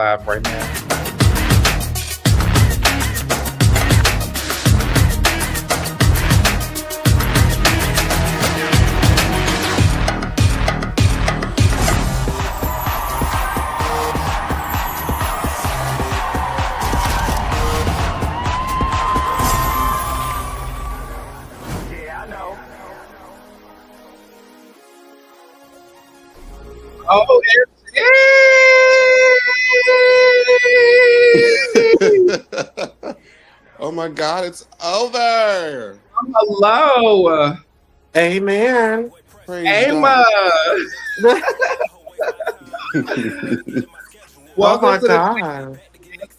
live right now. Oh, Oh my God, it's over. hello, Amen. Praise Emma. God. Oh Welcome my to the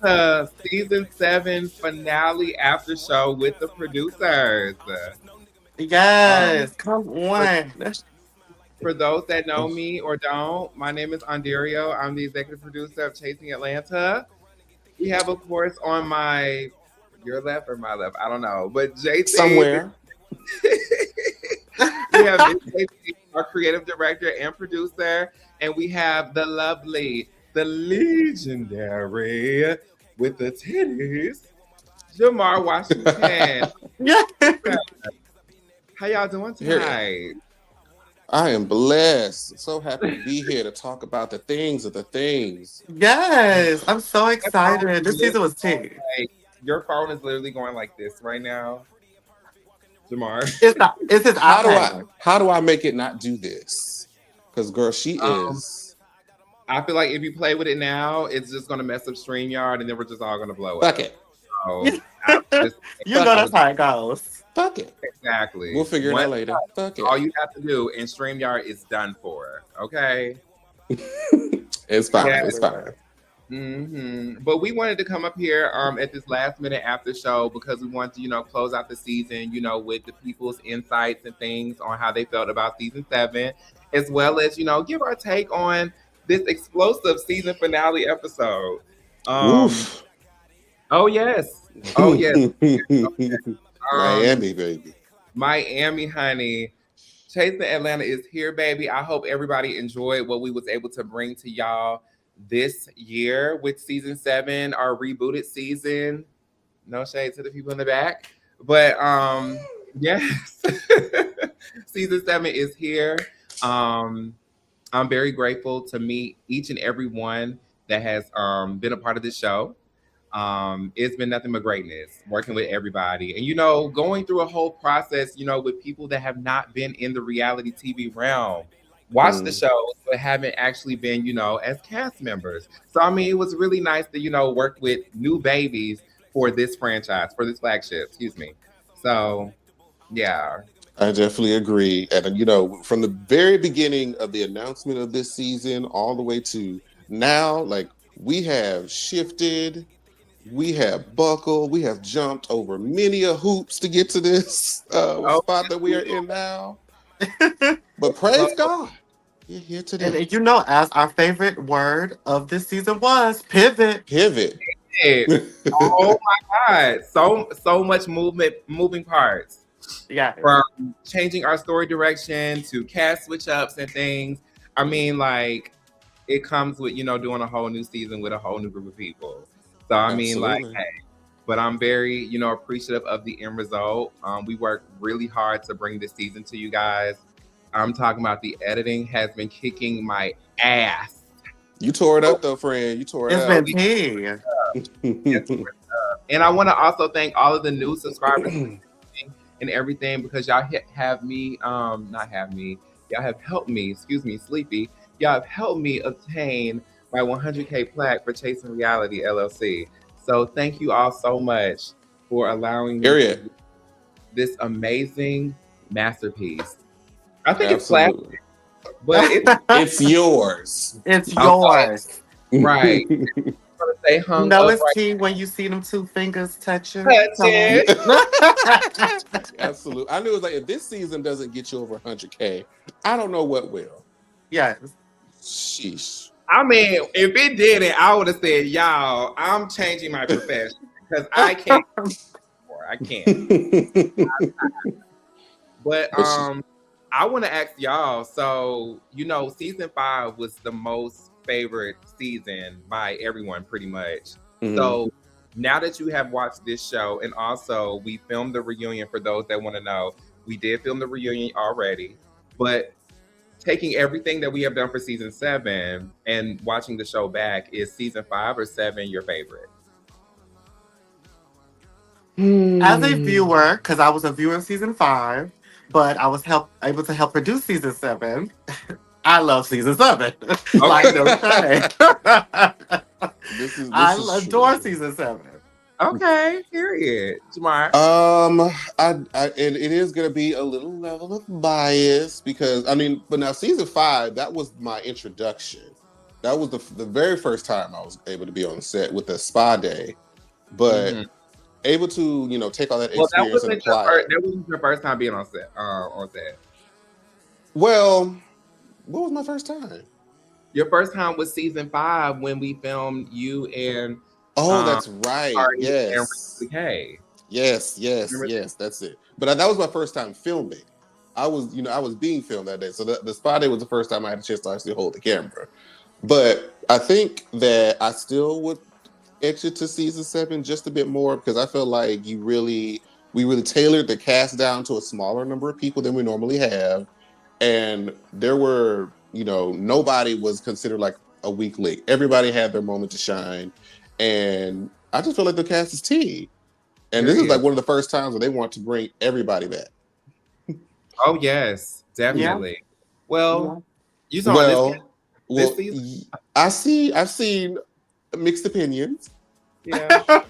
God. season 7 finale after show with the producers. Um, Yes, come for, on. for those that know me or don't, my name is Ondario. I'm the executive producer of Chasing Atlanta. We have, of course, on your left or my left, I don't know, but JC. Somewhere. We have Miss JC, our creative director and producer, and we have the lovely, the legendary with the titties, Jamar Washington. Yeah. How y'all doing Here, tonight? I am blessed. So happy to be here to talk about the things of the things. Yes, I'm so That phone excited. is This season was literally tea. like, your phone is literally going like this right now, Jamar. It's his iPad. How do I make it not do this? Because girl, she Um, is. I feel like if you play with it now, it's just gonna mess up StreamYard, and then we're just all gonna blow Fuck up. it. So I just You know that's how it goes. Fuck it. exactly. We'll figure it out later. Fuck it. All you have to do, and StreamYard is done for. Okay. It's fine. Yeah. It's fine. But we wanted to come up here at this last minute after show because we wanted to, close out the season, with the people's insights and things on how they felt about season 7, as well as, give our take on this explosive season finale episode. Oof. Oh yes. Oh yes. Miami, baby. Miami, honey. Chasing Atlanta is here, baby. I hope everybody enjoyed what we was able to bring to y'all this year with season 7, our rebooted season. No shade to the people in the back. But yes. Season 7 is here. I'm very grateful to meet each and every one that has been a part of this show. It's been nothing but greatness working with everybody and going through a whole process with people that have not been in the reality TV realm, watch the shows but haven't actually been as cast members. So I mean, it was really nice to work with new babies for this franchise, for this flagship, excuse me. So yeah. I definitely agree. And, from the very beginning of the announcement of this season all the way to now, like, we have shifted, we have buckled, we have jumped over many a hoops to get to this spot that we are in now. But praise God, you're here today. And as our favorite word of this season was pivot. Pivot. Oh my God. So much moving parts. Yeah. From changing our story direction to cast switch ups and things. I mean, like, it comes with, doing a whole new season with a whole new group of people. So, I mean, like, hey, but I'm very, appreciative of the end result. We worked really hard to bring this season to you guys. I'm talking about the editing has been kicking my ass. You tore it up, though, friend. You tore it up. It's been tea. And I want to also thank all of the new subscribers and everything because y'all have me, y'all have helped me, Sleepy. Y'all have helped me obtain my 100K plaque for Chasing Reality LLC. So thank you all so much for allowing me to do this amazing masterpiece. I think it's plastic, but it's yours. It's yours. Right. Stay hung it's tea when you see them two fingers touching. Absolutely. I knew it was like, if this season doesn't get you over 100K, I don't know what will. Yes. Sheesh. I mean, if it didn't, I would have said, y'all, I'm changing my profession because I can't anymore. I can't. But I want to ask y'all, so, season 5 was the most favorite season by everyone, pretty much. Mhm. So now that you have watched this show, and also we filmed the reunion for those that want to know, we did film the reunion already, but taking everything that we have done for season 7 and watching the show back, is season 5 or 7 your favorite? As a viewer, because I was a viewer of season 5, but I was able to help produce season 7. I love season 7. Like no shade. This is I adore true. season 7. Okay, period. Jamar? It is gonna be a little level of bias because but now season 5, that was my introduction. That was the very first time I was able to be on set with the spa day, but able to take all that experience and apply it. That wasn't your first time being on set. Well, what was my first time? Your first time was season 5 when we filmed you and that's right. Yes. And Yes, that's it. But that was my first time filming. I was being filmed that day. So the spa day was the first time I had a chance to actually hold the camera. But I think that I still would exit to season 7 just a bit more because I felt like we really tailored the cast down to a smaller number of people than we normally have. And there were, nobody was considered like a weak link. Everybody had their moment to shine. And I just feel like the cast is tea. And this is like one of the first times where they want to bring everybody back. Oh, yes, definitely. Yeah. Well, you saw this season? I've seen mixed opinions. Yeah.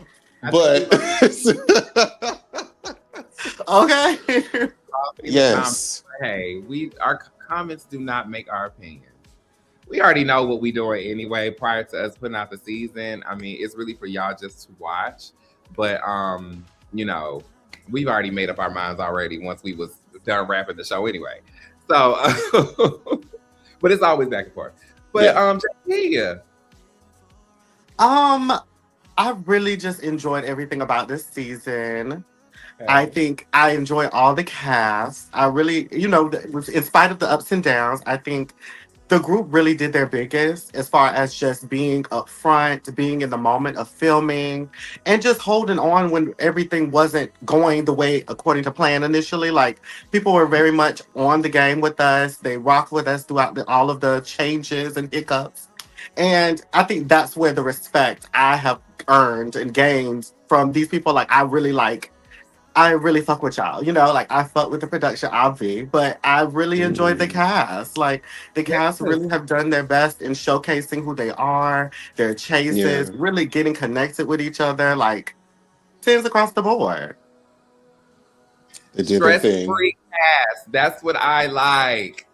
But okay. Yes. Hey, our comments do not make our opinions. We already know what we're doing anyway prior to us putting out the season. I mean, it's really for y'all just to watch. But we've already made up our minds already once we was done wrapping the show anyway. So but it's always back and forth. But I really just enjoyed everything about this season. Okay. I think I enjoy all the cast. I really, in spite of the ups and downs, I think the group really did their biggest as far as just being upfront, being in the moment of filming, and just holding on when everything wasn't going the way according to plan initially. Like, people were very much on the game with us. They rocked with us throughout all of the changes and hiccups. And I think that's where the respect I have earned and gained from these people. Like, I really fuck with y'all. I fuck with the production, obviously, but I really enjoyed the cast. Like, the cast really have done their best in showcasing who they are, their chases, really getting connected with each other, like, 10s across the board. They did their thing. Stress-free cast. That's what I like.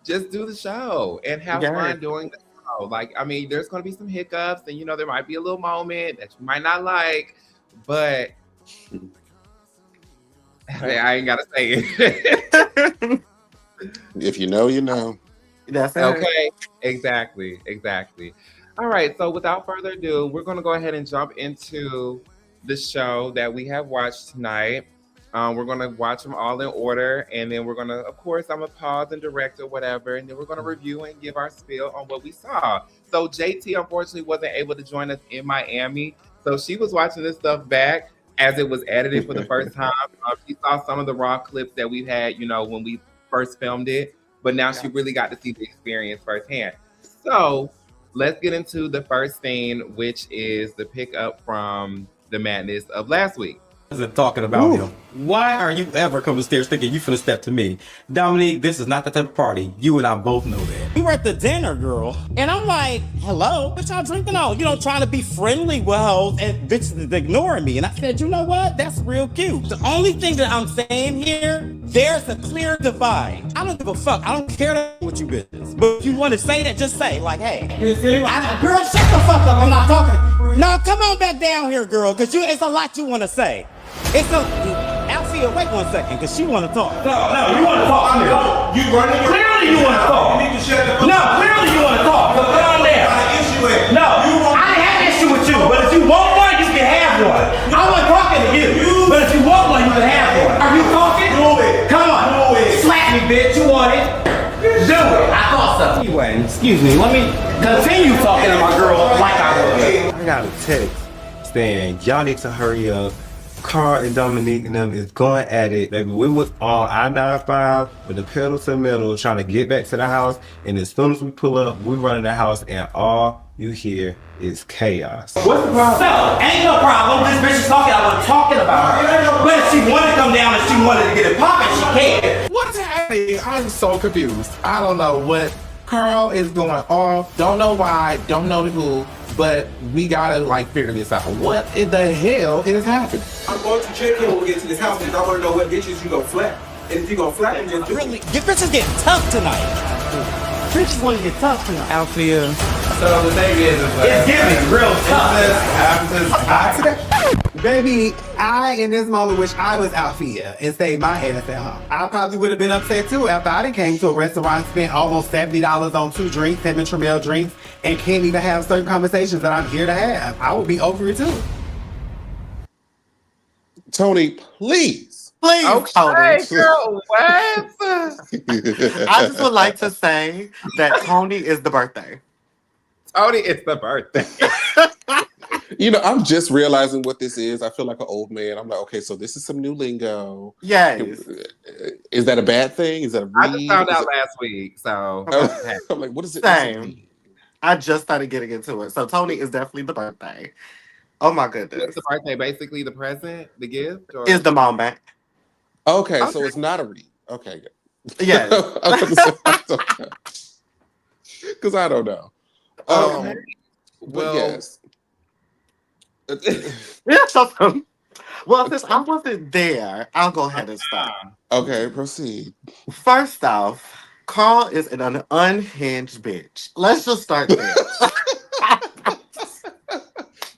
Just do the show and have fun doing the show. Like, I mean, there's going to be some hiccups, and, there might be a little moment that you might not like, but I ain't gotta say it. If you know, you know. That's it. Okay. Exactly. All right. So without further ado, we're gonna go ahead and jump into the show that we have watched tonight. We're gonna watch them all in order, and then we're gonna, of course, I'm gonna pause and direct or whatever, and then we're gonna review and give our spiel on what we saw. So JT unfortunately wasn't able to join us in Miami, so she was watching this stuff back as it was edited for the first time. She saw some of the raw clips that we've had, when we first filmed it, but now she really got to see the experience firsthand. So let's get into the first scene, which is the pickup from the madness of last week. Talking about him. Why are you ever coming upstairs thinking you finna step to me? Dominique, this is not the type of party. You and I both know that. We were at the dinner, girl, and I'm like, hello, what y'all drinking on? Trying to be friendly with hoes, and bitches is ignoring me. And I said, you know what? That's real cute. The only thing that I'm saying here, there's a clear divide. I don't give a fuck. I don't care what you business. But if you want to say that, just say, like, hey, girl, shut the fuck up. I'm not talking. No, come on back down here, girl, because it's a lot you want to say. Alfeeya, wait 1 second, because she want to talk. No, you want to talk. You running? Clearly you want to talk. You need to shut the fuck up. No, clearly you want to talk. Go down there. No, I didn't have an issue with you, but if you want one, you can have one. I wasn't talking to you, but if you want one, you can have one. Are you talking? Do it. Come on. Do it. Slap me, bitch. You want it? Do it. I thought so. Anyway, excuse me, let me continue talking to my girl like I was. I got a text saying, y'all need to hurry up. Carl and Dominique and them is going at it. Baby, we was on I-95 with the pedal to the metal trying to get back to the house. And as soon as we pull up, we run in the house and all you hear is chaos. What's the problem? So, ain't no problem. This bitch is talking. I was talking about her. But if she wanted to come down and she wanted to get it popping, she can. What's happening? I'm so confused. I don't know what. Carl is going off. Don't know why. Don't know who. But we gotta like figure this out. What in the hell is happening? I'm going to check in when we get to this house because I want to know what bitches you gonna flat. And if you gonna flat them, just Really, your bitches getting tough tonight. Bitches want to get tough tonight. Alfeeya. So the thing is It's giving real tough. Baby, I in this moment wish I was Alfeeya and stayed my ass at home. I probably would have been upset too after I done came to a restaurant, spent almost $70 on 2 drinks, 7 Tramel drinks, and can't even have certain conversations that I'm here to have. I would be over it too. Toni, please. Please, okay, Toni. girl, what? I just would like to say that Toni is the birthday. Toni, it's the birthday. You know, I'm just realizing what this is. I feel like an old man. I'm like, okay, so this is some new lingo. Yes. Is that a bad thing? Is that a read? I just found out last week, so I'm like, what is it? Same. I just started getting into it. So Toni is definitely the birthday. Oh my goodness. Is the birthday basically the present, the gift? Or? Is the moment. Okay, so it's not a read. Okay, good. Yes. Because I don't know. Okay. Well, Well, yes. Well, since I wasn't there, I'll go ahead and start. Okay, proceed. First off, Carl is an unhinged bitch. Let's just start there.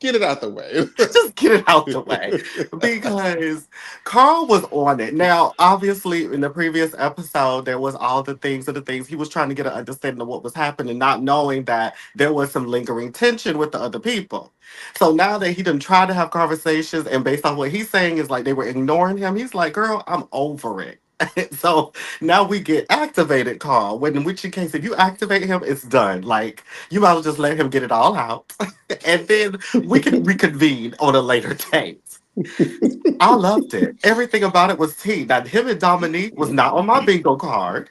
Get it out the way. Just get it out the way. Because Carl was on it. Now, obviously, in the previous episode, there was all the things he was trying to get an understanding of what was happening, not knowing that there was some lingering tension with the other people. So now that he done tried to have conversations, and based on what he's saying is like they were ignoring him, he's like, girl, I'm over it. So now we get activated, Carl. When in which case, if you activate him, it's done. Like, you might as well just let him get it all out. And then we can reconvene on a later date. I loved it. Everything about it was tea. Now, him and Dominique was not on my bingo card.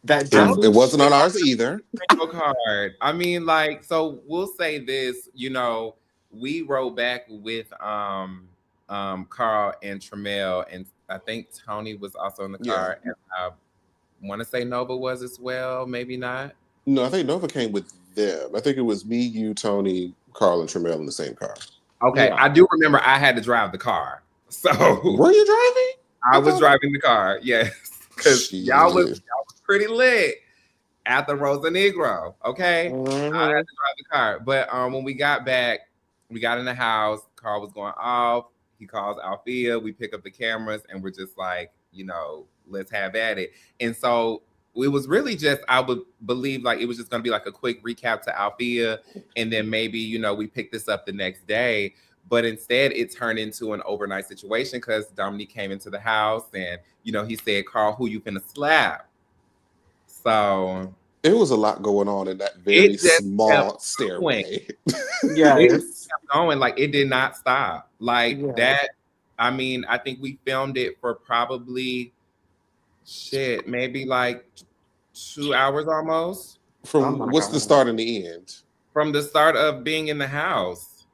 It wasn't on ours either. bingo card. I mean, like, so we'll say this, you know, we rode back with Carl and Tramel, and I think Toni was also in the car, and I want to say Nova was as well, maybe not. No, I think Nova came with them. I think it was me, you, Toni, Carl, and Tramel in the same car. Okay, Yeah. I do remember I had to drive the car. So Were you driving? I was driving the car, yes, because Shit. y'all was pretty lit at the Rosa Negro. Okay, Mhm. I had to drive the car, but when we got back, we got in the house. Carl was going off. He calls Alfeeya. We pick up the cameras, and we're just like, you know, let's have at it. And so it was really just, I would believe, like it was just going to be like a quick recap to Alfeeya, and then maybe, you know, we pick this up the next day. But instead, it turned into an overnight situation because Dominique came into the house, and you know, he said, "Carl, who you finna slap?" So It was a lot going on in that very small kept stairway. Yes. it just kept going, like it did not stop. Like Yeah. that. I mean, I think we filmed it for probably maybe like 2 hours almost From Oh my what's the God. start and the end? from the start of being in the house.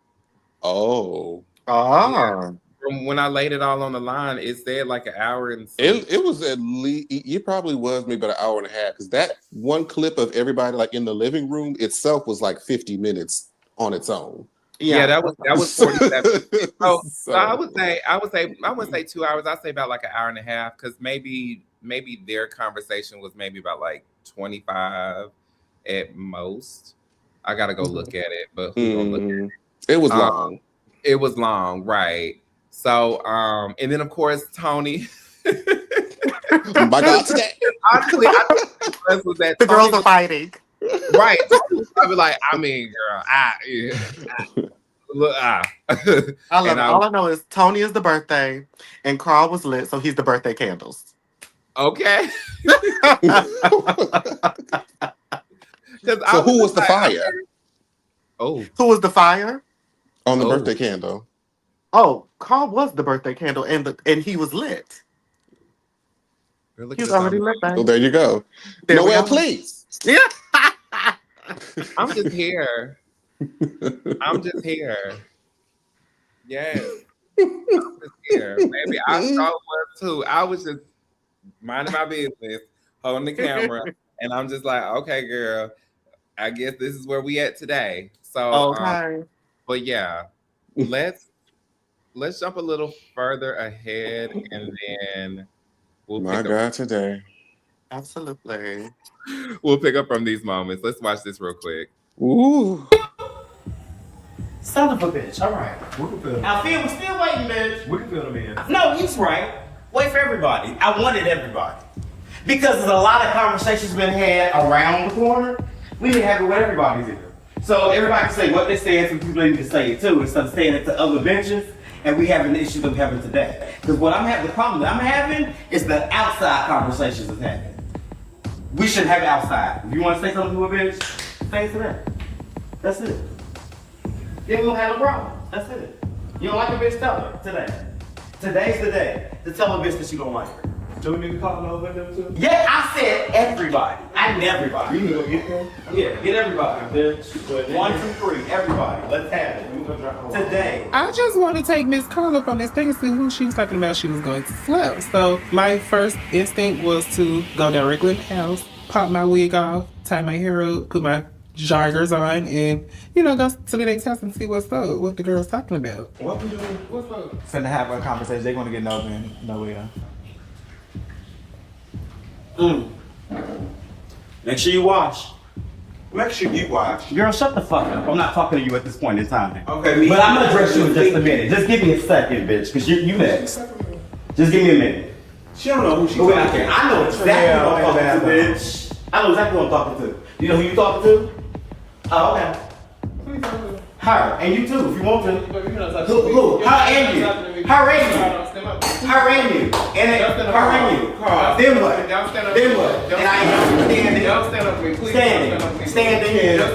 Oh. Ah. From when I laid it all on the line, it said like an hour and some. It was at least, it probably was maybe about an hour and a half, because that one clip of everybody like in the living room itself was like 50 minutes on its own. Yeah, that was 47. So, So- I would say I wouldn't say 2 hours. I'd say about like an hour and a half, because maybe their conversation was maybe about like 25 at most. I gotta go look at it, but who gonna look at it? It was long. It was long, right? So, and then of course Toni. My God, today. Honestly, I think the was that The girls Toni are fighting. was- right. Toni was probably like, I mean, girl, look, I love And it. All I know is Toni is the birthday, and Carl was lit, so he's the birthday candles. Okay. So who was the fire? Oh. Who was the fire? On the birthday candle. Oh, Carl was the birthday candle, and he was lit. He was already lit, babe. Well, there you go. Noel, please. Yeah. I'm just here. I'm just here. Yes. I'm just here. Maybe I saw one too. I was just minding my business, holding the camera, and I'm just like, okay, girl, I guess this is where we at today. So, but yeah, let's jump a little further ahead, and then we'll my God, today. Absolutely. We'll pick up from these moments. Let's watch this real quick. Ooh. Son of a bitch. All right. Alfeeya was still waiting, bitch. We can fill him in. No, he's right. Wait for everybody. I wanted everybody. Because there's a lot of conversations been had around the corner. We didn't have it with everybody's either. So everybody can say what they said, some people need to say it too, instead of saying it to other benches. And we having the issue that we're having today. Because what I'm having, the problem that I'm having is the outside conversations that's happening. We should have it outside. If you want to say something to a bitch, say it to them. That's it. Then we don't have a problem. That's it. You don't like a bitch, tell her today. Today's the day to tell a bitch that you don't like her. Do we need to call over them too? Yeah, I said everybody. I need everybody. You can go get them? Yeah, get everybody, bitch. 1, 2, 3, everybody. Let's have it. Today. I just want to take Miss Carla from this thing and see who she was talking about she was going to slap. So my first instinct was to go directly in the house, pop my wig off, tie my hair up, put my joggers on, and, go to the next house and see what's up, what the girl's talking about. What we doing? What's up? Finna have a conversation. They're gonna get nowhere. Make sure you wash. Make sure you watch. Girl, shut the fuck up. I'm not talking to you at this point in time. Okay, But I'm gonna address you in just a minute. Just give me a second, bitch, because you next. Just give me a minute. She don't know who she's But wait, talking to. I know exactly who I'm talking to, bitch. I know exactly who I'm talking to. Do you know who you talking to? Oh, okay. Her, and you too, if you want to. Who? Her and you. Her and you. Her and you. And her and you. Then what? Then what? And I am standing. Stand up for me, please. Standing.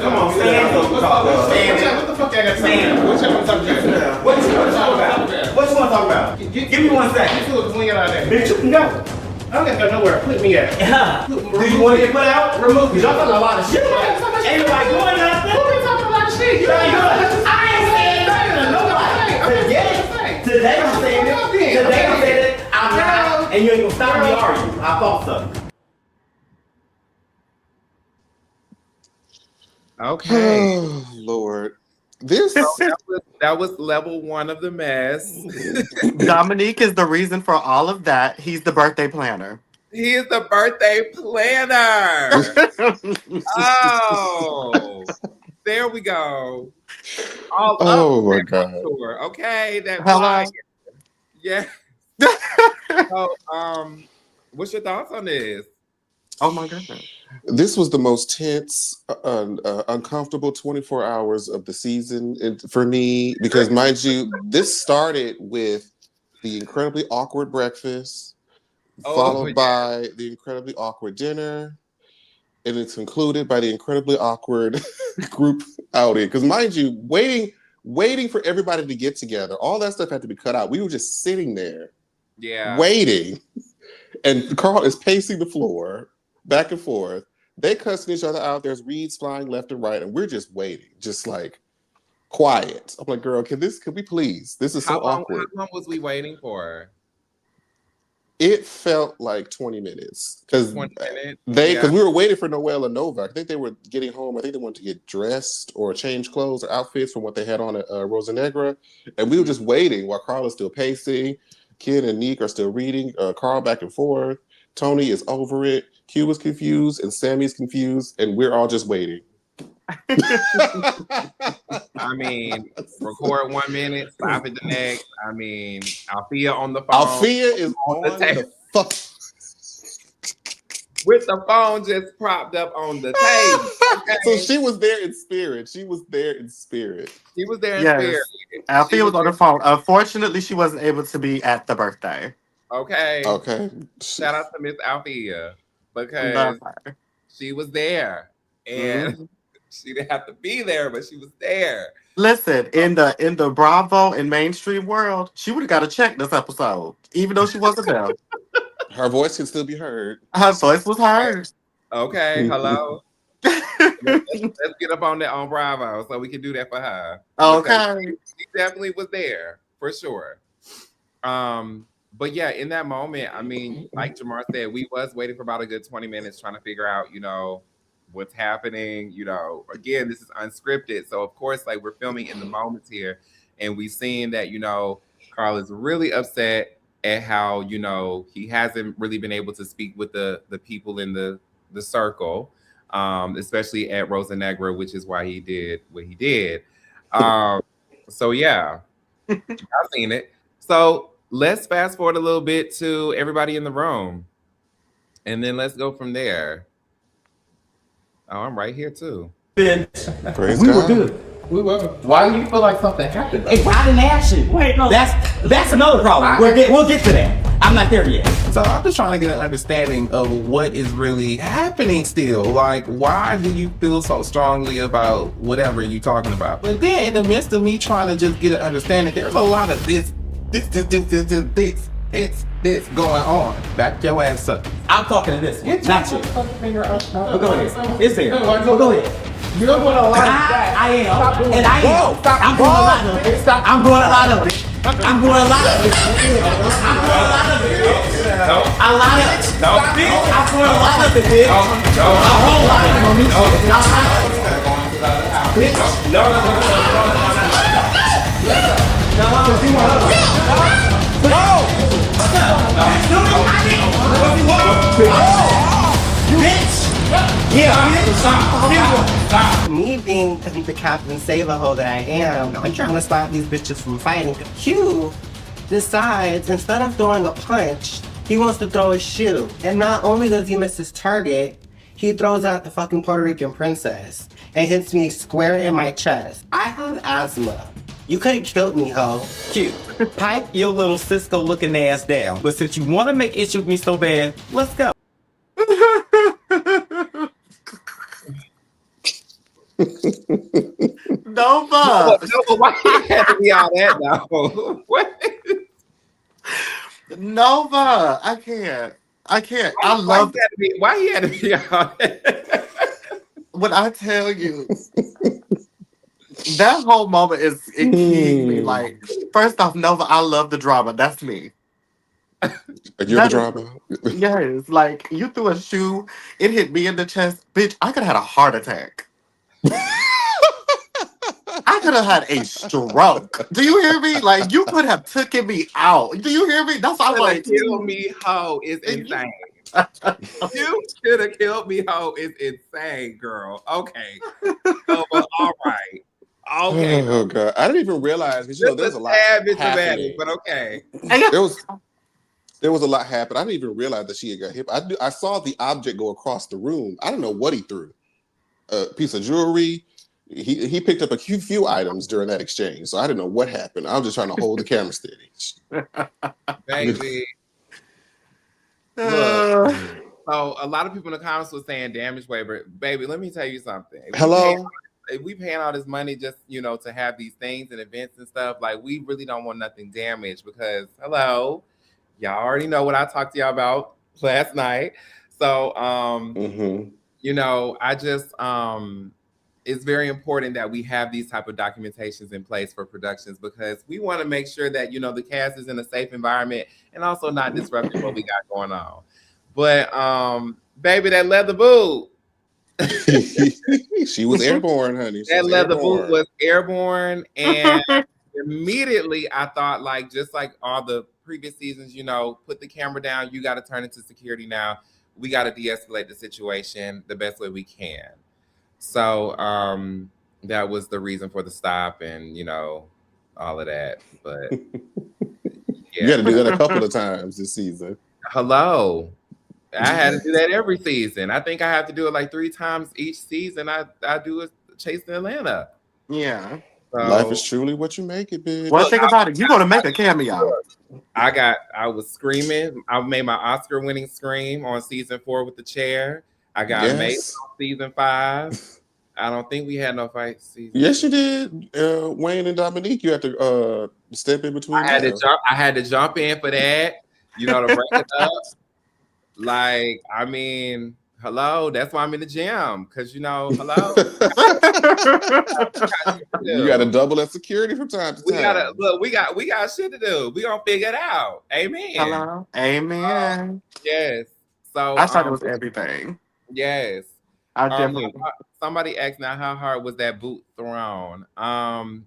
Come on, stand up. Standing. What the fuck I got to say? Stand. What you want to talk about? What you want to talk about? What you want to talk about? Give me 1 second. You look clean out there. Bitch, you can go. I don't got to go nowhere. Put me at. Do you want to get put out? Remove. Because y'all talking a lot of shit. Ain't nobody doing nothing. Who been talking a lot of shit? I ain't saying nothing to nobody. Today I'm saying it. Today I'm saying it. I'm not. And you ain't gonna stop me, are you? I thought so. Okay. Oh, Lord. This that was level 1 of the mess. Dominique is the reason for all of that. He's the birthday planner. He is the birthday planner. Oh, there we go. All Oh, up my that God. tour. Okay, that Hello. flag. Yeah. So, what's your thoughts on this? Oh my goodness. This was the most tense, uncomfortable 24 hours of the season for me because, mind you, this started with the incredibly awkward breakfast, followed by the incredibly awkward dinner, and it's concluded by the incredibly awkward group outing. Because, mind you, waiting for everybody to get together, all that stuff had to be cut out. We were just sitting there, waiting, and Carl is pacing the floor back and forth. They cussing each other out. There's reeds flying left and right, and we're just waiting, just like quiet. I'm like, girl, can we please? This is so awkward. How long was we waiting for? It felt like 20 minutes because we were waiting for Noel and Nova. I think they were getting home. I think they wanted to get dressed or change clothes or outfits from what they had on at Rosa Negra, and we were just waiting while Carl is still pacing. Ken and Nick are still reading. Carl back and forth. Toni is over it. Q is confused and Sammy's confused, and we're all just waiting. I mean, record 1 minute, stop it the next. I mean, Alfeeya on the phone. Alfeeya is on the phone. With the phone just propped up on the table. Okay? So she was there in spirit. She was there in spirit. Spirit. Alfeeya was on the phone. Unfortunately, she wasn't able to be at the birthday. Okay. Okay. Shout out to Miss Alfeeya because Love her. she was there. And she didn't have to be there, but she was there. Listen, in the Bravo and mainstream world, she would have got a check this episode, even though she wasn't there. Her voice can still be heard. Her voice was heard. Okay, hello. Let's get up on that on Bravo so we can do that for her. Okay. She definitely was there for sure. But yeah, in that moment, I mean, like Jamar said, we was waiting for about a good 20 minutes trying to figure out, what's happening. Again, this is unscripted. So of course, like we're filming in the moments here, and we seeing that, Carl is really upset at how, he hasn't really been able to speak with the people in the circle, especially at Rosa Negra, which is why he did what he did. So yeah, I've seen it. So let's fast forward a little bit to everybody in the room, and then let's go from there. Oh, I'm right here too. Praise We God. were good. We were. Why do you feel like something happened? Hey, I didn't ask you. Wait, no. That's another problem. We'll get to that. I'm not there yet. So I'm just trying to get an understanding of what is really happening still. Like, why do you feel so strongly about whatever you're talking about? But then in the midst of me trying to just get an understanding, there's a lot of this going on. Back your ass up. I'm talking to this one, not you. Oh, go ahead. It's there. Go ahead. You're doing a lot of that. I am. And I am. I'm doing a lot of it. I'm doing a lot of it. I'm doing a lot of it. I'm doing a lot of it. A lot of it. No. I'm doing a lot of it, bitch. A whole lot of it, homie. Me being the Captain Save-A-Ho that I am, I'm trying to stop these bitches from fighting. Q decides, instead of throwing a punch, he wants to throw a shoe. And not only does he miss his target, he throws out the fucking Puerto Rican princess and hits me square in my chest. I have asthma. You could have killed me, ho. Q, pipe your little Cisco looking ass down. But since you want to make issue with me so bad, let's go. Nova. Why you have to be all that now? What? Nova. I can't. I love Why he had to be all that? When I tell you, that whole moment is keying me. Like, first off, Nova, I love the drama. That's me. You're the drama. Yes, like you threw a shoe, it hit me in the chest. Bitch, I could have had a heart attack. I could have had a stroke. Do you hear me? Like, you could have taken me out. Do you hear me? That's why I'm like, kill me, ho, is insane. You should have killed me, ho, is insane, girl. Okay. Oh, well, all right. Okay. Oh God, I didn't even realize because there's a lot happening. But okay. There was a lot happening. I didn't even realize that she had got hit. I saw the object go across the room. I don't know what he threw. A piece of jewelry. He picked up a few items during that exchange, so I didn't know what happened. I was just trying to hold the camera steady. Baby. Look, so a lot of people in the comments were saying damage waiver. Baby, let me tell you something. If we paying all this money just, to have these things and events and stuff, like we really don't want nothing damaged because y'all already know what I talked to y'all about last night. So, I just, it's very important that we have these type of documentations in place for productions because we want to make sure that, the cast is in a safe environment and also not disrupting what we got going on. But, baby, that leather boot. She was airborne, honey. That leather boot was airborne. And immediately I thought, like, just like all the previous seasons, put the camera down. You got to turn into security now. We got to de-escalate the situation the best way we can. So that was the reason for the stop and, all of that. But you got to do that a couple of times this season. Hello. I had to do that every season. I think I have to do it like 3 times each season. I do a chase in Atlanta. Yeah. Life is truly what you make it, bitch. One thing about it, you're gonna make a cameo. I was screaming. I made my Oscar-winning scream on season 4 with the chair. I got made on season 5. I don't think we had no fight season. Yes, you did. Wayne and Dominique, you had to step in between. I had to jump in for that. You know, to break it up. Like, I mean, hello. That's why I'm in the gym. Cause hello. You got to double that security from time to time. We got shit to do. We gonna figure it out. Amen. Hello. Amen. Yes. So I thought it was everything. Yes. I definitely. Somebody asked now, how hard was that boot thrown?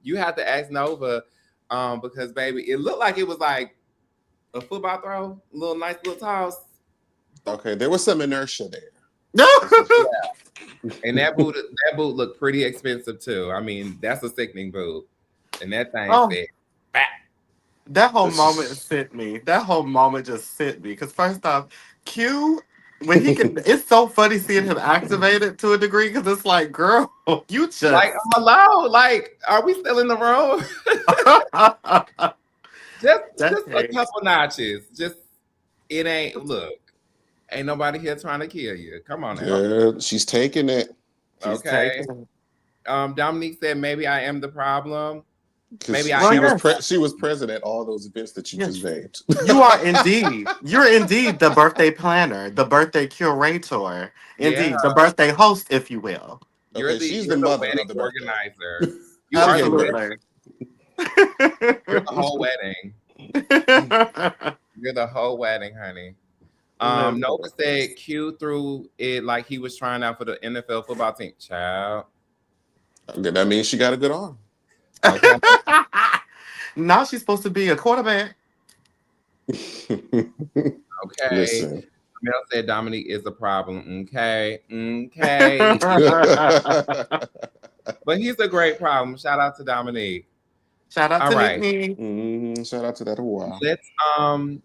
You have to ask Nova, because baby, it looked like it was like a football throw, nice little toss. Okay, there was some inertia there. Yeah. And that boot looked pretty expensive too. I mean, that's a sickening boot, and that thing said, "Bah." That whole moment fit me. That whole moment just fit me. Because first off, Q, when he can, it's so funny seeing him activated to a degree. Because it's like, girl, you just like, hello, like, are we still in the room? just a couple notches. Just it ain't look. Ain't nobody here trying to kill you. Come on now. Yeah, she's taking it. Okay. Dominique said maybe I am the problem. Maybe she was present at all those events that you just named. You are indeed. You're indeed the birthday planner, the birthday curator, indeed the birthday host, if you will. She's the mother of the organizer. You Absolutely. You're the whole wedding. You're the whole wedding, honey. Nova said Q threw it like he was trying out for the NFL football team. Child. That means she got a good arm. Okay. Now she's supposed to be a quarterback. Okay. Listen. Mel said Dominique is a problem. Okay. But he's a great problem. Shout out to Dominique. Shout out to Nick. Shout out to that Hawaii.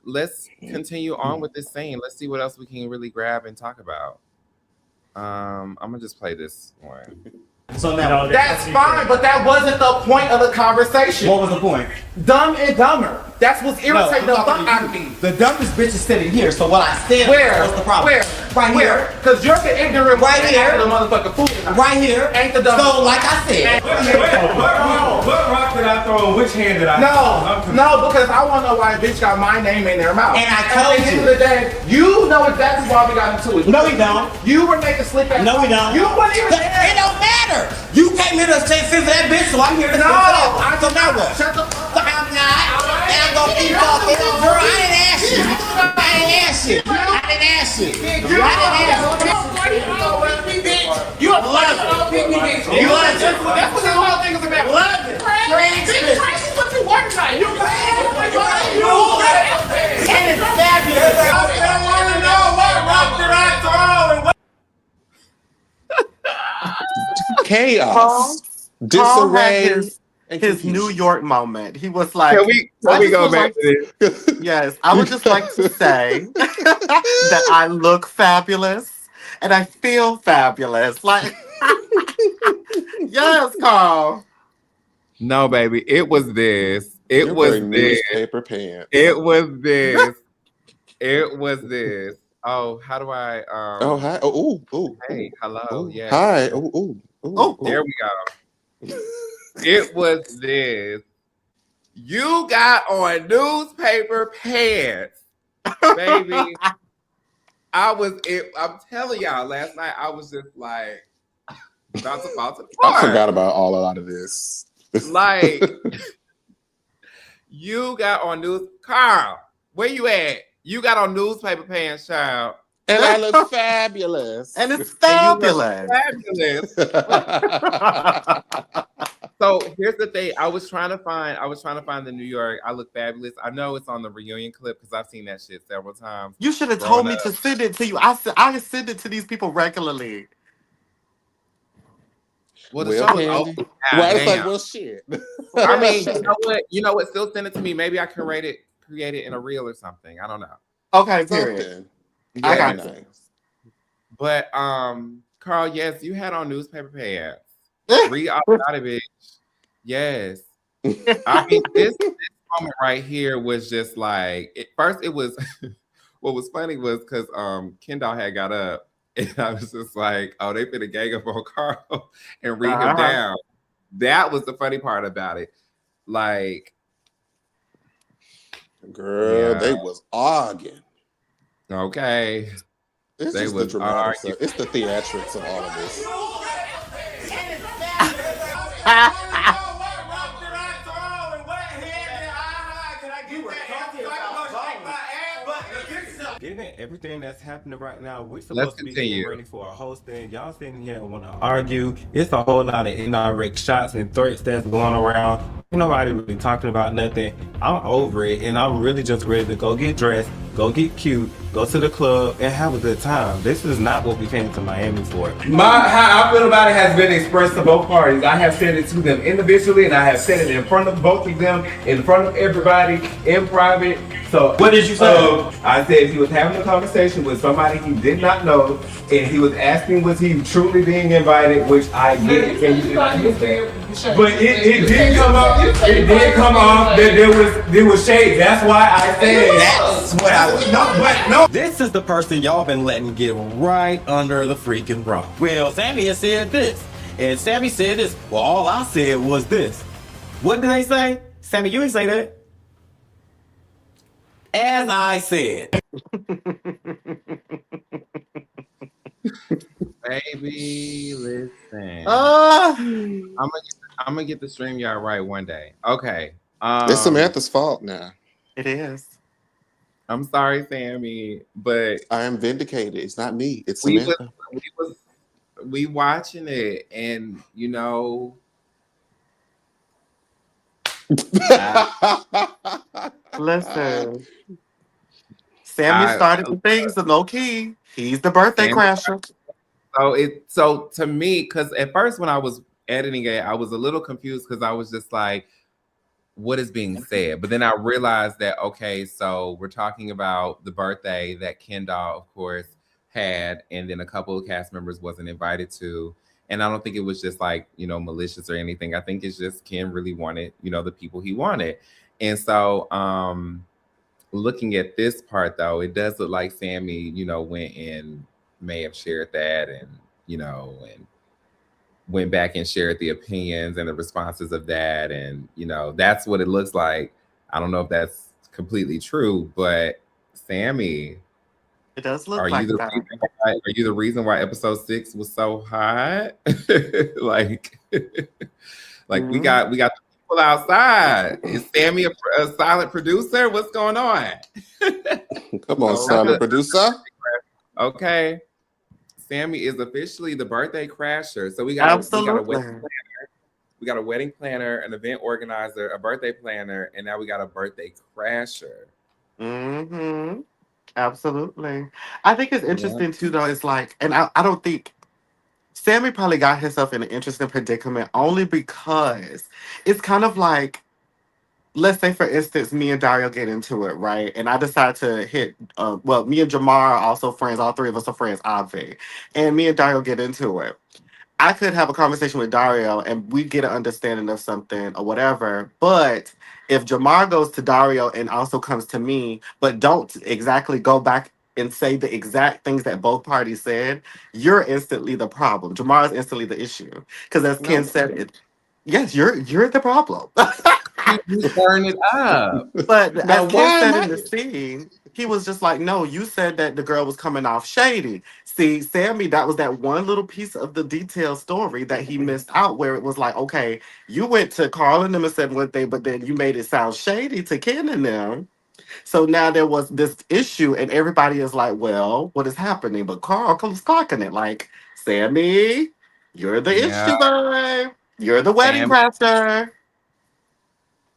Let's continue on with this scene. Let's see what else we can really grab and talk about. I'm gonna just play this one. So now that's fine, but that wasn't the point of the conversation. What was the point? Dumb and dumber. That's what's irritating the fuck out of me. The dumbest bitch is sitting here, so what I said was the problem. Where? Right here. Because you're the ignorant right here. The motherfucking fool. Right here. Ain't the dumb. So like I said. What rock did I throw and which hand did I throw? No, because I want to know why a bitch got my name in their mouth. And I told you. At the end of the day, you know exactly why we got into it. No, we don't. You were making slip at No, we don't. You weren't even there. It don't matter. You came here to say for that bitch, so I'm here to say so now what? Shut the fuck up. I'm not. And I'm gonna keep talking. Girl, I didn't ask you. I didn't ask you. You a bitch. You a that's what this whole thing is about. London. Tracy's what you work tonight. You and it's fabulous. I want to know what rock did I throw and what. Chaos, disarray, his New York moment. He was like, can we go back to this? Yes, I would just like to say that I look fabulous and I feel fabulous. Like, yes, Carl. No, baby, it was this. It was this. Paper pants. It was this. It was this. Oh, how do I? Oh, hi. Oh, hey, hello. Yeah. Hi. There we go. It was this. You got on newspaper pants, baby. I'm telling y'all, last night I was just like about to fall to the floor. I forgot about a lot of this. Like, you got on Carl, where you at? You got on newspaper pants, child. And I look fabulous. And it's fabulous. Fabulous. So here's the thing. I was trying to find the New York. I look fabulous. I know it's on the reunion clip because I've seen that shit several times. You should have told me to send it to you. I send it to these people regularly. Well, the show was open. It's like, well, shit. I mean, you know what? Still send it to me. Maybe I can create it in a reel or something. I don't know. Okay, period. Yeah, I got it. But Carl, yes, you had on newspaper pants. Read all about it, bitch. Yes. I mean, this moment right here was just like, at first it was, what was funny was because KenDoll had got up and I was just like, oh, they finna gang up on Carl and read him down. That was the funny part about it. Like, girl, they was arguing. Okay. It's just the dramatic stuff. It's the theatrics of all of this. Given everything that's happening right now, we're Let's supposed to be getting continue. ready for a hosting. Y'all sitting here and want to argue. It's a whole lot of indirect shots and threats that's going around. Ain't nobody really talking about nothing. I'm over it, and I'm really just ready to go get dressed, go get cute, go to the club, and have a good time. This is not what we came to Miami for. How I feel about it has been expressed to both parties. I have said it to them individually, and I have said it in front of both of them, in front of everybody, in private. So what did you say? I said he was having a conversation with somebody he did not know, and he was asking was he truly being invited, which I get. But it did come up. It did come off that there was shade. That's why I said That's what I was. No. This is the person y'all been letting get right under the freaking rock. Well, Sammy has said this, and Sammy said this. Well, all I said was this. What did they say? Sammy, you didn't say that. As I said. Baby, listen. I'm gonna get the stream y'all right one day. Okay. It's Samantha's fault now. It is. I'm sorry, Sammy, but I am vindicated. It's not me. It's Samantha. We watching it, and you know. Listen. Sammy started the things, the low key. He's the birthday crasher. So to me, because at first when I was editing it, I was a little confused because I was just like, what is being said? But then I realized that, okay, so we're talking about the birthday that KenDoll, of course, had, and then a couple of cast members wasn't invited to. And I don't think it was just like, you know, malicious or anything. I think it's just Ken really wanted, you know, the people he wanted. And so looking at this part, though, it does look like Sammy, you know, went and may have shared that and, you know, and went back and shared the opinions and the responses of that. And, you know, that's what it looks like. I don't know if that's completely true, but Sammy, it does look like that. Are you the reason why episode 6 was so hot? like we got the people outside. Is Sammy a silent producer? What's going on? Come on, silent producer. Okay. Sammy is officially the birthday crasher. So we got a wedding planner. We got a wedding planner, an event organizer, a birthday planner, and now we got a birthday crasher. Mm-hmm. Absolutely. I think it's interesting too, though. It's like, and I don't think Sammy probably got himself in an interesting predicament only because it's kind of like, let's say, for instance, me and Dario get into it, right? And I decide to hit, me and Jamar are also friends. All three of us are friends, obviously. And me and Dario get into it. I could have a conversation with Dario and we get an understanding of something or whatever. But if Jamar goes to Dario and also comes to me, but don't exactly go back and say the exact things that both parties said, you're instantly the problem. Jamar is instantly the issue. Because as Ken said, yes, you're the problem. You burn it up. But as Ken said in the scene, he was just like, no, you said that the girl was coming off shady. See, Sammy, that was that one little piece of the detailed story that he missed out, where it was like, okay, you went to Carl and them and said one thing, but then you made it sound shady to Ken and them. So now there was this issue, and everybody is like, well, what is happening? But Carl comes clocking it like, Sammy, you're the issue, boy. You're the wedding crasher.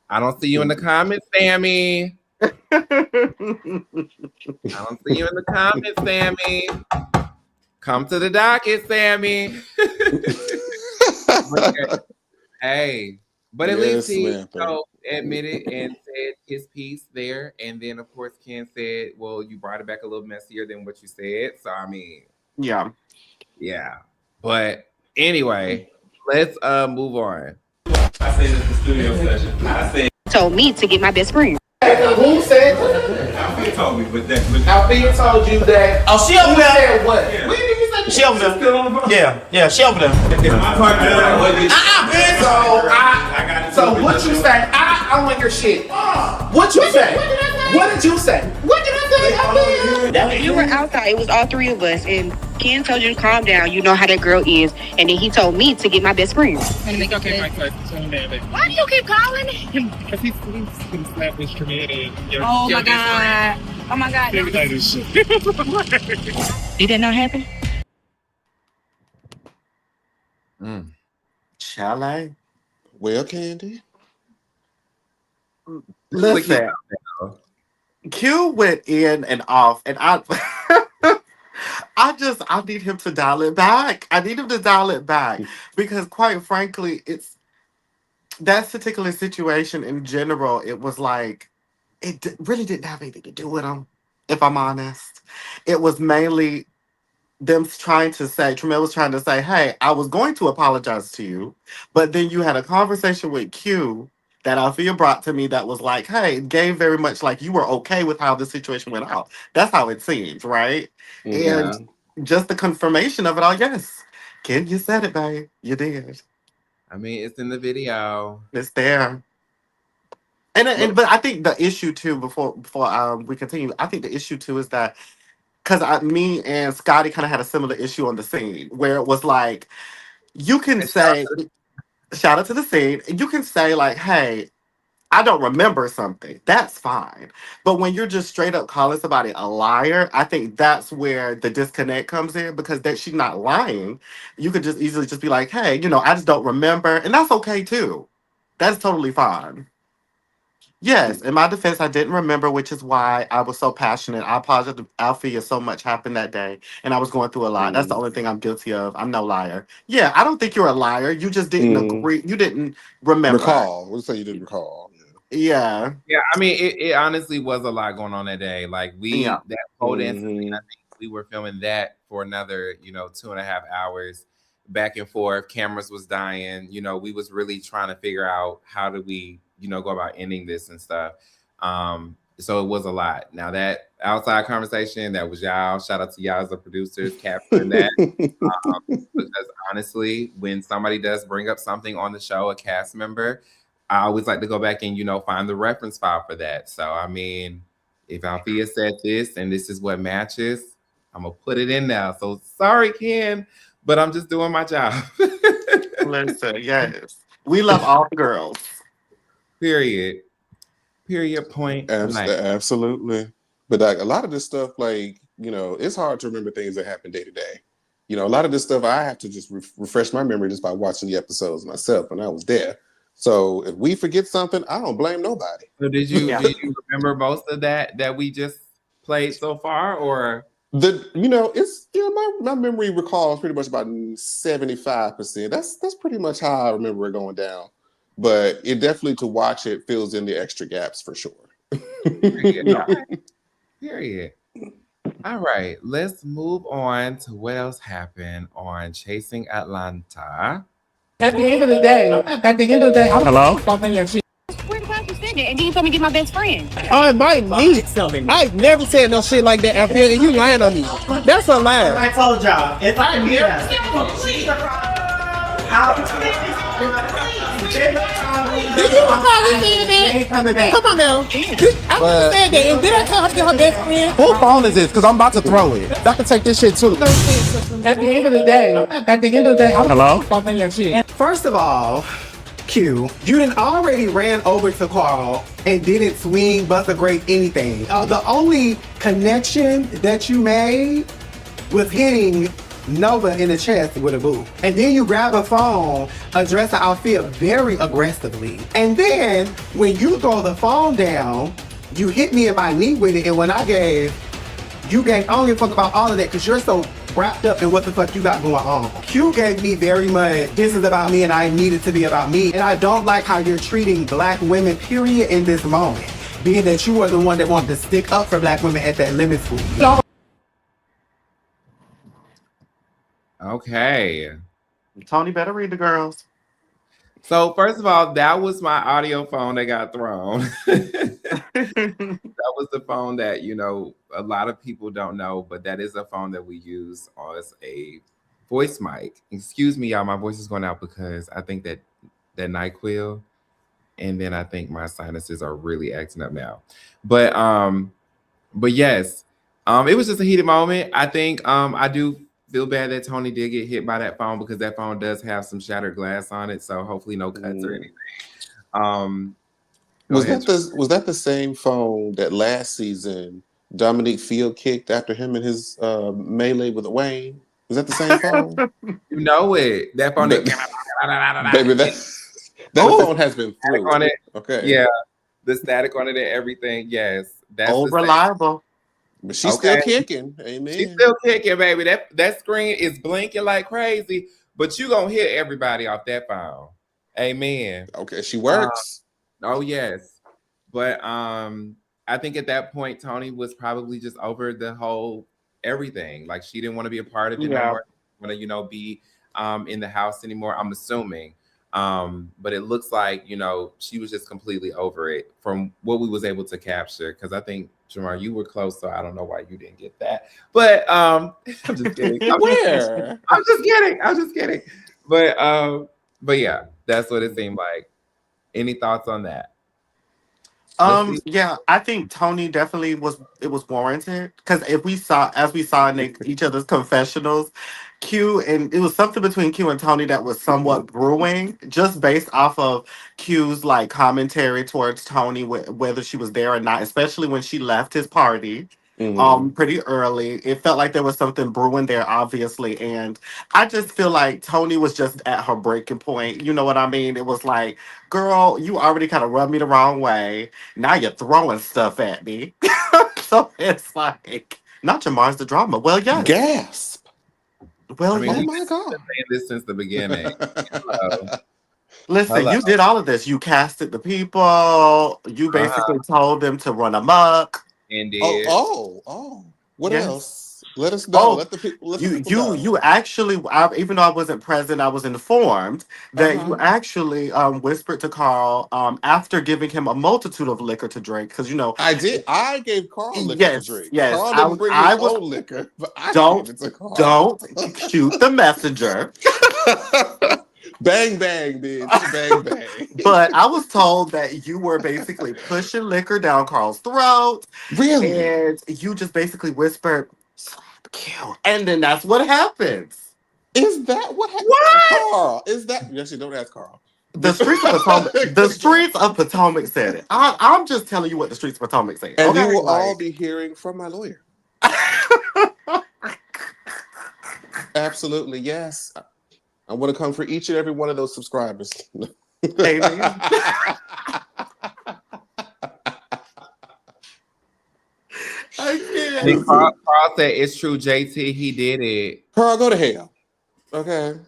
I don't see you in the comments, Sammy. I don't see you in the comments, Sammy. Come to the docket, Sammy. Hey, but at least he admitted and said his piece there. And then, of course, Ken said, well, you brought it back a little messier than what you said. So, I mean. Yeah. But anyway, let's move on. said it's the studio session. I said. Told me to get my best friend. Who said Alfeeya told me, but that. Alfeeya told you that. Oh, she over there. Said what? Yeah. When did you say She over there. Yeah, she over there. So what you say? I want your shit. What you say? What did you say? What did I say? You were outside. It was all three of us, and Ken told you to calm down. You know how that girl is, and then he told me to get my best friend. Why do you keep calling him? Because he's slapped his comedian. Oh my god! Oh my god! Did that not happen? Chalet. Well, Candy. Listen, Q went in and off, and I need him to dial it back. I need him to dial it back because, quite frankly, it's that particular situation in general. It was like really didn't have anything to do with him. If I'm honest, it was mainly them trying to say, Tramel was trying to say, hey, I was going to apologize to you, but then you had a conversation with Q that Alfeeya brought to me that was like, hey, it gave very much like you were okay with how the situation went out. That's how it seems, right? Yeah. And just the confirmation of it all, yes. Ken, you said it, babe. You did. I mean, it's in the video. It's there. And but I think the issue too, before we continue, I think the issue too is that because me and Scotty kind of had a similar issue on the scene where it was like, you can say, shout out to the scene, you can say like, hey, I don't remember something. That's fine. But when you're just straight up calling somebody a liar, I think that's where the disconnect comes in because that she's not lying. You could just easily just be like, hey, I just don't remember. And that's okay too. That's totally fine. Yes, in my defense, I didn't remember, which is why I was so passionate. I apologize to Alfeeya, so much happened that day, and I was going through a lot. That's the only thing I'm guilty of. I'm no liar. Yeah, I don't think you're a liar. You just didn't agree. You didn't remember. Recall. We'll say you didn't recall. Yeah. Yeah, I mean, it honestly was a lot going on that day. Like, that pole dancing, I think we were filming that for another, 2.5 hours back and forth. Cameras was dying. We was really trying to figure out how do we go about ending this and stuff. So it was a lot. Now that outside conversation, that was y'all. Shout out to y'all as the producers capturing that. Because honestly, when somebody does bring up something on the show, a cast member, I always like to go back and, find the reference file for that. So, I mean, if Alfeeya said this and this is what matches, I'm going to put it in now. So sorry, Ken, but I'm just doing my job. Listen, yes. We love all the girls. Period. Point. Absolutely. But like a lot of this stuff, like, it's hard to remember things that happen day to day. A lot of this stuff I have to just refresh my memory just by watching the episodes myself when I was there. So if we forget something, I don't blame nobody. So did you remember most of that we just played so far, or it's my memory recalls pretty much about 75%. That's pretty much how I remember it going down. But it definitely, to watch it, fills in the extra gaps for sure. Period. All right, let's move on to what else happened on Chasing Atlanta. At the end of the day, Hello? Where the fuck you said that? And then you told me to get my best friend. Oh, it might me. I never said no shit like that, Alfeeya, and you lying on me. That's a lie. I told y'all, if I Did you recall me saying that? Come on now. I said that. And did I tell her to get her best friend? Whose phone is this? Because I'm about to throw it. I can take this shit too. At the end of the day, Hello? First of all, Q, you done already ran over to Carl and didn't swing, bust a grape, anything. The only connection that you made was hitting Nova in the chest with a boot. And then you grab a phone, addressing Alfeeya very aggressively. And then when you throw the phone down, you hit me in my knee with it. And when I gave, I don't give a fuck about all of that because you're so wrapped up in what the fuck you got going on. Q gave me very much, this is about me and I need it to be about me. And I don't like how you're treating black women, period, in this moment. Being that you were the one that wanted to stick up for black women at that limit school. Okay. Toni better read the girls. So first of all, that was my audio phone that got thrown. That was the phone that, you know, a lot of people don't know, but that is a phone that we use as a voice mic. Excuse me, y'all, my voice is going out because I think that NyQuil, and then I think my sinuses are really acting up now. But yes, it was just a heated moment. I think I do feel bad that Toni did get hit by that phone because that phone does have some shattered glass on it. So hopefully no cuts or anything. Was that the same phone that last season Dominique field kicked after him and his melee with Wayne? Was that the same phone? You know it. That phone, baby, that phone has been through on it. Okay. Yeah, the static on it and everything. Yes, that's reliable. But she's still kicking. Amen. She's still kicking, baby. That screen is blinking like crazy, but you gonna hit everybody off that phone. Amen. Okay, she works. Oh yes, but I think at that point Toni was probably just over the whole everything. Like she didn't want to be a part of it anymore. Want to, you know, be in the house anymore. I'm assuming. But it looks like, you know, she was just completely over it from what we was able to capture. Because I think, Jamar, you were close, so I don't know why you didn't get that. But I'm just kidding. I'm just kidding. But yeah, that's what it seemed like. Any thoughts on that? Yeah, I think Toni definitely was warranted because as we saw in each other's confessionals, Q, and it was something between Q and Toni that was somewhat brewing, just based off of Q's like commentary towards Toni, whether she was there or not, especially when she left his party. Pretty early. It felt like there was something brewing there, obviously. And I just feel like Toni was just at her breaking point. You know what I mean? It was like, girl, you already kind of rubbed me the wrong way. Now you're throwing stuff at me. So it's like, not Jamar's the drama. Well, yes. Gasp. Well, I mean, yes. oh my God. Been saying this since the beginning. Listen, you did all of this. You casted the people. You basically told them to run amok. Indeed. Oh. What else? Let us know. Let the people know. You actually, even though I wasn't present, I was informed that you actually whispered to Carl after giving him a multitude of liquor to drink. Because, you know. I did. I gave Carl liquor to drink. Yes. Carl didn't bring his own liquor, but I gave it to Carl. Don't shoot the messenger. Bang, bang, bitch. Bang, bang. But I was told that you were basically pushing liquor down Carl's throat. Really? And you just basically whispered, kill. And then that's what happens. Is that what happened? What? Carl, is that? Yes, you don't ask Carl. The streets of Potomac. The streets of Potomac said it. I'm just telling you what the streets of Potomac say. And you will all be hearing from my lawyer. Absolutely, yes. I want to come for each and every one of those subscribers. Amen. Carl said it's true, JT. He did it. Carl, go to hell. Okay.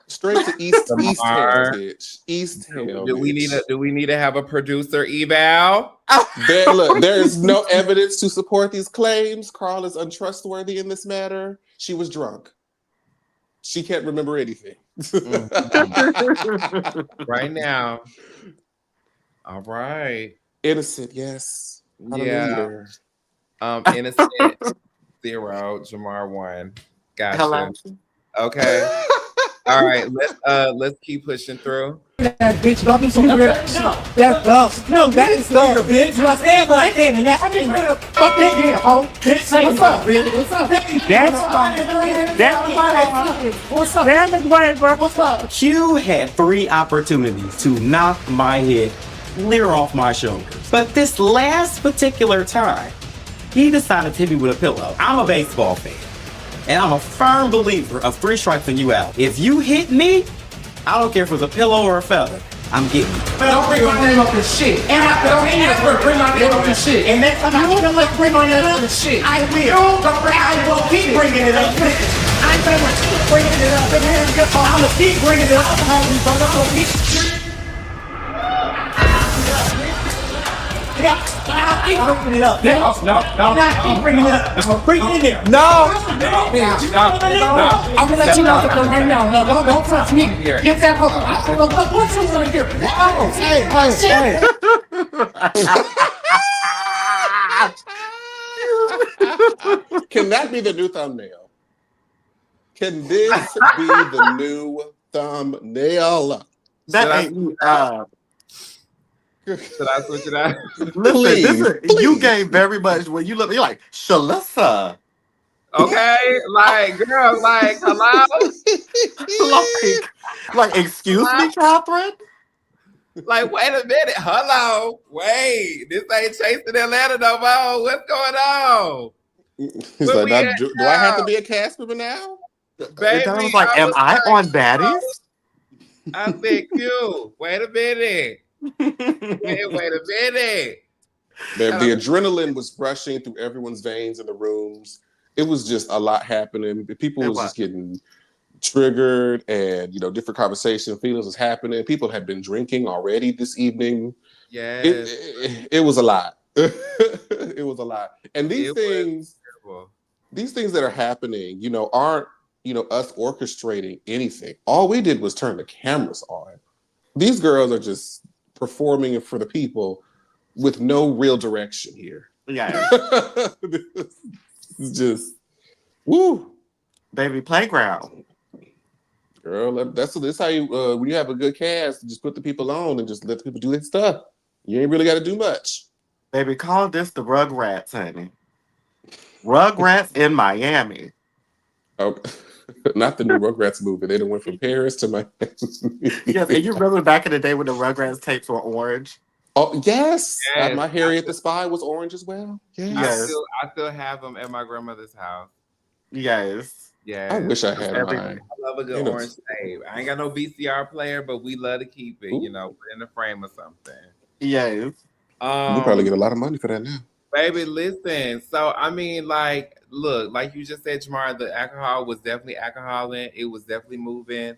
Straight to East Hell, bitch. East Hell. Do we need to have a producer eval? There is no evidence to support these claims. Carl is untrustworthy in this matter. She was drunk. She can't remember anything. Right now. All right. Innocent, yes. Yeah. Innocent 0, Jamar 1. Gotcha. Hello. Okay. All right, let's keep pushing through. That bitch got me some real. No, that is so bitch. You was ever and that I mean, fuck that here, ho. Bitch, say what's up, really? What's up? What's up? What's up? Q had 3 opportunities to knock my head clear off my shoulders. But this last particular time, he decided to hit me with a pillow. I'm a baseball fan. And I'm a firm believer of 3 strikes and you out. If you hit me, I don't care if it's a pillow or a feather, I'm getting you. But don't bring my name up in shit. And I don't ever bring my name up in shit. And next time you don't let bring my name up in shit, I will. I will keep bringing it up. I'm gonna keep bringing it up. I'm gonna keep bringing it up. Keep bringing it up. Keep bringing it up. Bring it in there. No. I'm gonna let you know right now. Don't trust me. Get that hook. What's over here? Hey. Can that be the new thumbnail? Can this be the new thumbnail? That ain't Should I switch it out? Listen, you gave very much when you look. You're like Shalissa. Okay, like girl, like hello, like excuse me, Catherine. Like wait a minute, hello, wait, this ain't Chasing Atlanta no more. What's going on? He's like, do I have to be a cast member now? Baby, I was like, am I on Baddies? I said, Q. Wait a minute. Wait a minute. The adrenaline was rushing through everyone's veins in the rooms. It was just a lot happening. People was just getting triggered, and different conversation feelings was happening. People had been drinking already this evening. Yes. It was a lot. It was a lot. And these things that are happening, aren't us orchestrating anything. All we did was turn the cameras on. These girls are just performing for the people with no real direction here. Yeah. It's just, woo. Baby playground. Girl, that's how you, when you have a good cast, just put the people on and just let the people do their stuff. You ain't really got to do much. Baby, call this the Rugrats, honey. Rugrats in Miami. Oh, not the new Rugrats movie. They done went from Paris to Miami. Yes, and you remember back in the day when the Rugrats tapes were orange? Oh, yes. My Harriet the Spy was orange as well. Yes. I still have them at my grandmother's house. Yes. Yeah. I wish I had mine. I love a good orange tape. I ain't got no VCR player, but we love to keep it, put in a frame or something. Yes. You probably get a lot of money for that now. Baby, listen. So, I mean, look, like you just said, Jamar, the alcohol was definitely alcoholing. It was definitely moving.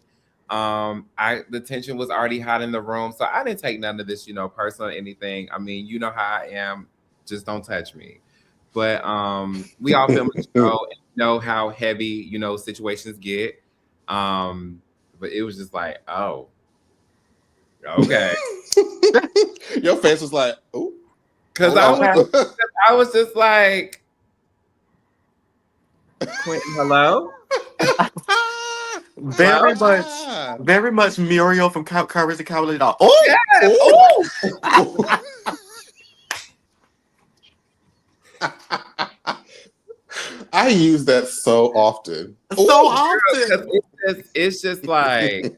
The tension was already hot in the room. So I didn't take none of this, personal or anything. I mean, you know how I am. Just don't touch me. But we all film the show and know how heavy, situations get. But it was just like, oh, okay. Your face was like, oh. Because I was just like, Quintin, hello? Very much Muriel from Courage the Cowardly Dog. Oh, yes. Oh. I use that so often. It's just like,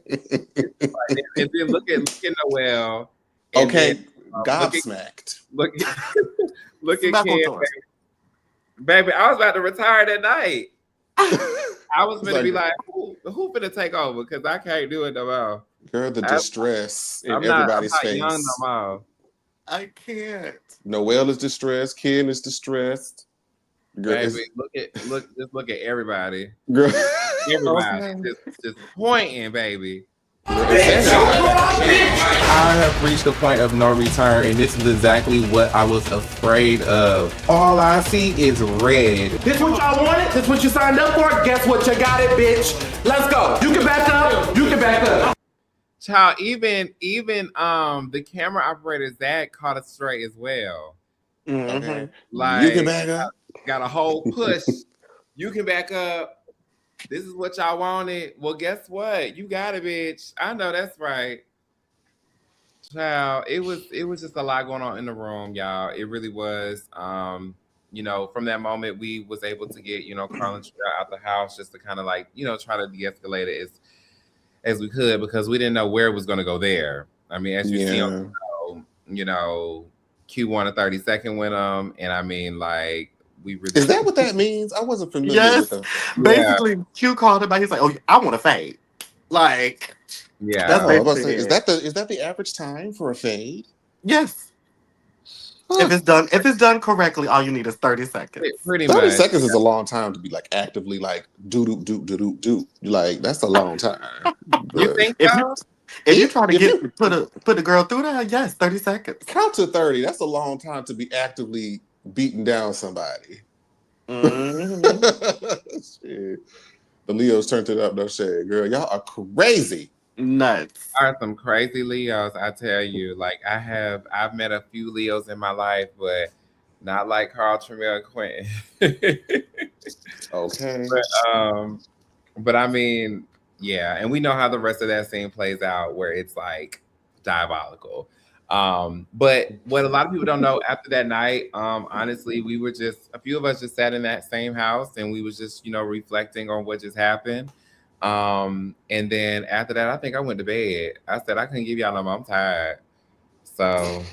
and then look at Noel. Okay, gobsmacked. Look at Ken. Baby, I was about to retire that night. I was gonna be like, who finna take over? Because I can't do it no more. Girl, the distress in everybody's face. Young no more. I can't. Noel is distressed. Ken is distressed. Girl, baby, look at everybody. Girl. Everybody just pointing, baby. I have reached the point of no return, and this is exactly what I was afraid of. All I see is red. This what y'all wanted? This what you signed up for? Guess what? You got it, bitch. Let's go. You can back up. You can back up. Child, even the camera operator Zach caught us straight as well. Mm-hmm. Okay. Like, you can back up. Got a whole push. You can back up. This is what y'all wanted. Well, guess what? You got it, bitch. I know that's right. Child, it was just a lot going on in the room, y'all. It really was. From that moment, we was able to get, Carl and Trill out the house just to kind of try to de-escalate it as we could, because we didn't know where it was going to go there. I mean, as you see on the show, Q won a 30-second with them, and I mean, we really. Is that what that means? I wasn't familiar with them. Basically, Q called him back. He's like, "Oh, I want to fade." Yeah. Is that the average time for a fade? Yes. If it's done correctly, all you need is 30 seconds. Pretty 30 much. seconds is a long time to be actively do. That's a long time. You think so? If you try to put a girl through that, yes, 30 seconds. Count to 30. That's a long time to be actively beating down somebody. Shit. The Leos turned it up, no shade. Girl, y'all are crazy. Nuts. Are some crazy Leos, I tell you. Like I've met a few Leos in my life, but not like Carl, Tramel, and Quintin. Okay. But I mean, yeah, and we know how the rest of that scene plays out, where it's like diabolical. But what a lot of people don't know, after that night, honestly, we were just a few of us just sat in that same house and we was just, reflecting on what just happened. And then after that, I think I went to bed. I said I couldn't give y'all no more. I'm tired. So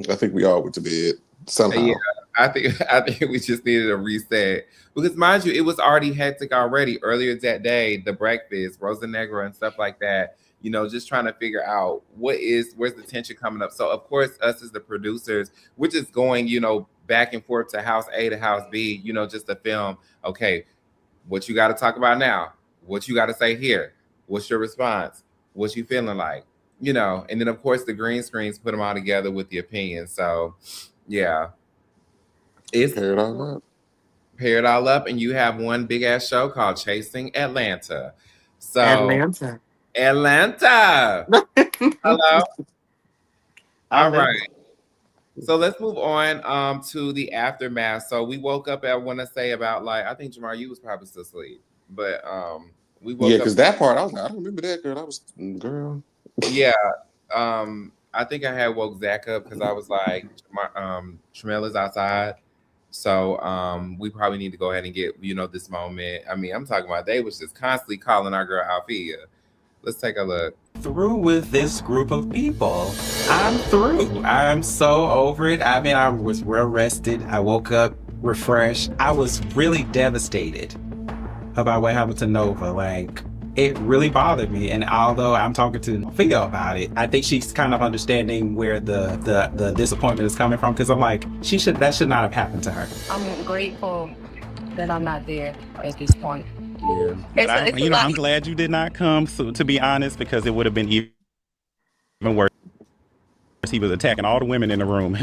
I think we all went to bed somehow. yeah, I think we just needed a reset, because mind you, it was already hectic already earlier that day. The breakfast, Rosa Negra, and stuff like that. Just trying to figure out where's the tension coming up. So of course, us as the producers, we're just going, back and forth to house A to house B, just to film. Okay, what you got to talk about now? What you got to say here? What's your response? What you feeling like? And then of course the green screens put them all together with the opinions. So yeah, it's pair it all up. Pair it all up, and you have one big ass show called Chasing Atlanta. So Atlanta. Hello. All right. So let's move on to the aftermath. So we woke up at, I want to say about I think Jamar, you was probably still asleep. But we woke up. Because that part I was like, I don't remember that, girl. I was girl. Yeah. I think I had woke Zach up because I was like, Tramel is outside. So we probably need to go ahead and get, this moment. I mean, I'm talking about they was just constantly calling our girl Alfeeya. Let's take a look. Through with this group of people. I'm through. I'm so over it. I mean, I was well rested. I woke up refreshed. I was really devastated about what happened to Nova. It really bothered me. And although I'm talking to Alfeeya about it, I think she's kind of understanding where the disappointment is coming from. Because I'm like, that should not have happened to her. I'm grateful that I'm not there at this point. Yeah, but I'm glad you did not come. So, to be honest, because it would have been even worse. He was attacking all the women in the room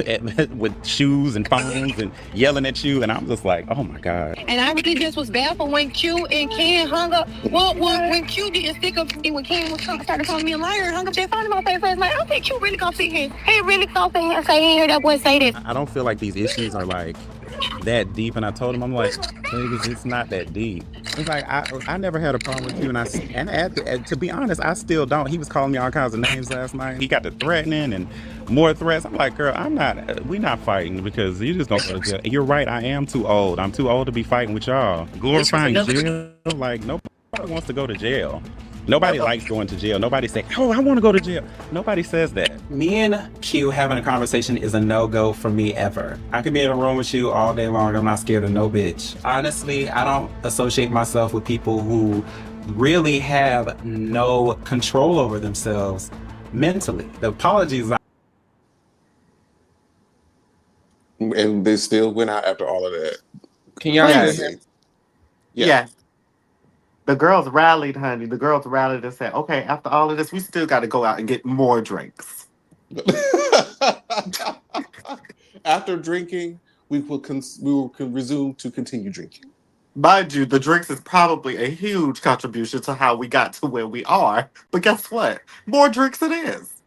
with shoes and phones and yelling at you, and I'm just like, oh my god. And I really just was baffled when Q and Ken hung up. Well, when Q didn't stick up for me, when Ken started calling me a liar and hung up their phone in my face, I was like, I don't think Q really gonna sit here. He really gonna sit here and say he heard that boy say this. I don't feel like these issues are that deep, and I told him, I'm like, it's not that deep. It's like I never had a problem with you, and to be honest, I still don't. He was calling me all kinds of names last night. He got to threatening and more threats. I'm like, girl, we're not fighting because you just gonna go to jail. You're right, I am too old. I'm too old to be fighting with y'all. Glorifying jail, nobody wants to go to jail. Nobody likes going to jail. Nobody say, oh, I want to go to jail. Nobody says that. Me and Q having a conversation is a no-go for me ever. I can be in a room with you all day long. I'm not scared of no bitch. Honestly, I don't associate myself with people who really have no control over themselves mentally. The apologies and they still went out after all of that. Can y'all hear me? Yeah. The girls rallied, honey. The girls rallied and said, okay, after all of this, we still got to go out and get more drinks. After drinking, we will resume to continue drinking. Mind you, the drinks is probably a huge contribution to how we got to where we are. But guess what? More drinks it is.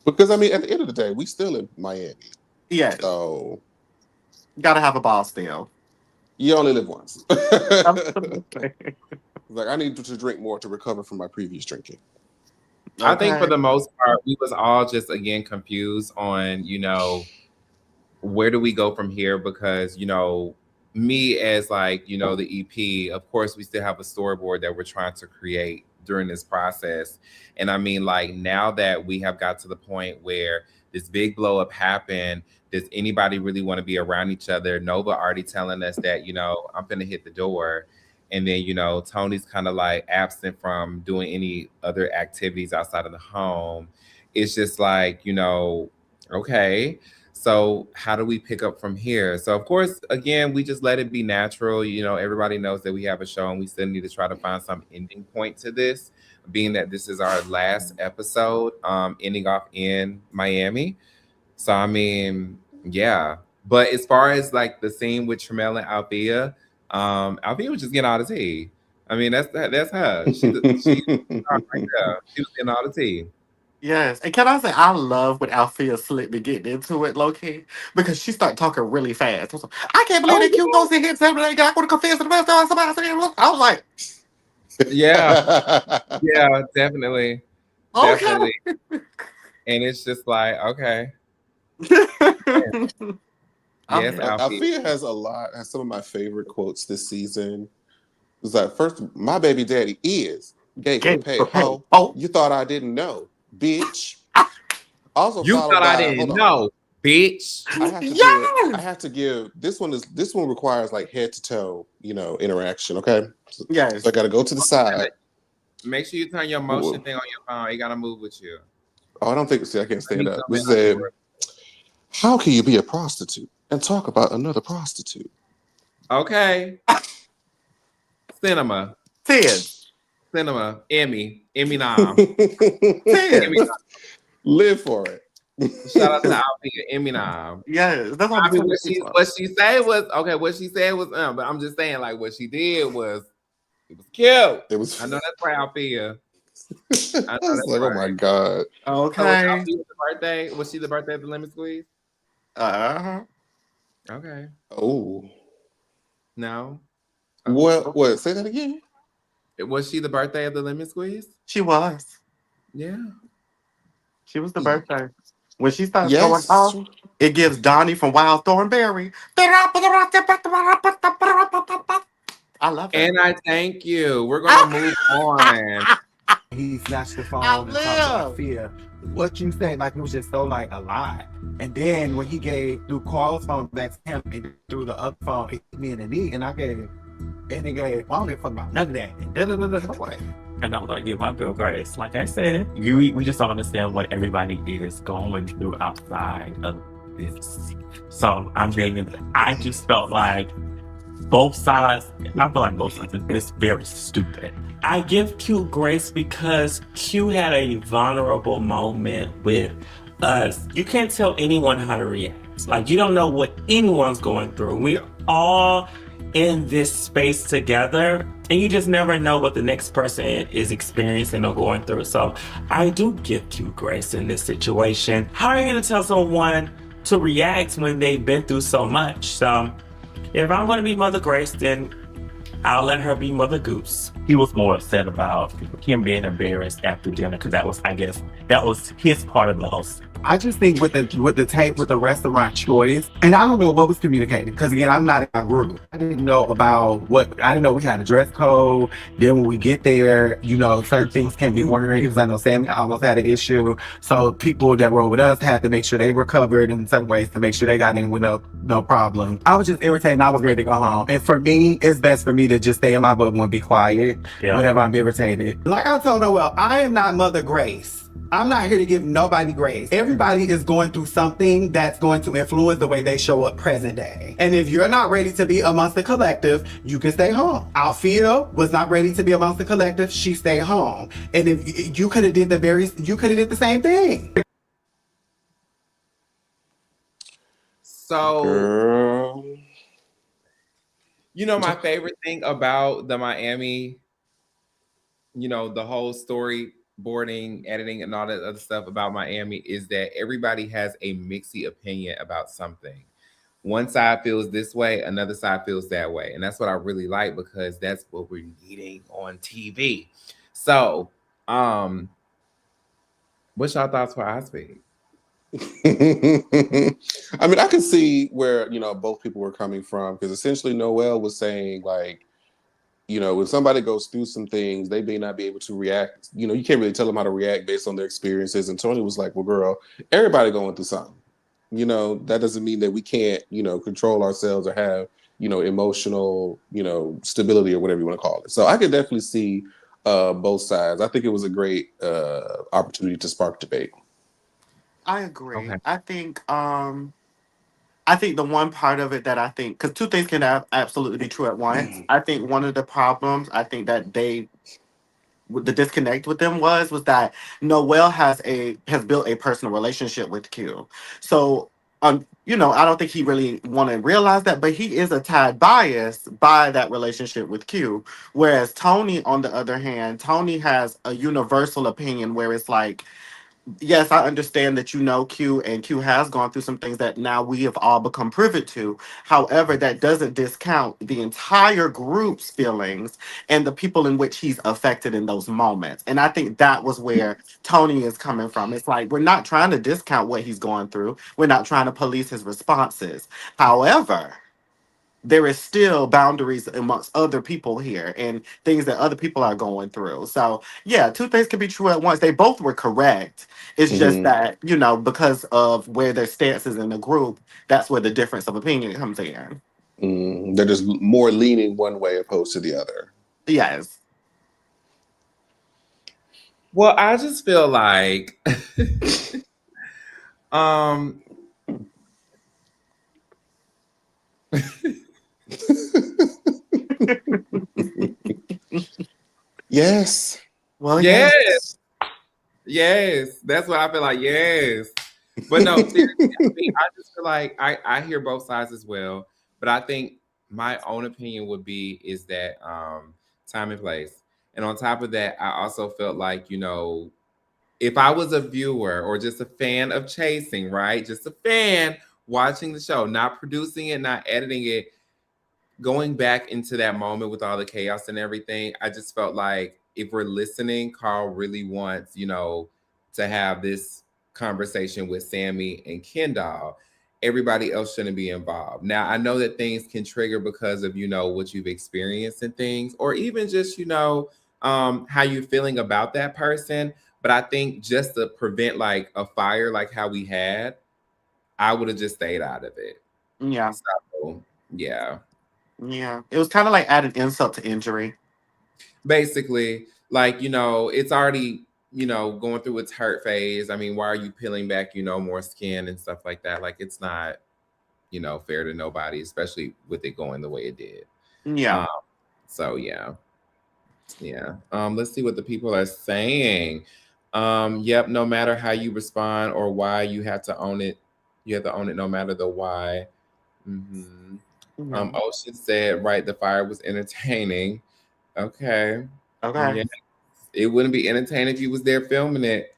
Because, I mean, at the end of the day, we still in Miami. Yeah. So. Gotta have a ball still. You only live once. Like, I need to drink more to recover from my previous drinking. I think for the most part, we was all just, again, confused on, where do we go from here? Because, me as the EP, of course, we still have a storyboard that we're trying to create during this process. And I mean, now that we have got to the point where this big blow up happened, does anybody really want to be around each other? Nova already telling us that, I'm finna hit the door. And then, Tony's kind of absent from doing any other activities outside of the home. It's just okay, so how do we pick up from here? So, of course, again, we just let it be natural. Everybody knows that we have a show and we still need to try to find some ending point to this. being that this is our last episode, ending off in Miami. So I mean, yeah. But as far as like the scene with Tramel and Alfeeya, Alfeeya was just getting all the tea. I mean, that's her. She right there. She was getting all the tea. Yes, and can I say I love when Alfeeya slipped me getting into it, low key, because she started talking really fast. I can't believe that cute goes in here and said that I want to confess to the rest of somebody. I was like, Yeah, yeah, definitely, okay. And it's just like, okay, yes, Alfeeya has some of my favorite quotes this season. It's like, first, my baby daddy is gay for pay. Oh, you thought I didn't know, bitch. Also, you thought I didn't know, bitch. I have to give this one requires like head to toe, interaction. Okay. Yes. So I got to go to the side. Make sure you turn your motion thing on your phone. It gotta move with you. Oh, I don't think. See, I can't stand up. We said, how can you be a prostitute and talk about another prostitute? Okay. Cinema. 10. Cinema. Emmy nom. 10. Live for it. Shout out to Alfeeya, Emmy nom. Yes, that's what she said was okay. What she said was, but I'm just saying, like, what she did was, it was cute. It was. I know that's right, Alfeeya. I was like, oh my god. Okay. Alfeeya's birthday. Was she the birthday of the Lemon Squeeze? Okay. Oh. No. What? Say that again. Was she the birthday of the Lemon Squeeze? She was. Yeah. She was the birthday. When she starts going off, it gives Donnie from Wild Thornberry. I love it. And I thank you. We're gonna move on. He snatched the phone and talked to Alfeeya. What you say, like it was just so like a lie. And then when he threw Carl's phone back to him and threw the other phone, it hit me in the knee, and I gave, and he gave, I don't give a fuck about none of that. And I'm gonna give my bill grace. Like I said, we just don't understand what everybody is going through outside of this. So I just felt like both sides, I feel like both sides is very stupid. I give Q grace because Q had a vulnerable moment with us. You can't tell anyone how to react. Like, you don't know what anyone's going through. We're all in this space together, and you just never know what the next person is experiencing or going through. So I do give Q grace in this situation. How are you going to tell someone to react when they've been through so much? So if I'm going to be Mother Grace, then I'll let her be Mother Goose. He was more upset about him being embarrassed after dinner because that was his part of the host. I just think with the restaurant choice, and I don't know what was communicated because again, I'm not in my group. I didn't know we had a dress code. Then when we get there, certain things can be worried because I know Sammy almost had an issue. So people that were with us had to make sure they were covered in some ways to make sure they got in with no problem. I was just irritated and I was ready to go home. And for me, it's best for me to just stay in my bubble and be quiet whenever I'm irritated. Like I told Noel, I am not Mother Grace. I'm not here to give nobody grace. Everybody is going through something that's going to influence the way they show up present day. And if you're not ready to be amongst the collective, you can stay home. Alfeeya was not ready to be amongst the collective. She stayed home. And if you could have did the same thing. So, girl. My favorite thing about the Miami, the whole storyboarding, editing, and all that other stuff about Miami is that everybody has a mixy opinion about something. One side feels this way, another side feels that way. And that's what I really like because that's what we're needing on TV. So, what's your thoughts for I Speak? I mean, I can see where, both people were coming from because essentially Noel was saying like, when somebody goes through some things, they may not be able to react. You can't really tell them how to react based on their experiences. And Toni was like, well, girl, everybody going through something. That doesn't mean that we can't, control ourselves or have, emotional, stability or whatever you want to call it. So I could definitely see both sides. I think it was a great opportunity to spark debate. I agree. Okay. I think the one part of it that I think, because two things can absolutely be true at once. I think one of the problems, I think that the disconnect with them was that Noel has built a personal relationship with Q. So you know, I don't think he really want to realize that, but he is a tad biased by that relationship with Q. Whereas Toni, on the other hand, Toni has a universal opinion where it's like, yes, I understand that you know Q, and Q has gone through some things that now we have all become privy to. However, that doesn't discount the entire group's feelings and the people in which he's affected in those moments. And I think that was where Toni is coming from. It's like, we're not trying to discount what he's going through. We're not trying to police his responses. However, there is still boundaries amongst other people here and things that other people are going through. So yeah, two things can be true at once. They both were correct. It's just that, you know, because of where their stances in the group, that's where the difference of opinion comes in. They're just more leaning one way opposed to the other. Yes. Well, I just feel like Yes. Well, yes. Yes. That's what I feel like. Yes. But no, seriously, I just feel like I hear both sides as well. But I think my own opinion would be is that time and place. And on top of that, I also felt like, you know, if I was a viewer or just a fan of Chasing, right? Just a fan watching the show, not producing it, not editing it, going back into that moment with all the chaos and everything, I just felt like if we're listening, Carl really wants, you know, to have this conversation with Sammy and KenDoll. Everybody else shouldn't be involved. Now, I know that things can trigger because of, you know, what you've experienced and things, or even just, you know, how you're feeling about that person. But I think just to prevent like a fire like how we had, I would have just stayed out of it. Yeah. So, yeah. Yeah. It was kind of like adding insult to injury. Basically, like, you know, it's already, you know, going through its hurt phase. I mean, why are you peeling back, you know, more skin and stuff like that? Like, it's not, you know, fair to nobody, especially with it going the way it did. Yeah. So yeah. Yeah. Let's see what the people are saying. Yep, no matter how you respond or why, you have to own it. You have to own it no matter the why. Ocean said, right, the fire was entertaining. Okay. Yeah. It wouldn't be entertaining if you was there filming it.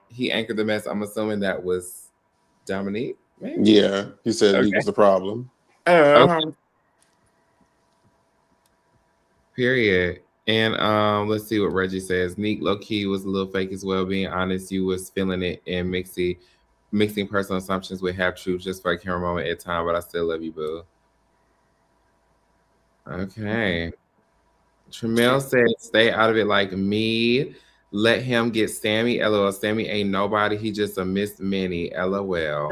He anchored the mess. I'm assuming that was Dominique, maybe? Yeah, he said he was the problem. Okay. Period. And let's see what Reggie says. Neek low-key was a little fake as well. Being honest, you was feeling it and mixing personal assumptions with half truth just for a camera moment at a time, but I still love you, boo. Okay. Tramel said, stay out of it like me. Let him get Sammy. LOL. Sammy ain't nobody. He just a Miss Minnie. LOL.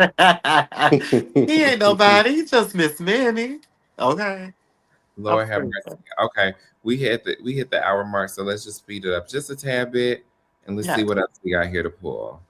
He ain't nobody. He just Miss Minnie. Okay. Lord have mercy. Okay. We hit the hour mark, so let's just speed it up just a tad bit and let's see what else we got here to pull.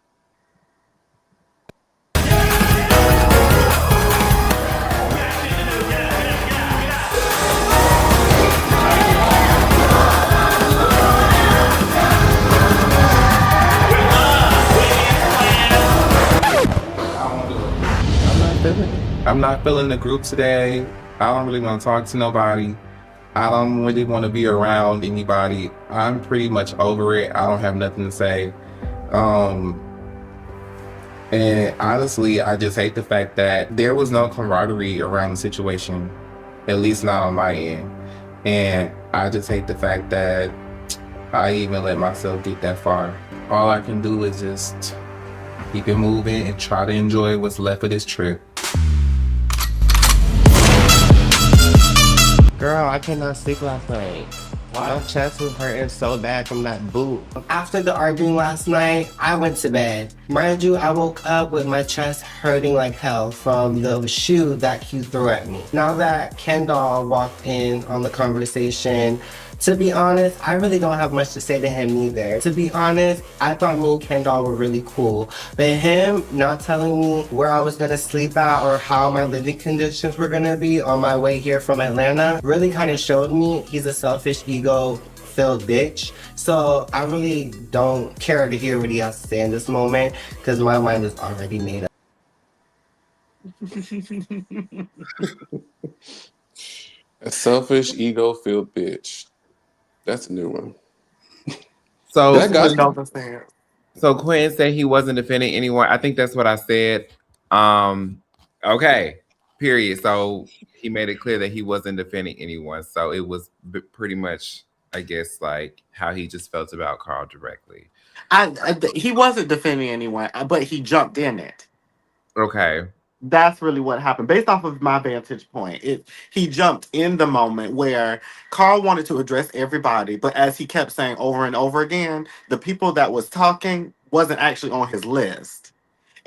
I'm not feeling the group today. I don't really want to talk to nobody. I don't really want to be around anybody. I'm pretty much over it. I don't have nothing to say. And honestly, I just hate the fact that there was no camaraderie around the situation, at least not on my end. And I just hate the fact that I even let myself get that far. All I can do is just keep it moving and try to enjoy what's left of this trip. Girl, I cannot sleep last night. My chest was hurting so bad from that boot. After the arguing last night, I went to bed. Mind you, I woke up with my chest hurting like hell from the shoe that he threw at me. Now that KenDoll walked in on the conversation, To be honest, I really don't have much to say to him either. To be honest, I thought me and KenDoll were really cool. But him not telling me where I was gonna sleep at or how my living conditions were gonna be on my way here from Atlanta really kind of showed me he's a selfish, ego-filled bitch. So I really don't care to hear what he has to say in this moment because my mind is already made up. A selfish, ego-filled bitch. That's a new one. So Quinn said he wasn't defending anyone. I think that's what I said. Okay, period. So he made it clear that he wasn't defending anyone. So it was pretty much, I guess, like how he just felt about Carl directly. He wasn't defending anyone, but he jumped in it. Okay. That's really what happened. Based off of my vantage point, he jumped in the moment where Carl wanted to address everybody, but as he kept saying over and over again, the people that was talking wasn't actually on his list.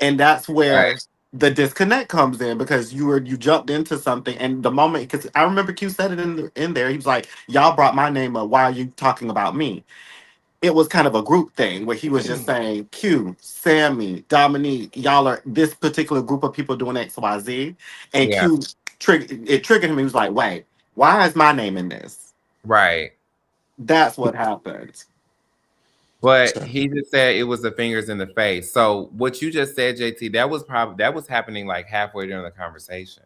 And that's where the disconnect comes in because you jumped into something, and the moment, because I remember Q said it in there, he was like, "Y'all brought my name up. Why are you talking about me?" It was kind of a group thing where he was just saying, Q, Sammy, Dominique, y'all are this particular group of people doing X, Y, Z. And Q triggered him. He was like, wait, why is my name in this? Right. That's what happened. But he just said it was the fingers in the face. So what you just said, JT, that was happening like halfway during the conversation.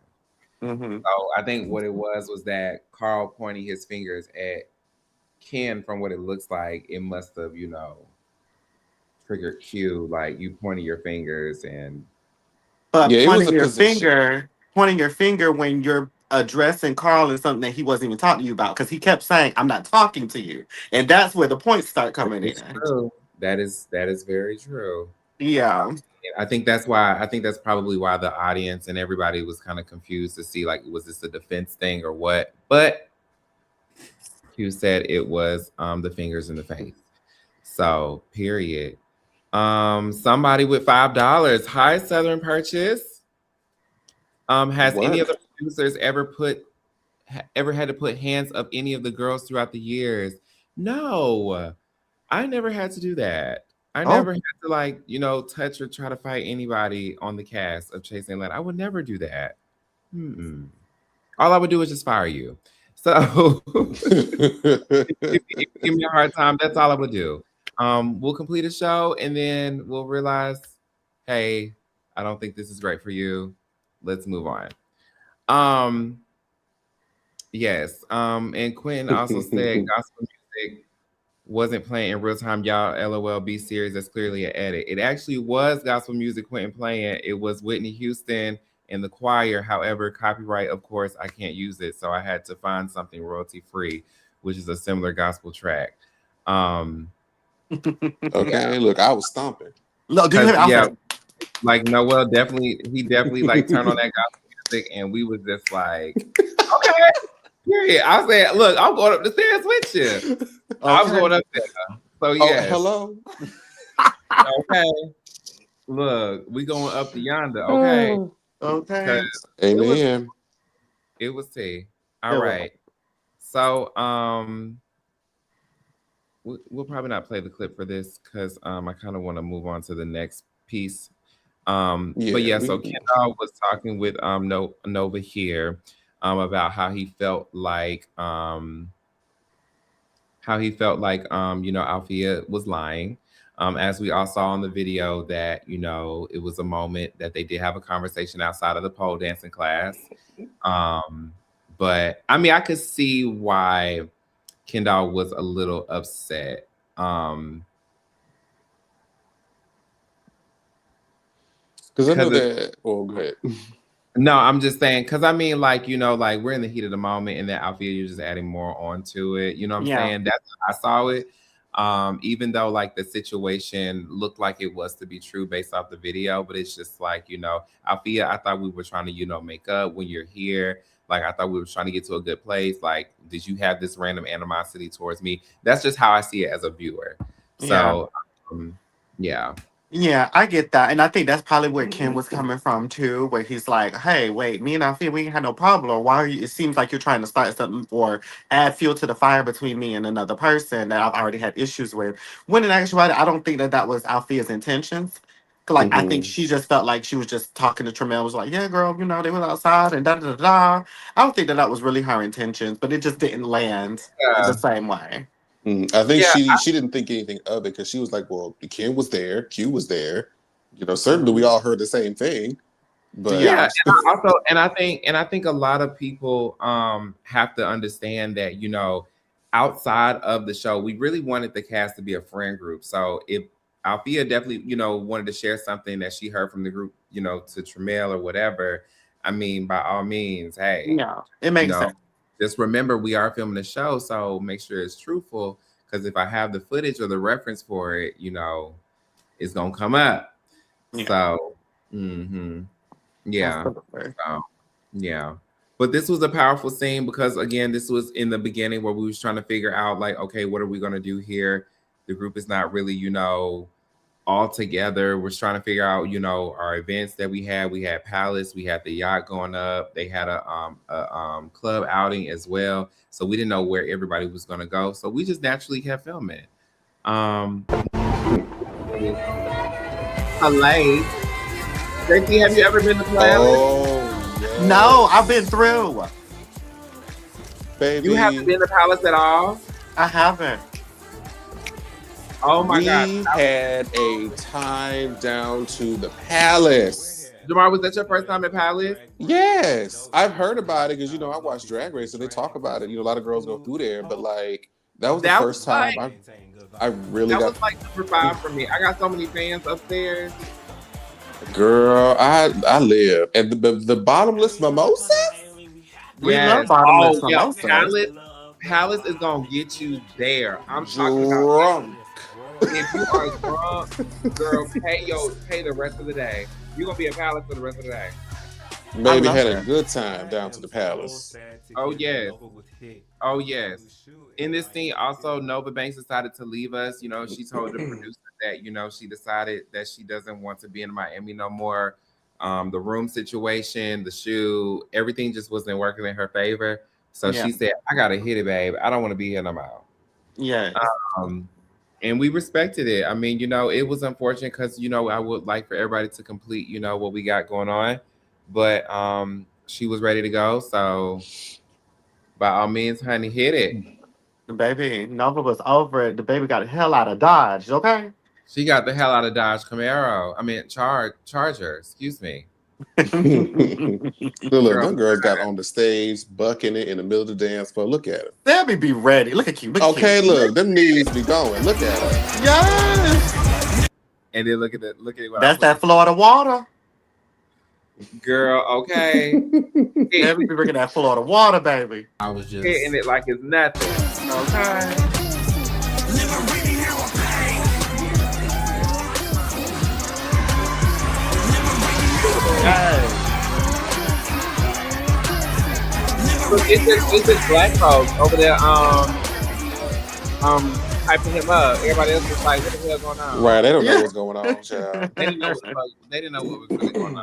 Mm-hmm. So I think what it was that Carl pointing his fingers at Ken, from what it looks like, it must have, triggered Q, like you pointing your fingers and. But pointing your finger when you're addressing Carl is something that he wasn't even talking to you about because he kept saying, "I'm not talking to you," and that's where the points start coming in. True. That is very true. Yeah. I think that's probably why the audience and everybody was kind of confused to see, like, was this a defense thing or what? But Q said it was the fingers in the face. So period. Somebody with $5. Hi, Southern Purchase. Has any of the producers ever had to put hands up any of the girls throughout the years? No, I never had to do that. I never had to touch or try to fight anybody on the cast of Chasing Atlanta. I would never do that. All I would do is just fire you. So if you give me a hard time, that's all I would do. We'll complete a show and then we'll realize, hey, I don't think this is right for you. Let's move on. Yes. And Quinn also said gospel music wasn't playing in real time. Y'all, LOL, be serious. That's clearly an edit. It actually was gospel music Quentin playing. It was Whitney Houston and the choir. However, copyright, of course, I can't use it. So I had to find something royalty free, which is a similar gospel track. Okay, look, I was stomping. No, like Noel definitely like turned on that gospel music, and we was just like, okay, period. I said, look, I'm going up the stairs with you. I'm going up there. So yeah. Hello. Okay. Look, we going up to yonder. Okay. Okay. Amen. It was tea. All right. So we'll probably not play the clip for this because I kind of want to move on to the next piece. So KenDoll was talking with Nova here about how he felt like Alfeeya was lying. As we all saw in the video that, it was a moment that they did have a conversation outside of the pole dancing class. But I mean, I could see why KenDoll was a little upset. Because I know that. Oh, go ahead. No, I'm just saying, because I mean, like, we're in the heat of the moment, and then Alfeeya, you're just adding more onto it. You know what I'm saying? That's how I saw it. Even though like the situation looked like it was to be true based off the video, but it's just like, Alfeeya, I thought we were trying to, make up when you're here. Like, I thought we were trying to get to a good place. Like, did you have this random animosity towards me? That's just how I see it as a viewer. So, yeah. Yeah, I get that. And I think that's probably where Ken was coming from too, where he's like, hey, wait, me and Alfeeya, we ain't had no problem. Why are you? It seems like you're trying to start something or add fuel to the fire between me and another person that I've already had issues with. When in actuality, I don't think that was Alfea's intentions. 'Cause, like, I think she just felt like she was just talking to Tramel, was like, yeah, girl, they was outside and da da da da. I don't think that was really her intentions, but it just didn't land the same way. I think she didn't think anything of it because she was like, well, Ken was there, Q was there. Certainly we all heard the same thing. But yeah, and I think a lot of people have to understand that, outside of the show, we really wanted the cast to be a friend group. So if Alfeeya definitely, wanted to share something that she heard from the group, to Tramel or whatever, I mean, by all means, hey. Yeah, it makes sense. Just remember we are filming the show, so make sure it's truthful. Because if I have the footage or the reference for it, it's gonna come up. Yeah. So, yeah, yeah. But this was a powerful scene because again, this was in the beginning where we was trying to figure out like, okay, what are we gonna do here? The group is not really, all together. We're trying to figure out, our events that we had. We had Palace, we had the yacht going up. They had a club outing as well. So we didn't know where everybody was gonna go. So we just naturally kept filming. Palais. JT, have you ever been to Palace? Oh, yes. No, I've been through. Baby. You haven't been to Palace at all? I haven't. Oh my God. We had a time down to the Palace. Jamar, was that your first time at Palace? Yes. I've heard about it because, I watch Drag Race and they talk about it. A lot of girls go through there, but like, that was the first time I really got. That was like number 5 for me. I got so many fans upstairs. Girl, I live. And the bottomless mimosa? We love bottomless mimosa. Palace is going to get you there. I'm talking about if you are drunk, girl, pay the rest of the day. You're gonna be at Palace for the rest of the day. Baby had a good time down to the Palace. Oh yes. Oh yes. In this scene, also Nova Banks decided to leave us. She told the producer that she decided that she doesn't want to be in Miami no more. The room situation, the shoe, everything just wasn't working in her favor. So she said, "I gotta hit it, babe. I don't want to be here no more." Yeah. And we respected it. I mean, it was unfortunate because, I would like for everybody to complete, what we got going on. But she was ready to go. So by all means, honey, hit it. The baby, Nova was over it. The baby got the hell out of Dodge, okay? She got the hell out of Dodge Charger, excuse me. Look, them girls got on the stage, bucking it in the middle of the dance floor. Look at it. Debbie be ready. Look at you. Look, them knees be going. Look at her. Yes. And then look at it. That's that Florida water. Girl, okay. Debbie be drinking that Florida water, baby. I was just hitting it like it's nothing. Okay. Look, it's just black folks over there hyping him up. Everybody else was like, what the hell going on? Right, they don't know what's going on, child. They didn't know what was really going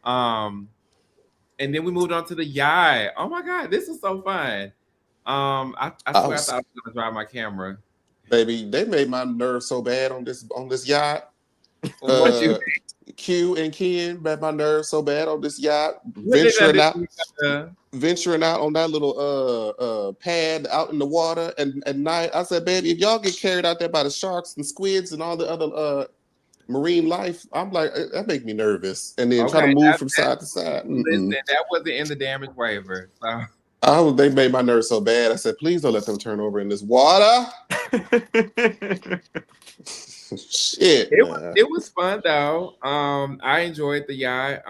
on. And then we moved on to the yacht. Oh my God, this is so fun. I thought I was gonna drive my camera. Baby, they made my nerves so bad on this What yacht. you Q and Ken made my nerves so bad on this yacht. Venturing out on that little pad out in the water and at night. I said, baby, if y'all get carried out there by the sharks and squids and all the other marine life, I'm like, that make me nervous. And then try to move from side to side. Listen, that wasn't in the damage waiver. So. They made my nerves so bad. I said, please don't let them turn over in this water. Shit. It was fun though. I enjoyed the yacht.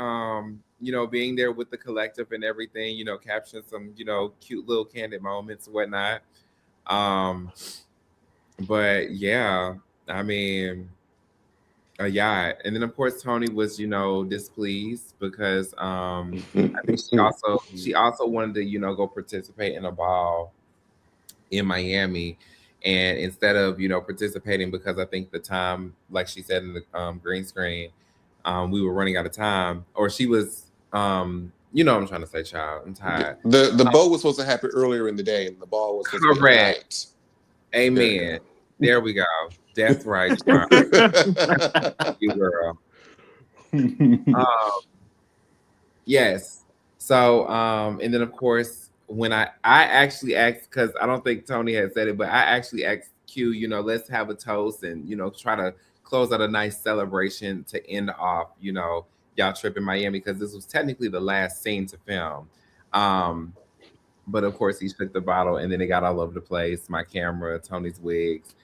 Being there with the collective and everything, capturing some, cute little candid moments and whatnot. But yeah, I mean, a yacht. And then of course Toni was, displeased because I think she also wanted to, go participate in a ball in Miami. And instead of, participating, because I think the time, like she said in the green screen, we were running out of time, or she was, what I'm trying to say, child. I'm tired. The boat was supposed to happen earlier in the day, and the ball was supposed to be at night. Amen. There we go. That's right. You girl. Yes. So, and then of course, when I actually asked, because I don't think Toni had said it, but I actually asked Q, let's have a toast and try to close out a nice celebration to end off, y'all trip in Miami, because this was technically the last scene to film. But of course, he shook the bottle, and then it got all over the place. My camera, Toni's wigs,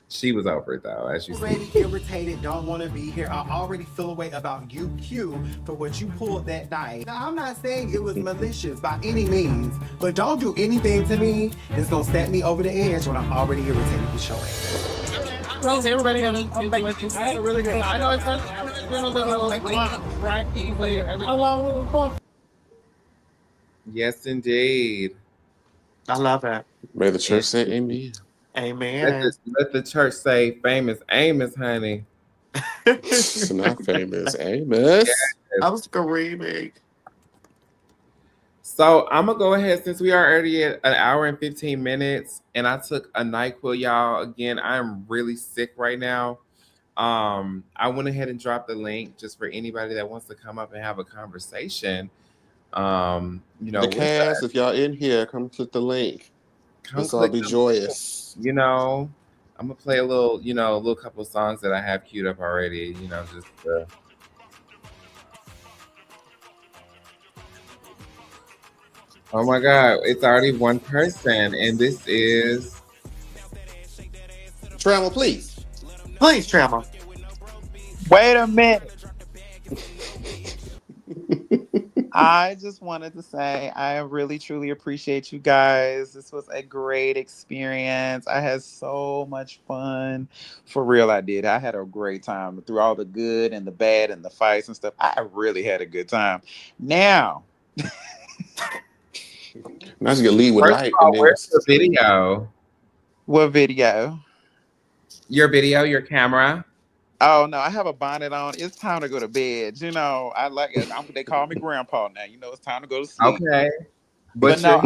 she was over it though, as you see. Already irritated, don't want to be here. I already feel a way about you, Q, for what you pulled that night. Now, I'm not saying it was malicious by any means, but don't do anything to me that's gonna set me over the edge when I'm already irritated with your ass. Well, everybody had a really good. I know it's been a little like right. Yes, indeed. I love it. May the church say amen. Amen. Let the church say famous Amos, honey. It's not famous Amos. Yes. I'm screaming. So I'm gonna go ahead, since we are already at an hour and 15 minutes, and I took a NyQuil, y'all. Again, I'm really sick right now. I went ahead and dropped the link just for anybody that wants to come up and have a conversation. The cast, if y'all in here, come click the link. Let's all be joyous. I'm gonna play a little couple of songs that I have queued up already. Just. Oh my God! It's already one person, and this is Tramel, please. Please, Tramel. Wait a minute. I just wanted to say I really truly appreciate you guys. This was a great experience. I had so much fun. For real, I did. I had a great time through all the good and the bad and the fights and stuff. I really had a good time. Now, now you can lead with light. Where's the video? What video? Your video, your camera. Oh no, I have a bonnet on. It's time to go to bed. I like it. They call me grandpa now. It's time to go to sleep. Okay. But no,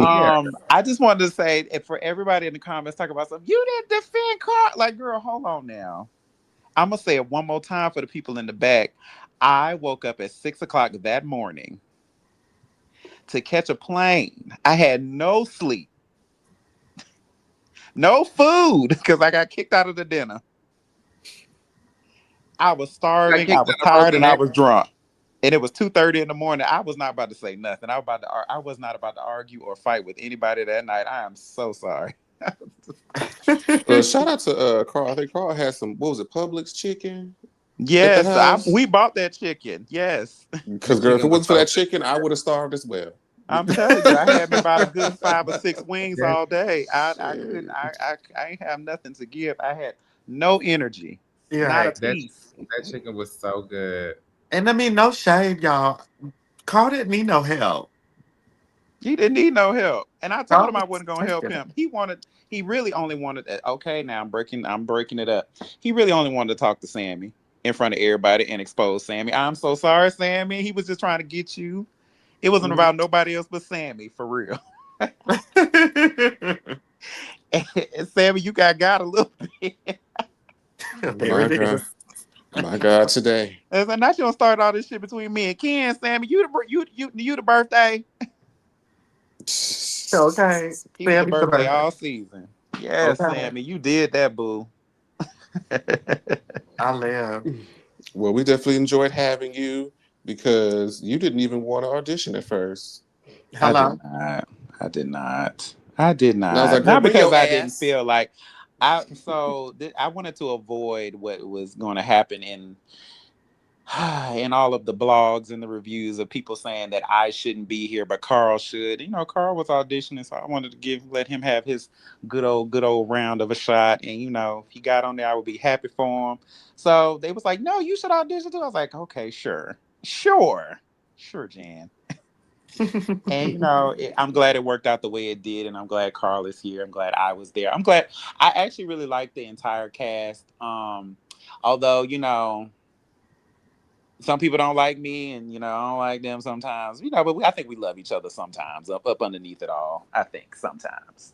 I just wanted to say, for everybody in the comments talking about something, you didn't defend Carl. Like, girl, hold on now. I'm gonna say it one more time for the people in the back. I woke up at 6:00 that morning to catch a plane. I had no sleep, no food, because I got kicked out of the dinner. I was starving, I was tired, and I was drunk. And it was 2:30 in the morning. I was not about to say nothing. I was not about to argue or fight with anybody that night. I am so sorry. Shout out to Carl. I think Carl had some, what was it, Publix chicken? Yes, we bought that chicken. Yes. Because girl, if it wasn't for that chicken, I would have starved as well. I'm telling you, I had me about a good 5 or 6 wings all day. I couldn't. I ain't have nothing to give. I had no energy. Yeah, not a piece. That chicken was so good. And I mean, no shade, y'all. Carl didn't need no help. He didn't need no help. And I told him I wasn't gonna help him. He really only wanted that. Okay, now I'm breaking it up. He really only wanted to talk to Sammy in front of everybody and expose Sammy. I'm so sorry, Sammy. He was just trying to get you. It wasn't about nobody else but Sammy, for real. And Sammy, you got a little bit. My God, today. And so now you don't start all this shit between me and Ken, Sammy. You the birthday. Okay. He was the birthday all season. Yes, okay. Sammy, you did that, boo. I live. Well, we definitely enjoyed having you because you didn't even want to audition at first. Hello? I did not. I was like, not because I didn't feel like I wanted to avoid what was going to happen in all of the blogs and the reviews of people saying that I shouldn't be here, but Carl should. Carl was auditioning, so I wanted to let him have his good old round of a shot. And if he got on there, I would be happy for him. So they was like, "No, you should audition too." I was like, "Okay, sure, Jan." And you know, I'm glad it worked out the way it did, and I'm glad Carl is here. I'm glad I was there. I'm glad. I actually really like the entire cast. Although you know, some people don't like me, and you know, I don't like them sometimes. You know, but I think we love each other sometimes. Up underneath it all, I think sometimes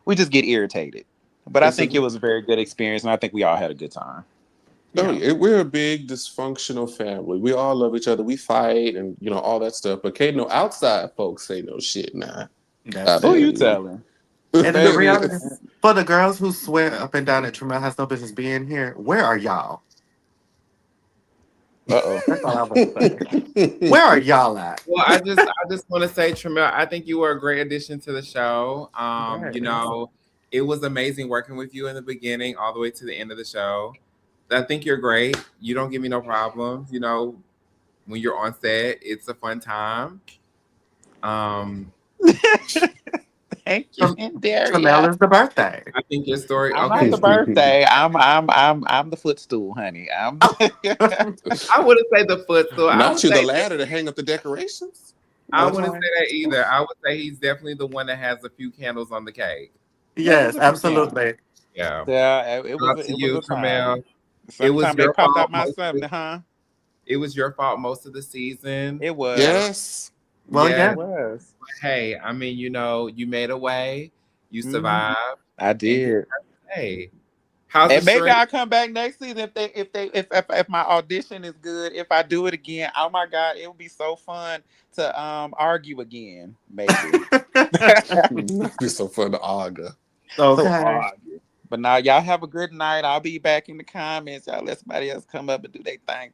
we just get irritated. But I think it was a very good experience, and I think we all had a good time. No, we're a big dysfunctional family. We all love each other. We fight and you know all that stuff. But can't no outside folks say no shit now. Who you telling? And to be honest, for the girls who swear up and down that Tramel has no business being here, where are y'all? Uh-oh. That's all I want to say. Where are y'all at? Well, I just want to say, Tramel, I think you were a great addition to the show. You know, it was amazing working with you in the beginning all the way to the end of the show. I think you're great. You don't give me no problems. You know, when you're on set, it's a fun time. Thank you, Tramel is the birthday. I think your story. I'm okay, not the birthday. I'm the footstool, honey. I wouldn't say the footstool. Not you, the ladder to hang up the decorations. I wouldn't say that either. I would say he's definitely the one that has a few candles on the cake. Yes, absolutely. Yeah. It was to you, Tramel. It was Sometimes they your popped fault. out my something, huh? It was your fault most of the season. It was. Yes. Well, yeah. It was. Hey, I mean, you know, you made a way. You survived. I did. Hey, how's and the maybe strength? I'll come back next season if my audition is good. If I do it again, oh my God, it would be so fun to argue again. Maybe It'd be so fun to argue. Okay. But now y'all have a good night. I'll be back in the comments. Y'all let somebody else come up and do their thing.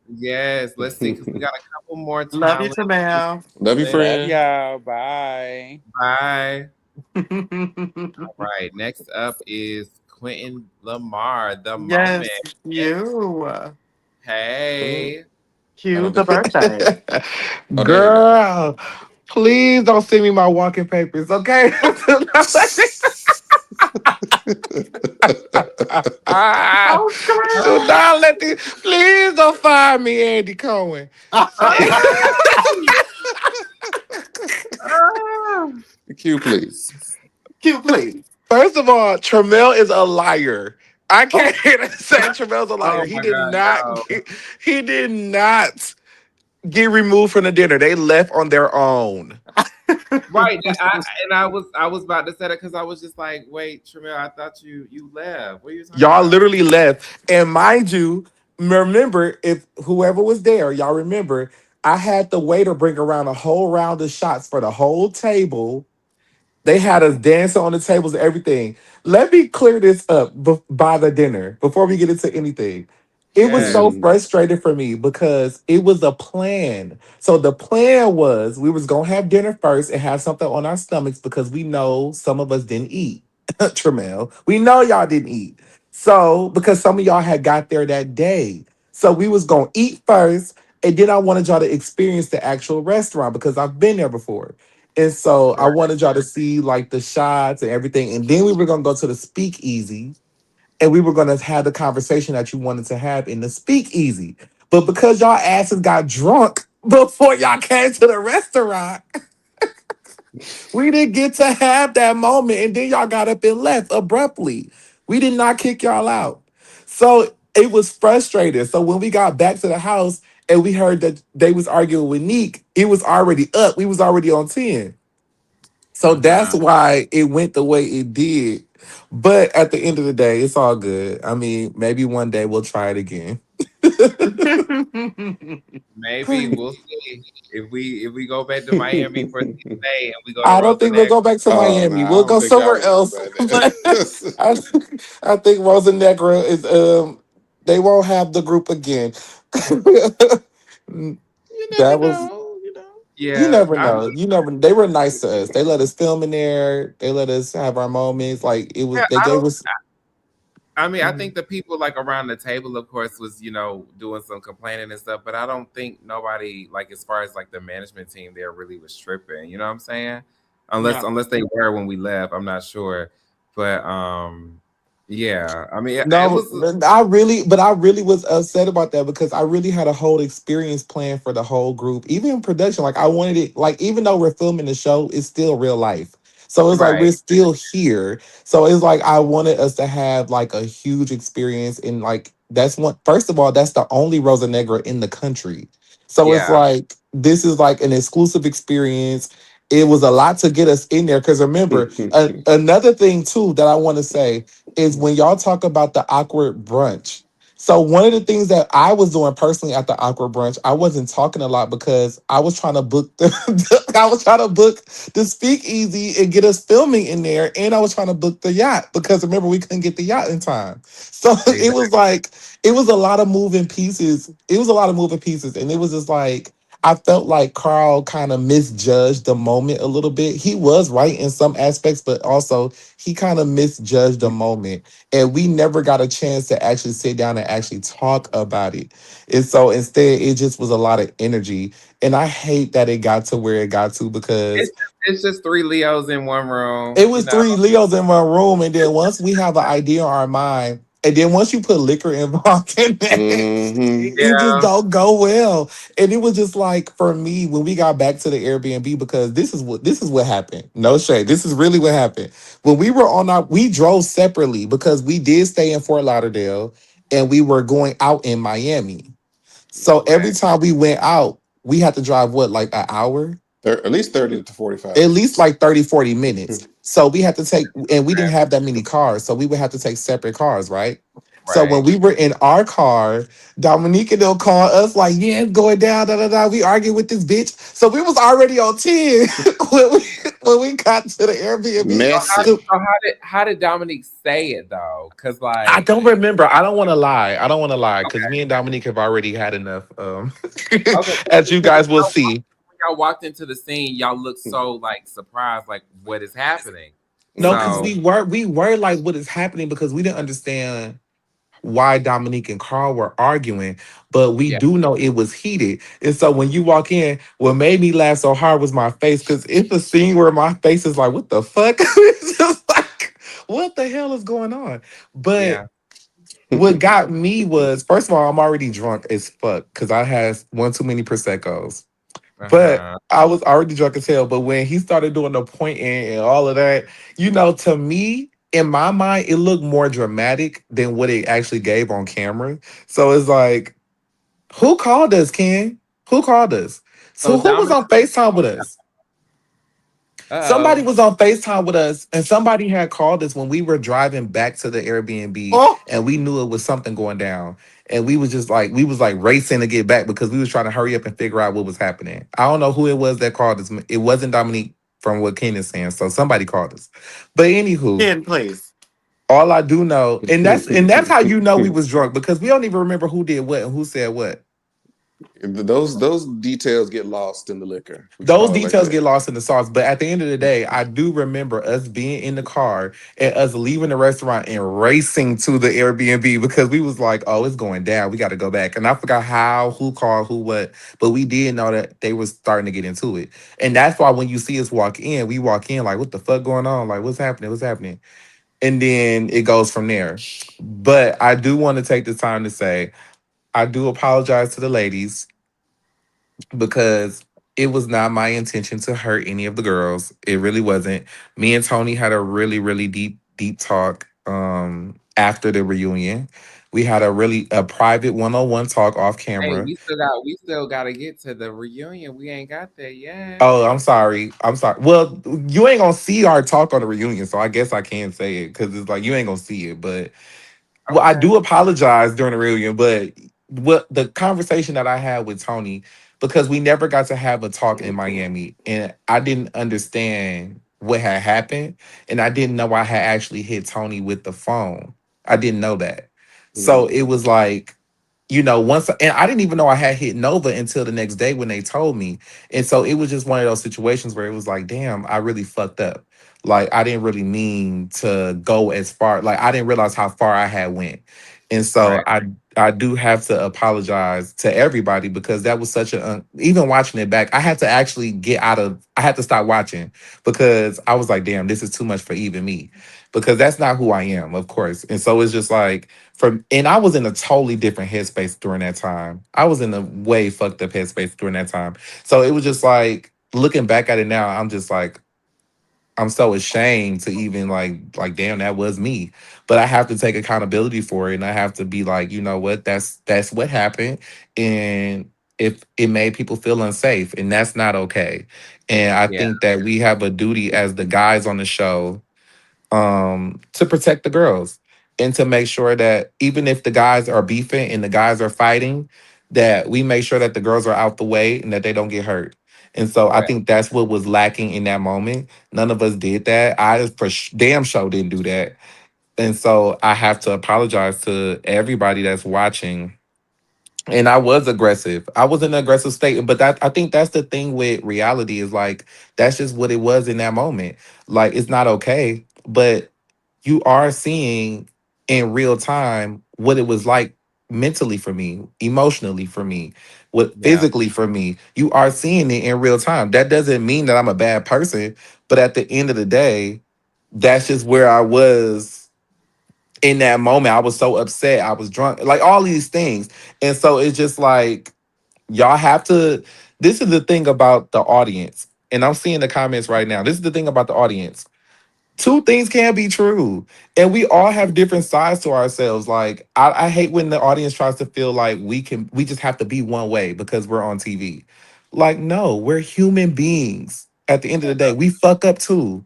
Yes, let's see, because we got a couple more. Love you, Tramel. Love you, friend. Love y'all. Bye. Bye. All right. Next up is Quintin Lamarr, the moment. You. Hey. Cue the birthday. Girl, please don't send me my walking papers, okay? Do not let these. Please don't fire me, Andy Cohen. Cue, please. Cue, please. First of all, Tramel is a liar. I can't say Tramel's a liar. He did not get removed from the dinner. They left on their own. Right. I was about to say that because I was just like, wait, Tramel, I thought you left. What are you talking Y'all about? literally left. And mind you, remember, if whoever was there, y'all remember, I had the waiter bring around a whole round of shots for the whole table. They had us dancing on the tables and everything. Let me clear this up by the dinner before we get into anything. It was so frustrating for me because it was a plan. So the plan was we was going to have dinner first and have something on our stomachs because we know some of us didn't eat. Tramel, we know y'all didn't eat. So because some of y'all had got there that day. So we was going to eat first and then I wanted y'all to experience the actual restaurant because I've been there before. And so I wanted y'all to see like the shots and everything. And then we were going to go to the speakeasy and we were going to have the conversation that you wanted to have in the speakeasy. But because y'all asses got drunk before y'all came to the restaurant, we didn't get to have that moment. And then y'all got up and left abruptly. We did not kick y'all out. So it was frustrating. So when we got back to the house and we heard that they was arguing with Neek, it was already up. We was already on 10. So that's why it went the way it did. But at the end of the day, it's all good. I mean, maybe one day we'll try it again. Maybe we'll see if we go back to Miami for today and we go. I don't think we'll go back to Miami. We'll go somewhere else. I think Rosa Negra is they won't have the group again. That was Yeah, you never know. They were nice to us. They let us film in there. They let us have our moments. Like it was. Yeah, They gave us. I mean, I think the people like around the table, of course, was doing some complaining and stuff. But I don't think nobody like as far as like the management team there really was tripping. You know what I'm saying? Unless they were when we left, I'm not sure. But Yeah, I mean, it No, was I really was upset about that because I really had a whole experience planned for the whole group, even in production. Like I wanted it, like even though we're filming the show, it's still real life. So it's like right. we're still here. So it's like I wanted us to have like a huge experience, and like that's one. First of all, that's the only Rosa Negra in the country. So it's Yeah, like this is like an exclusive experience. It was a lot to get us in there because remember, another thing too that I want to say is when y'all talk about the awkward brunch. So one of the things that I was doing personally at the awkward brunch, I wasn't talking a lot because I was trying to book I was trying to book the speakeasy and get us filming in there, and I was trying to book the yacht because remember we couldn't get the yacht in time. So it was exactly. like it was a lot of moving pieces. It was a lot of moving pieces, and it was just like I felt like Carl kind of misjudged the moment a little bit. He was right in some aspects, but also he kind of misjudged the moment. And we never got a chance to actually sit down and actually talk about it. And so instead, it just was a lot of energy. And I hate that it got to where it got to because It's just three Leos in one it room, was three Leos in one room, and then once we have an idea in our mind, and then once you put liquor involved in that, it just Yeah, don't go well. And it was just like for me when we got back to the Airbnb because this is what happened. No shade. This is really what happened. When we were on our we drove separately because we did stay in Fort Lauderdale and we were going out in Miami. So okay. every time we went out, we had to drive what like an hour? At least 30 to At 45. least like 30, 40 minutes. So we had to take, and we didn't have that many cars. So we would have to take separate cars, right? So when Right. we were in our car, Dominique and they'll call us like, yeah, it's going down, da da da. We argued with this bitch. So we was already on 10 when we got to the Airbnb. Messy. So how did Dominique say it though? Because I like, don't remember. I don't want to lie. I don't want to lie because me and Dominique have already had enough. okay, As you because guys will see. when y'all walked into the scene, y'all looked so like surprised, like what is happening? No, because So we were like, what is happening? Because we didn't understand why Dominique and Carl were arguing, but we yeah, do know it was heated. And so when you walk in, what made me laugh so hard was my face, because it's a scene where my face is like, what the fuck? It's just like, what the hell is going on? But yeah, what got me was, first of all, I'm already drunk as fuck because I had one too many Prosecco's. But uh-huh. I was already drunk as hell. But when he started doing the pointing and all of that, to me, in my mind, it looked more dramatic than what it actually gave on camera. So it's like, who called us, Ken? Who called us? So So who was Dominique, on FaceTime with us? Somebody uh-oh. was on FaceTime with us, and somebody had called us when we were driving back to the Airbnb, Oh, and we knew it was something going down. And we was like racing to get back because we was trying to hurry up and figure out what was happening. I don't know who it was that called us. It wasn't Dominique from what Ken is saying. So somebody called us. But anywho, Ken, please. all I do know, and that's how you know we was drunk because we don't even remember who did what and who said what. Those details get lost in the liquor. We Those call it like details that. get lost in the sauce. But at the end of the day, I do remember us being in the car and us leaving the restaurant and racing to the Airbnb because we was like, oh, it's going down. We got to go back. And I forgot how, who called, who, what. But we did know that they was starting to get into it. And that's why when you see us walk in, we walk in like, what the fuck going on? Like, what's happening? What's happening? And then it goes from there. But I do want to take the time to say, I do apologize to the ladies because it was not my intention to hurt any of the girls. It really wasn't. Me and Toni had a really, really deep talk after the reunion. We had a private one-on-one talk off Hey, camera. we still got to get to the reunion. We ain't got there yet. Oh, I'm sorry. I'm sorry. Well, you ain't gonna see our talk on the reunion, so I guess I can say it because it's like you ain't gonna see it. But well, I Okay. do apologize during the reunion, but what the conversation that I had with Toni, because we never got to have a talk in Miami, and I didn't understand what had happened, and I didn't know I had actually hit Toni with the phone. I didn't know that. So it was like, once, and I didn't even know I had hit Nova until the next day when they told me. And so it was just one of those situations where it was like, damn, I really fucked up. Like I didn't really mean to go as far. Like I didn't realize how far I had went. And so Right. I do have to apologize to everybody because that was such a even watching it back, I had to actually I had to stop watching because I was like, damn, this is too much for even me. Because that's not who I am, of course. And so it's just like and I was in a totally different headspace during that time. I was in a way fucked up headspace during that time. So it was just like looking back at it now, I'm just like, I'm so ashamed to even like damn, that was me. But I have to take accountability for it and I have to be like, you know what, that's what happened. And if it made people feel unsafe and that's not okay. And I Yeah. think that we have a duty as the guys on the show to protect the girls and to make sure that even if the guys are beefing and the guys are fighting, that we make sure that the girls are out the way and that they don't get hurt. And so I Correct. think that's what was lacking in that moment. None of us did that. I for damn sure didn't do that. And so I have to apologize to everybody that's watching. And I was aggressive. I was in an aggressive state, but I think that's the thing with reality is like that's just what it was in that moment. Like it's not okay, but you are seeing in real time what it was like mentally for me, emotionally for me, what Yeah. physically for me. You are seeing it in real time. That doesn't mean that I'm a bad person, but at the end of the day, that's just where I was in that moment. I was so upset. I was drunk, like all these things. And so it's just like, y'all have to. This is the thing about the audience. And I'm seeing the comments right now. This is the thing about the audience. Two things can be true. And we all have different sides to ourselves. Like, I hate when the audience tries to feel like we just have to be one way because we're on TV. Like, no, we're human beings. At the end of the day, we fuck up too.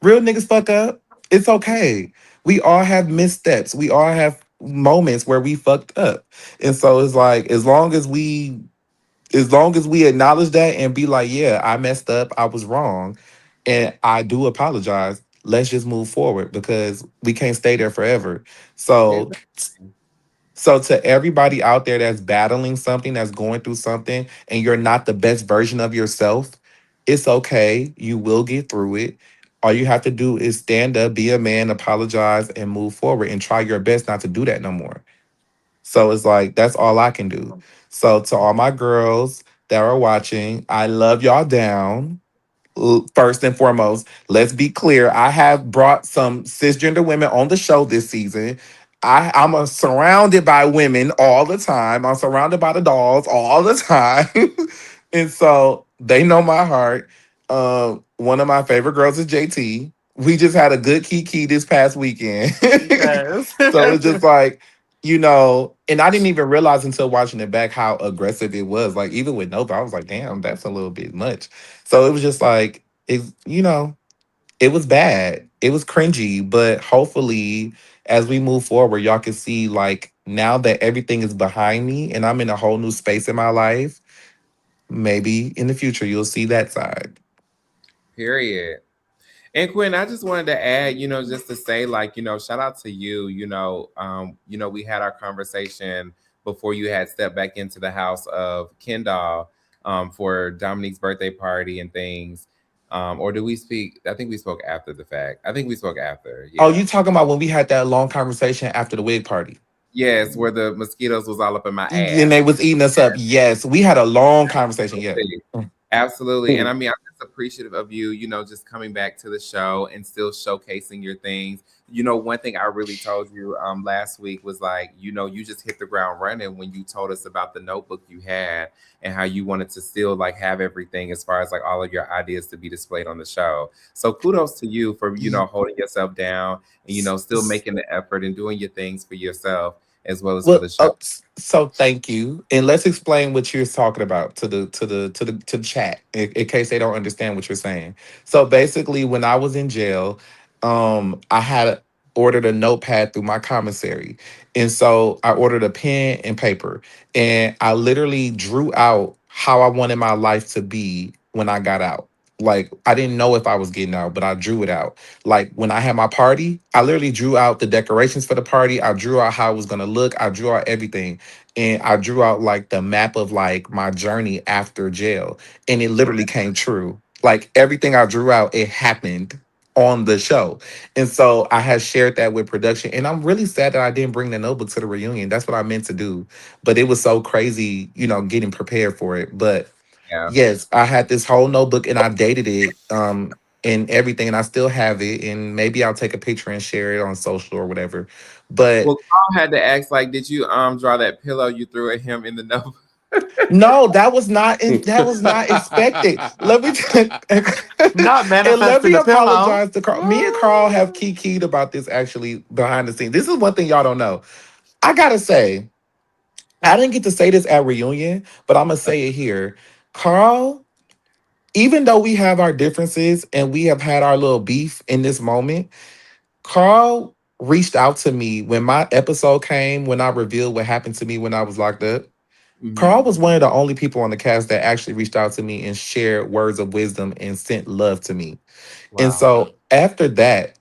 Real niggas fuck up. It's okay. We all have missteps. We all have moments where we fucked up. And so it's like as long as we acknowledge that and be like, yeah, I messed up, I was wrong, and I do apologize. Let's just move forward because we can't stay there forever. So Exactly. so to everybody out there that's battling something, that's going through something, and you're not the best version of yourself, it's okay. You will get through it. All you have to do is stand up, be a man, apologize, and move forward and try your best not to do that no more. So it's like that's all I can do. So to all my girls that are watching, I love y'all down. First and foremost, let's be clear. I have brought some cisgender women on the show this season. I'm surrounded by women all the time. I'm surrounded by the dolls all the time. And so they know my heart. One of my favorite girls is JT. We just had a good kiki this past weekend. Yes. So it's just like, and I didn't even realize until watching it back how aggressive it was. Like even with Nova, I was like, damn, that's a little bit much. So it was just like it was bad. It was cringy, but hopefully as we move forward, y'all can see like now that everything is behind me and I'm in a whole new space in my life, maybe in the future you'll see that side. Period. And Quinn, I just wanted to add, just to say, like, shout out to you. We had our conversation before you had stepped back into the house of KenDoll for Dominique's birthday party and things. Or do we speak? I think we spoke after the fact. I think we spoke after. Oh, Yeah. you talking about when we had that long conversation after the wig party? Yes, where the mosquitoes was all up in my And ass. they was eating us up. Yes, we had a long conversation. Yeah. Absolutely. Absolutely. And I mean, I'm just appreciative of you, just coming back to the show and still showcasing your things. One thing I really told you last week was like, you just hit the ground running when you told us about the notebook you had and how you wanted to still like have everything as far as like all of your ideas to be displayed on the show. So kudos to you for, holding yourself down and, still making the effort and doing your things for yourself as well as for Well, the show. so thank you, and let's explain what you're talking about to the chat in case they don't understand what you're saying. So basically, when I was in jail, I had ordered a notepad through my commissary, and so I ordered a pen and paper, and I literally drew out how I wanted my life to be when I got out. Like I didn't know if I was getting out, but I drew it out. Like when I had my party, I literally drew out the decorations for the party. I drew out how it was gonna look. I drew out everything. And I drew out like the map of like my journey after jail. And it literally came true. Like everything I drew out, it happened. on the show. And so I had shared that with production. And I'm really sad that I didn't bring the notebook to the reunion. That's what I meant to do. But it was so crazy, getting prepared for it. But Yeah. yes, I had this whole notebook and I dated it and everything. And I still have it. And maybe I'll take a picture and share it on social or whatever. But Well, Carl had to ask, like, did you draw that pillow you threw at him in the notebook? no, that was not expected. Let me Not and let manifesting me the pillow. apologize to Carl. Me and Carl have kikied about this actually behind the scenes. This is one thing y'all don't know. I gotta say, I didn't get to say this at reunion, but I'm gonna say it here. Carl, even though we have our differences and we have had our little beef in this moment, Carl reached out to me when my episode came, when I revealed what happened to me when I was locked up. Carl was one of the only people on the cast that actually reached out to me and shared words of wisdom and sent love to me. And Wow. so after that,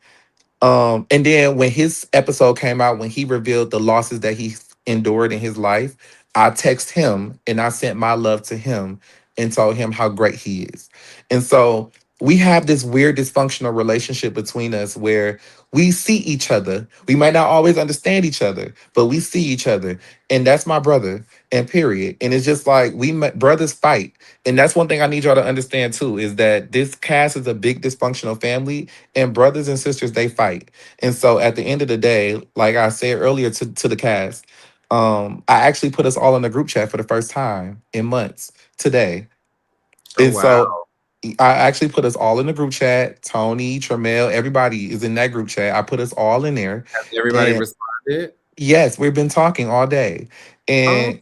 and then when his episode came out, when he revealed the losses that he endured in his life, I text him and I sent my love to him and told him how great he is. And so we have this weird dysfunctional relationship between us where we see each other. We might not always understand each other, but we see each other. And that's my brother, and period. And it's just like brothers fight. And that's one thing I need y'all to understand too, is that this cast is a big dysfunctional family and brothers and sisters, they fight. And so at the end of the day, like I said earlier to the cast, I actually put us all in a group chat for the first time in months today. Oh, And wow. so I actually put us all in the group chat. Toni, Tramel, everybody is in that group chat. I put us all in there. Has everybody And responded? yes, we've been talking all day. Oh, And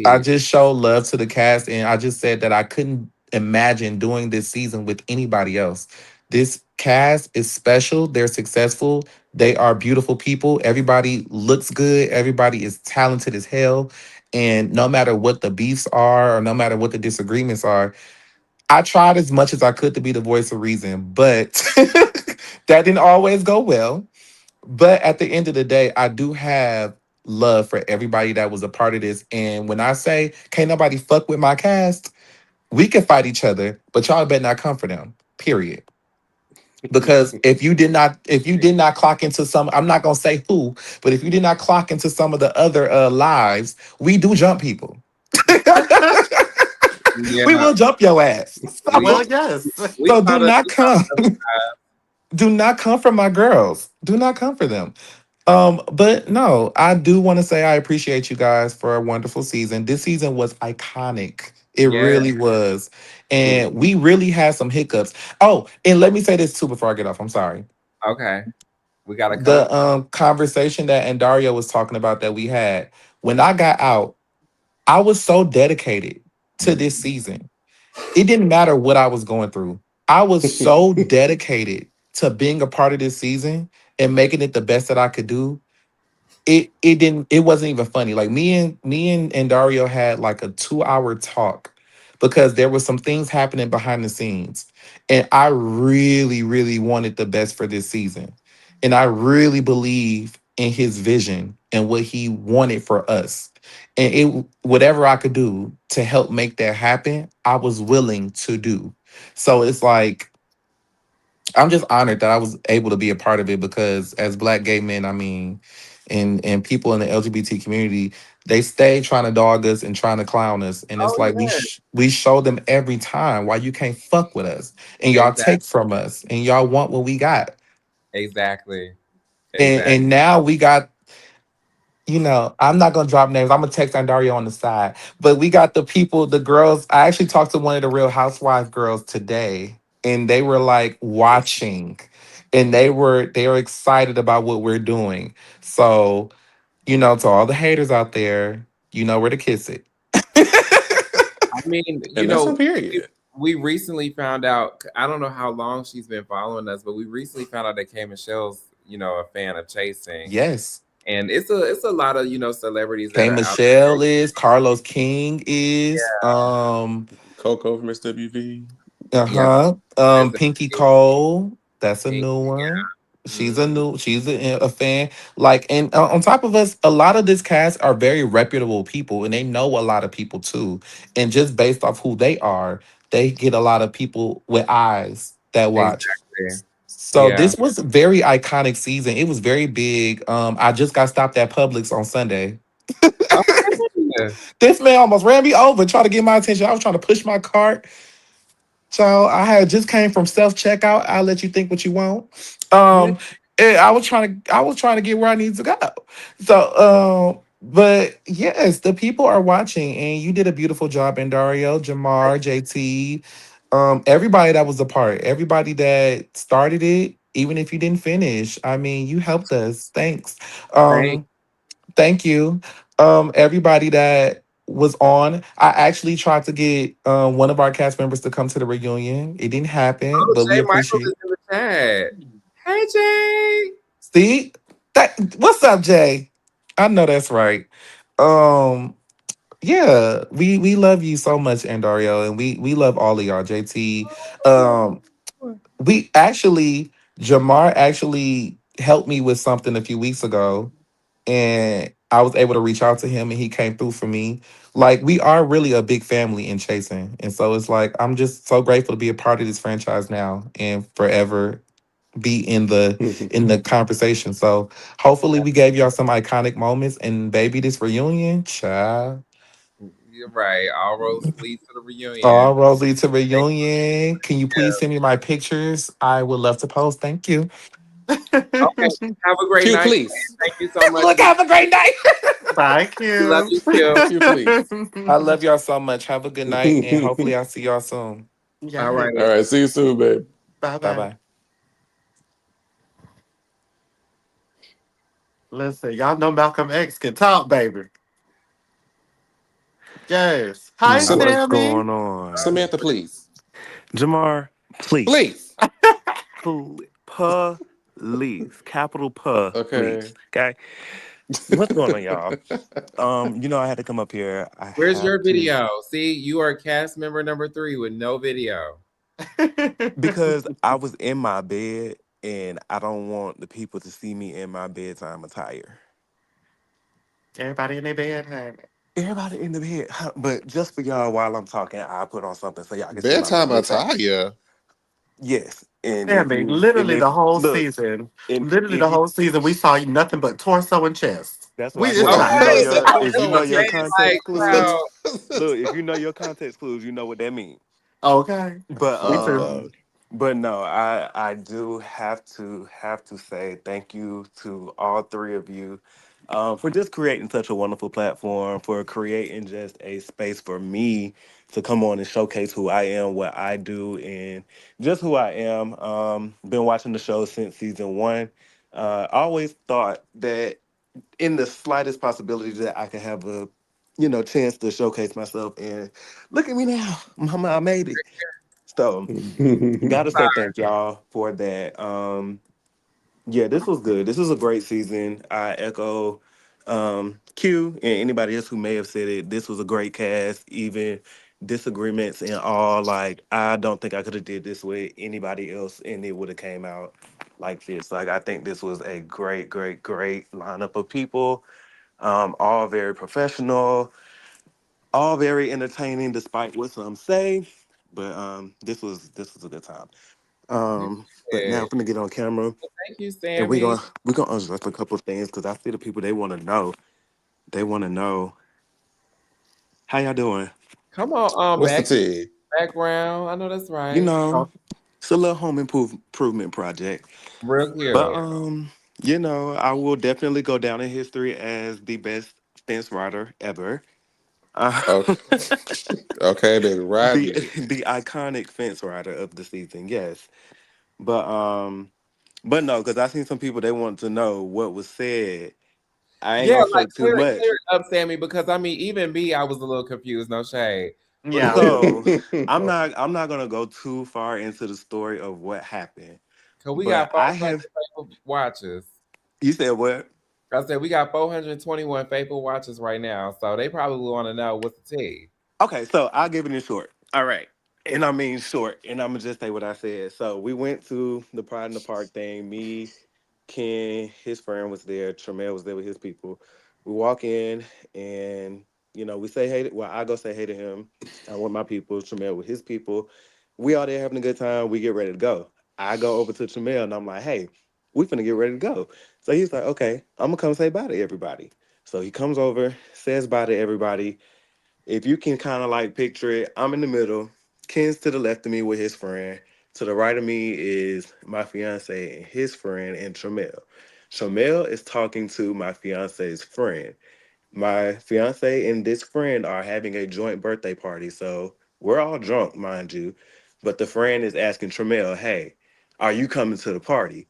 I sweet. just showed love to the cast, and I just said that I couldn't imagine doing this season with anybody else. This cast is special. They're successful. They are beautiful people. Everybody looks good. Everybody is talented as hell. And no matter what the beefs are, or no matter what the disagreements are, I tried as much as I could to be the voice of reason, but that didn't always go well. But at the end of the day, I do have love for everybody that was a part of this. And when I say can't nobody fuck with my cast, we can fight each other, but y'all better not come for them. Period. Because if you did not clock into some, I'm not gonna say who, but if you did not clock into some of the other lives, we do jump people. Yeah. We will jump your ass. Well, So, yes. so do not come. Do not come for my girls. Do not come for them. But no, I do want to say I appreciate you guys for a wonderful season. This season was iconic. It Yeah. really was. And we really had some hiccups. Oh, and let me say this too before I get off. I'm sorry. Okay. We got a The cut. conversation that Andaria was talking about that we had, when I got out, I was so dedicated to this season. It didn't matter what I was going through. I was so dedicated to being a part of this season and making it the best that I could do. It wasn't even funny. Like me and Dario had like a 2 hour talk because there was some things happening behind the scenes. And I really, really wanted the best for this season. And I really believe in his vision and what he wanted for us. And whatever I could do to help make that happen, I was willing to do. So it's like I'm just honored that I was able to be a part of it because as black gay men, I mean, and people in the LGBT community, they stay trying to dog us and trying to clown us. And it's Oh, like yeah. we show them every time why you can't fuck with us. And y'all Exactly. take from us and y'all want what we got. Exactly. And now we got, I'm not gonna drop names. I'm gonna text Andario on the side. But we got the people, the girls. I actually talked to one of the Real Housewives girls today, and they were like watching, and they were excited about what we're doing. So, to all the haters out there, you know where to kiss it. I mean, And that's a period. we recently found out, I don't know how long she's been following us, but we recently found out that K Michelle's, a fan of chasing. Yes. And it's a lot of, celebrities that K are out Michelle is, Carlos King is, there. Coco from SWV. Yeah. There's Pinky Cole. That's a Pink, new one. She's a mhm. new. She's a fan. Like, and on top of us, a lot of this cast are very reputable people, and they know a lot of people too. And just based off who they are, they get a lot of people with eyes that watch. Exactly. So Yeah. this was a very iconic season. It was very big. I just got stopped at Publix on Sunday. Okay. This man almost ran me over trying to get my attention. I was trying to push my cart. So I had just came from self checkout. I'll let you think what you want. And I was trying to get where I need to go. So but yes, the people are watching, and you did a beautiful job, Dario, Jamar, JT, everybody that was a part, everybody that started it, even if you didn't finish. I mean, you helped us. Thanks. Thank Thank you. Everybody that was on. I actually tried to get one of our cast members to come to the reunion. It didn't happen, Oh, but we Jay Michael appreciate. is in the chat. Hey, Jay. See that? What's up, Jay? I know that's right. Um, yeah, we love you so much, Andario, and we love all of y'all. JT, we actually Jamar actually helped me with something a few weeks ago, and I was able to reach out to him and he came through for me. Like we are really a big family in chasing. And so it's like I'm just so grateful to be a part of this franchise now and forever be in the conversation. So hopefully we gave y'all some iconic moments and baby this reunion, child. You're right. All roads lead to the reunion. Oh, Rosalie to reunion. Can you please send me my pictures? I would love to post. Thank you. Okay. Have a great Q, night. please. Thank you so much. Look, have a great night. Thank We love you. you, Q. Q, please. I love y'all so much. Have a good night and hopefully I'll see y'all soon. All Yeah. right. All right, see you soon, babe. Bye Bye bye. bye. Listen, y'all know Malcolm X can talk, baby. Yes. Hi, Sam- What's Sammy. going on? Samantha, please. Jamar, please. Please. Police. Capital Okay. police. Okay. What's going on, y'all? I had to come up here. I Where's have your to video? See, you are cast member number 3 with no video. because I was in my bed and I don't want the people to see me in my bedtime attire. Everybody in their bed, honey. Everybody in the bed, huh, but just for y'all while I'm talking, I put on something so y'all can see my Bedtime lovely face. attire. Yes, and if Sammy, you and literally if the whole look, season. and Literally if the you whole season, we saw nothing but torso and chest. that's what We I it's said. If you know Okay, fine. so your I if you feel know what your Jay like, context clues, so look, if you know your context clues, you know what that means. Okay. But Me too. but no, I do have to say thank you to all three of you for just creating such a wonderful platform, for creating just a space for me to come on and showcase who I am, what I do, and just who I am. Been watching the show since season one. Always thought that in the slightest possibility that I could have a chance to showcase myself, and look at me now, mama, I made it. So gotta say thank y'all for that. Yeah, this was good. This was a great season. I echo Q and anybody else who may have said it. This was a great cast, even disagreements and all. Like I don't think I could have did this with anybody else and it would have came out like this. Like I think this was a great, great, great lineup of people. All very professional, all very entertaining despite what some say. But this was a good time. you But now said, I'm gonna get on camera thank you, and we're Sammy. gonna we're gonna unzip a couple of things because I see the people they want to know. They want to know how y'all doing. Come on, What's the tea? background. I know that's You right. know, it's a little home improvement project. Real But cute. I will definitely go down in history as the best fence rider ever. Uh, Okay, okay, baby, ride the me. the iconic fence rider of the season, yes. But no, because I seen some people they want to know what was said. I ain't Yeah, gonna like say too clear much. it up, Sammy, because I mean, even me, I was a little confused. No shade, but Yeah. clear. So I'm not gonna go too far into the story of what happened. Cause we But got I 400 have faithful watches. you said what? I said we got 421 faithful watches right now, so they probably want to know what's the tea. Okay, so I'll give it in short. All right. And I mean short. And I'm gonna just say what I said. So we went to the Pride in the Park thing. Me, Ken, his friend was there, Tramel was there with his people. We walk in and we say hey well, I go say hey to him. I with my people, Tramel with his people. We all there having a good time. We get ready to go. I go over to Tramel and I'm like, hey, we finna get ready to go. So he's like, okay, I'm gonna come say bye to everybody. So he comes over, says bye to everybody. If you can kind of like picture it, I'm in the middle. Ken's to the left of me with his friend. To the right of me is my fiance and his friend and Tramel. Tramel is talking to my fiance's friend. My fiance and this friend are having a joint birthday party. So we're all drunk, mind you. But the friend is asking Tramel, hey, are you coming to the party?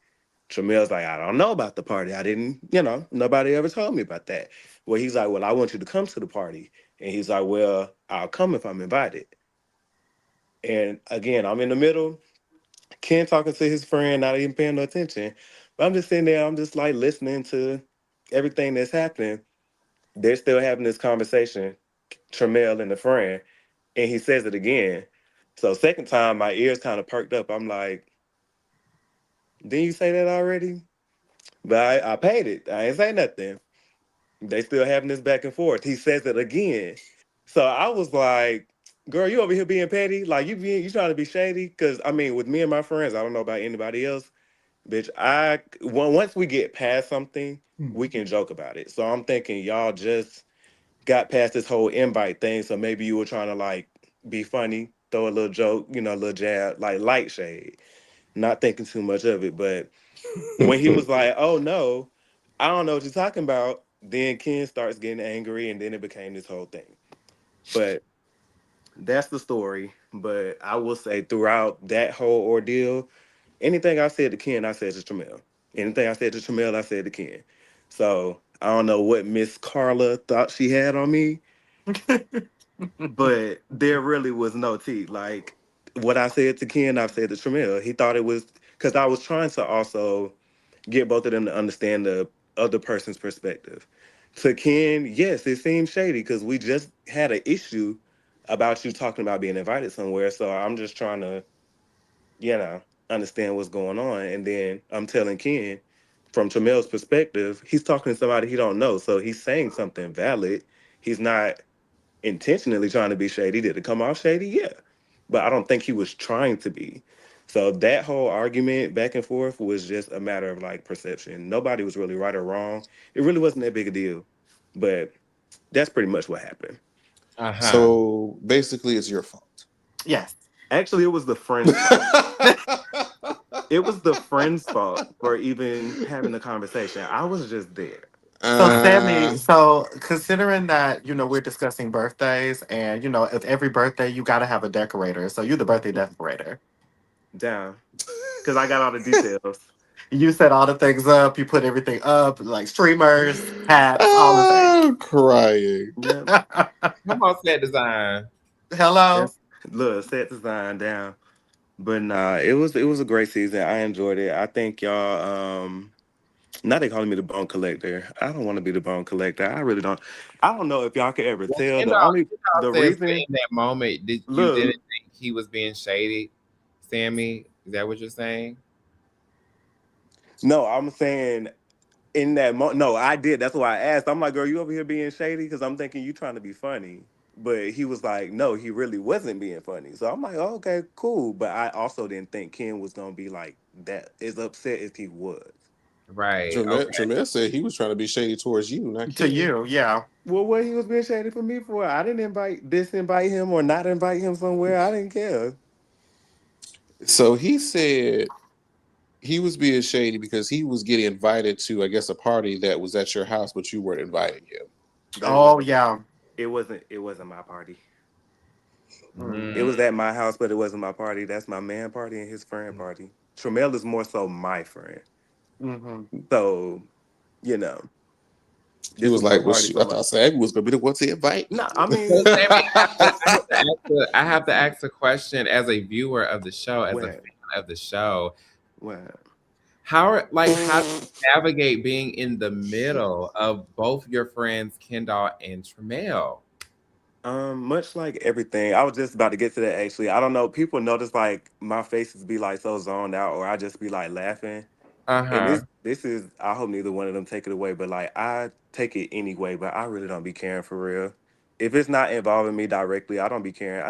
Tramel's like, I don't know about the party. I didn't, nobody ever told me about that. Well, he's like, well, I want you to come to the party. And he's like, well, I'll come if I'm invited. And again, I'm in the middle. Ken talking to his friend, not even paying no attention. But I'm just sitting there, I'm just like listening to everything that's happening. They're still having this conversation, Tramel and the friend, and he says it again. So second time, my ears kind of perked up. I'm like, didn't you say that already? But I paid it. I ain't say nothing. They still having this back and forth. He says it again. So I was like, girl, you over here being petty? Like you trying to be shady? Cause I mean, with me and my friends, I don't know about anybody else. Bitch, once we get past something, we can joke about it. So I'm thinking y'all just got past this whole invite thing. So maybe you were trying to like be funny, throw a little joke, a little jab, like light shade, not thinking too much of it. But when he was like, oh no, I don't know what you're talking about, then Ken starts getting angry and then it became this whole thing. But that's the story. But I will say throughout that whole ordeal, anything I said to Ken, I said to Tramel. Anything I said to Tramel, I said to Ken. So I don't know what Miss Carla thought she had on me, but there really was no tea. Like what I said to Ken, I've said to Tramel. He thought it was because I was trying to also get both of them to understand the other person's perspective. To Ken, yes, it seems shady because we just had an issue about you talking about being invited somewhere. So I'm just trying to, you know, understand what's going on. And then I'm telling Ken, from Tramel's perspective, he's talking to somebody he don't know. So he's saying something valid. He's not intentionally trying to be shady. Did it come off shady? Yeah. But I don't think he was trying to be. So that whole argument back and forth was just a matter of like perception. Nobody was really right or wrong. It really wasn't that big a deal. But that's pretty much what happened. So basically, it's your fault. Yes. Actually, it was the friend's fault. It was the friend's fault for even having the conversation. I was just there. So Sammy, so considering that, we're discussing birthdays and, if every birthday you gotta have a decorator. So you're the birthday decorator. Down. Because I got all the details. You set all the things up, you put everything up, like streamers, hats, all the things. I'm crying. Come on, set design. Hello. Look, set design down. But nah, it was a great season. I enjoyed it. I think y'all now they calling me the bone collector. I don't want to be the bone collector. I really don't. I don't know if y'all could ever tell. The reason in that moment you didn't think he was being shady, Sammy. Is that what you're saying? No, I'm saying in that moment. No, I did. That's why I asked. I'm like, girl, you over here being shady? Because I'm thinking you trying to be funny. But he was like, no, he really wasn't being funny. So I'm like, oh, okay, cool. But I also didn't think Ken was gonna be like that, as upset as he was. Right. Tramel said he was trying to be shady towards you, not To Ken. you, yeah. Well, what he was being shady for me for? I didn't disinvite him or not invite him somewhere. I didn't care. So he said he was being shady because he was getting invited to, I guess, a party that was at your house, but you weren't inviting him. Yeah. It wasn't my party. Mm. It was at my house, but it wasn't my party. That's my man party and his friend party. Tramel is more so my friend. Mm-hmm. So, you know. He was like, well, I thought Sammy was going to be the one to invite. No, I mean. So, Sammy, I have to ask a question as a viewer of the show, as a fan of the show. How do you navigate being in the middle of both your friends, KenDoll and Tramel? Much like everything, I was just about to get to that actually. I don't know. People notice like my faces be like so zoned out, or I just be like laughing. And this is I hope neither one of them take it away, but like I take it anyway, but I really don't be caring for real. If it's not involving me directly, I don't be caring.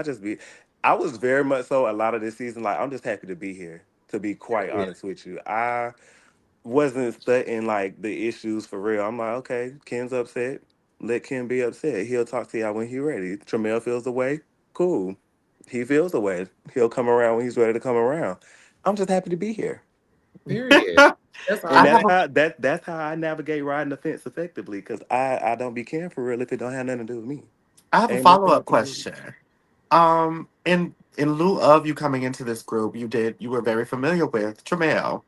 I was very much so a lot of this season, like I'm just happy to be here. to be quite honest with you. I wasn't studying like the issues for real. I'm like, okay, Ken's upset. Let Ken be upset. He'll talk to y'all when he's ready. Tramel feels the way. Cool. He feels the way. He'll come around when he's ready to come around. I'm just happy to be here. Period. That's all. And that's how I navigate riding the fence effectively, because I don't be caring for real if it don't have nothing to do with me. I have a Ain't nothing follow-up to do with me. question. In lieu of you coming into this group, you were very familiar with Tramel.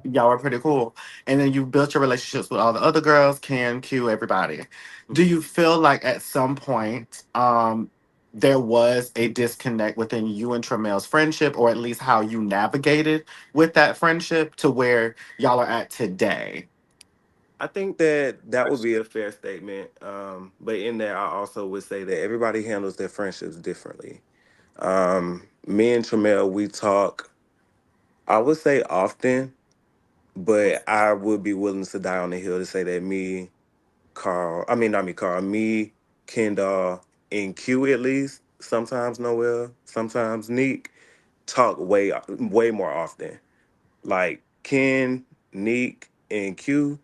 Y'all were pretty cool. And then you built your relationships with all the other girls, Ken, Q, everybody. Do you feel like at some point there was a disconnect within you and Tramel's friendship, or at least how you navigated with that friendship to where y'all are at today? I think that would be a fair statement. But in there, I also would say that everybody handles their friendships differently. Me and Tramel, we talk, I would say often, but I would be willing to die on the hill to say that me, Carl, I mean, not me, Carl, me, KenDoll, and Q at least, sometimes Noel, sometimes Neek, talk way more often. Like Ken, Neek, and Q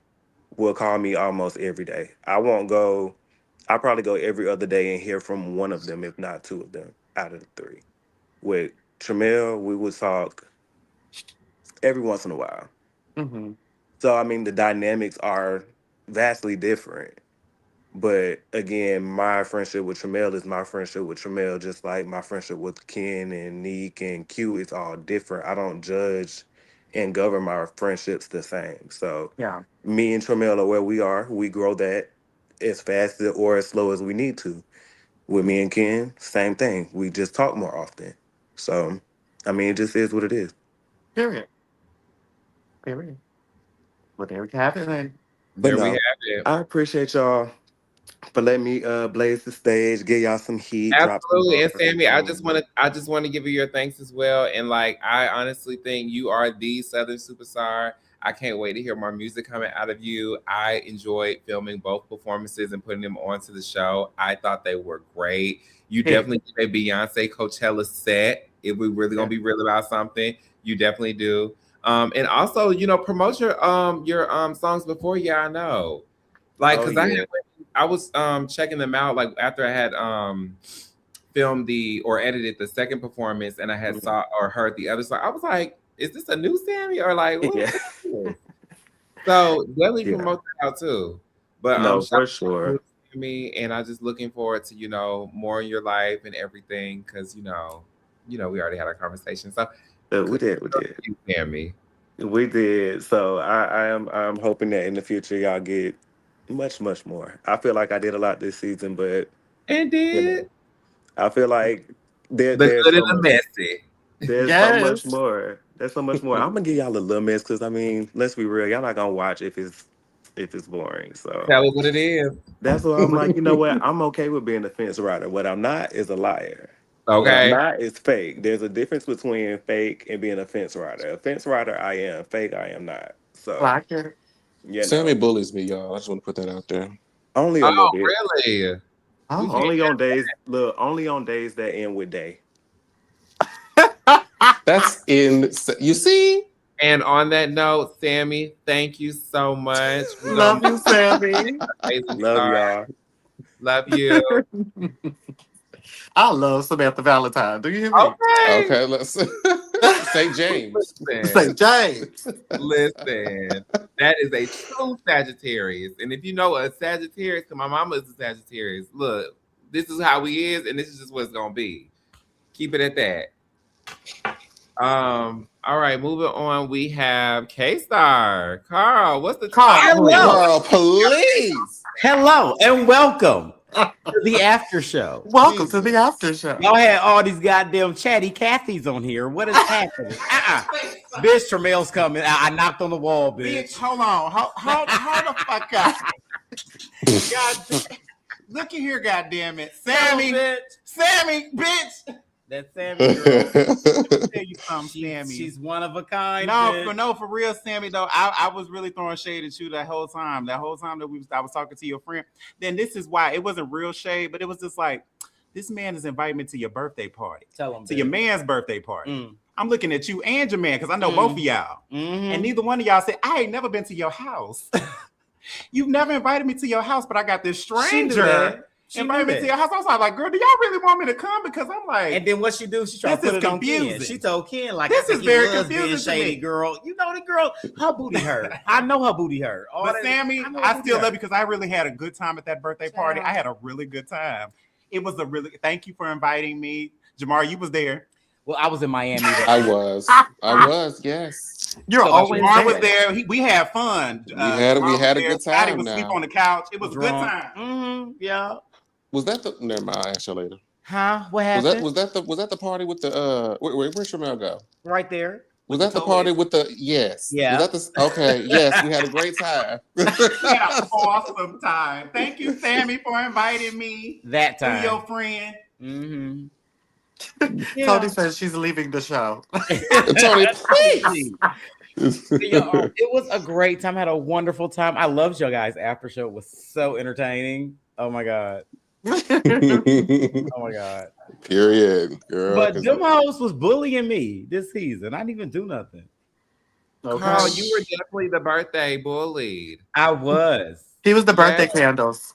will call me almost every day. I probably go every other day and hear from one of them, if not two of them, out of the three. With Tramel, we would talk every once in a while. Mm-hmm. So I mean, the dynamics are vastly different. But again, my friendship with Tramel is my friendship with Tramel, just like my friendship with Ken and Neek and Q is all different. I don't judge and govern my friendships the same. So Yeah. me and Tramel are where we are. We grow that as fast or as slow as we need to. With me and Ken, same thing. We just talk more often. So, I mean, it just is what it is. Period. Period. Well, there we have it then. But There we no, have it. I appreciate y'all for letting me blaze the stage, give y'all some heat, drop some Absolutely. And bars. Sammy, I just want to give you your thanks as well. And like I honestly think you are the Southern superstar. I can't wait to hear more music coming out of you. I enjoyed filming both performances and putting them onto the show. I thought they were great. You definitely did a Beyonce Coachella set. If we really gonna be real about something, you definitely do. And also, promote your songs before I know. Like, Oh cause yeah. I was checking them out like after I had filmed or edited the second performance and I had saw or heard the other song. I was like, is this a new Sammy or like what? Yeah. So definitely Yeah. promote that out too. But No, shout for out sure. to Sammy, and I just looking forward to more in your life and everything because we already had our conversation. So We did. you, Sammy. We did. So I'm hoping that in the future y'all get much more. I feel like I did a lot this season, but And did I feel like the there's good and so the much. messy. There's so much Yes. more. There's so much more. I'm gonna give y'all a little mess because I mean, let's be real, y'all not gonna watch if it's boring. So Tell us what it is. that's why I'm like, you know what? I'm okay with being a fence rider. What I'm not is a liar. What I'm Okay. not is fake. There's a difference between fake and being a fence rider. A fence rider, I am. Fake, I am not. So, Like it. Sammy bullies me, y'all. I just want to put that out there. only a little Oh, bit. really? Oh. Only on days. Look, only on days that end with day. That's you see? And on that note, Sammy, thank you so much. Love you, Sammy. Amazing Love star. y'all. Love you. I love Samantha Valentine. Do you hear me? Okay. Let's St. James. St. James. Listen, that is a true Sagittarius. And if you know a Sagittarius, because my mama is a Sagittarius, look, this is how he is, and this is just what it's gonna be. Keep it at that. All right, moving on. We have K-Star. Carl, what's the Carl, please. Hello and welcome to the after show. Welcome to the after show. Y'all had all these goddamn chatty Cathys on here. What is happening? Bitch, Tramel's coming. I knocked on the wall, bitch. Bitch, hold on. Hold the fuck up. God, look at here, goddammit. Sammy, bitch. That's Sammy, girl. Tell you something, Sammy. She's one of a kind. For real, Sammy. Though I was really throwing shade at you that whole time. That whole time that I was talking to your friend. Then this is why it wasn't real shade, but it was just like, this man is inviting me to your birthday party. Tell him to your man's birthday party. Mm. I'm looking at you and your man because I know both of y'all. And neither one of y'all said, I ain't never been to your house. You've never invited me to your house, but I got this stranger invited me to your house. I was like, girl, do y'all really want me to come? Because I'm like, and then what she do? She tried to put it on Ken. She told Ken, like, this is very confusing shady, to me. girl. You know the girl, her booty hurt. I know her booty hurt. But Sammy, I still love you because I really had a good time at that birthday party. I had a really good time. It was a really, thank you for inviting me. Jamar, you was there. Well, I was in Miami. I was, yes. Jamar was there. We had fun. We had a good time. Everybody was asleep on the couch. It was a good time. Yeah. Was that the? Never mind. I'll ask you later. Huh? What happened? Was that the party with the? Where'd Tramel go? Right there. Was that the party with the? Yes. Yeah. Was that the? Okay. Yes, we had a great time. We had an awesome time. Thank you, Sammy, for inviting me. That time. To your friend. Mm-hmm. Toni says she's leaving the show. Toni, please. It was a great time. I had a wonderful time. I loved your guys' after show. It was so entertaining. Oh my god. Oh my god. Period. Girl, but them hoes was bullying me this season. I didn't even do nothing. Okay. Carl, you were definitely the birthday bullied. I was. He was the birthday candles.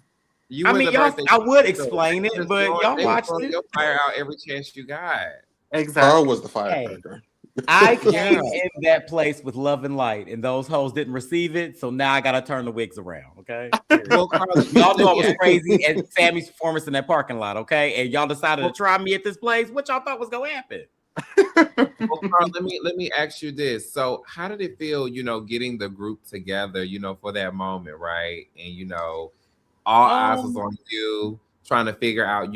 I mean, y'all, I would explain it, but y'all watched it. You'll fire out every chance you got. Exactly. Carl was the firecracker. I came in that place with love and light, and those hoes didn't receive it, so now I gotta turn the wigs around, okay? Well, Carl, y'all knew I was crazy at Sammy's performance in that parking lot, okay? And y'all decided to try me at this place. What y'all thought was gonna happen? Well, Carl, let me ask you this. So, how did it feel, getting the group together, for that moment, right? And all eyes was on you, trying to figure out,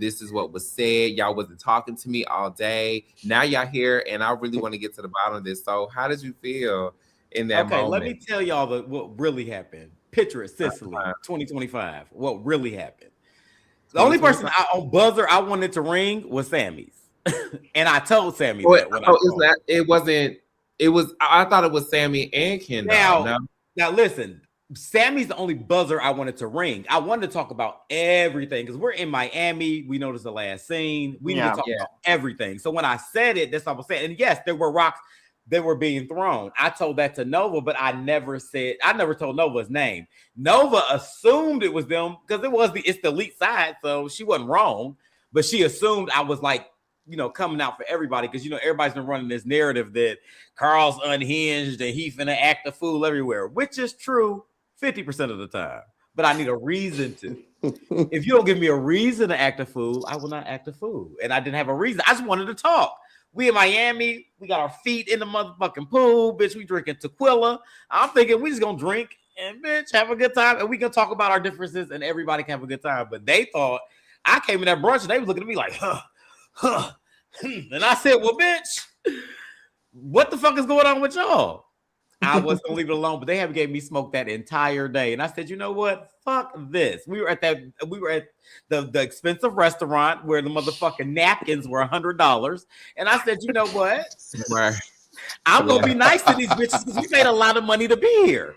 this is what was said. Y'all wasn't talking to me all day. Now y'all here, and I really want to get to the bottom of this. So, how did you feel in that moment? Okay, let me tell y'all what really happened. Picture it, Sicily, 2025. What really happened? The only person on buzzer I wanted to ring was Sammy's, and I told Sammy that. I thought it was Sammy and KenDoll. Now listen. Sammy's the only buzzer I wanted to ring. I wanted to talk about everything because we're in Miami. We noticed the last scene. We need to talk about everything. So when I said it, that's what I was saying. And yes, there were rocks that were being thrown. I told that to Nova, but I never told Nova's name. Nova assumed it was them because it's the elite side, so she wasn't wrong. But she assumed I was like, coming out for everybody because everybody's been running this narrative that Carl's unhinged and he finna act a fool everywhere, which is true 50% of the time, but I need a reason to. If you don't give me a reason to act a fool, I will not act a fool. And I didn't have a reason. I just wanted to talk. We in Miami. We got our feet in the motherfucking pool. Bitch, we drinking tequila. I'm thinking we just going to drink and, bitch, have a good time. And we can talk about our differences and everybody can have a good time. But they thought I came in that brunch and they was looking at me like, And I said, well, bitch, what the fuck is going on with y'all? I was gonna leave it alone, but they haven't gave me smoke that entire day. And I said, you know what? Fuck this. We were at the expensive restaurant where the motherfucking napkins were $100. And I said, you know what? I'm gonna be nice to these bitches because we paid a lot of money to be here.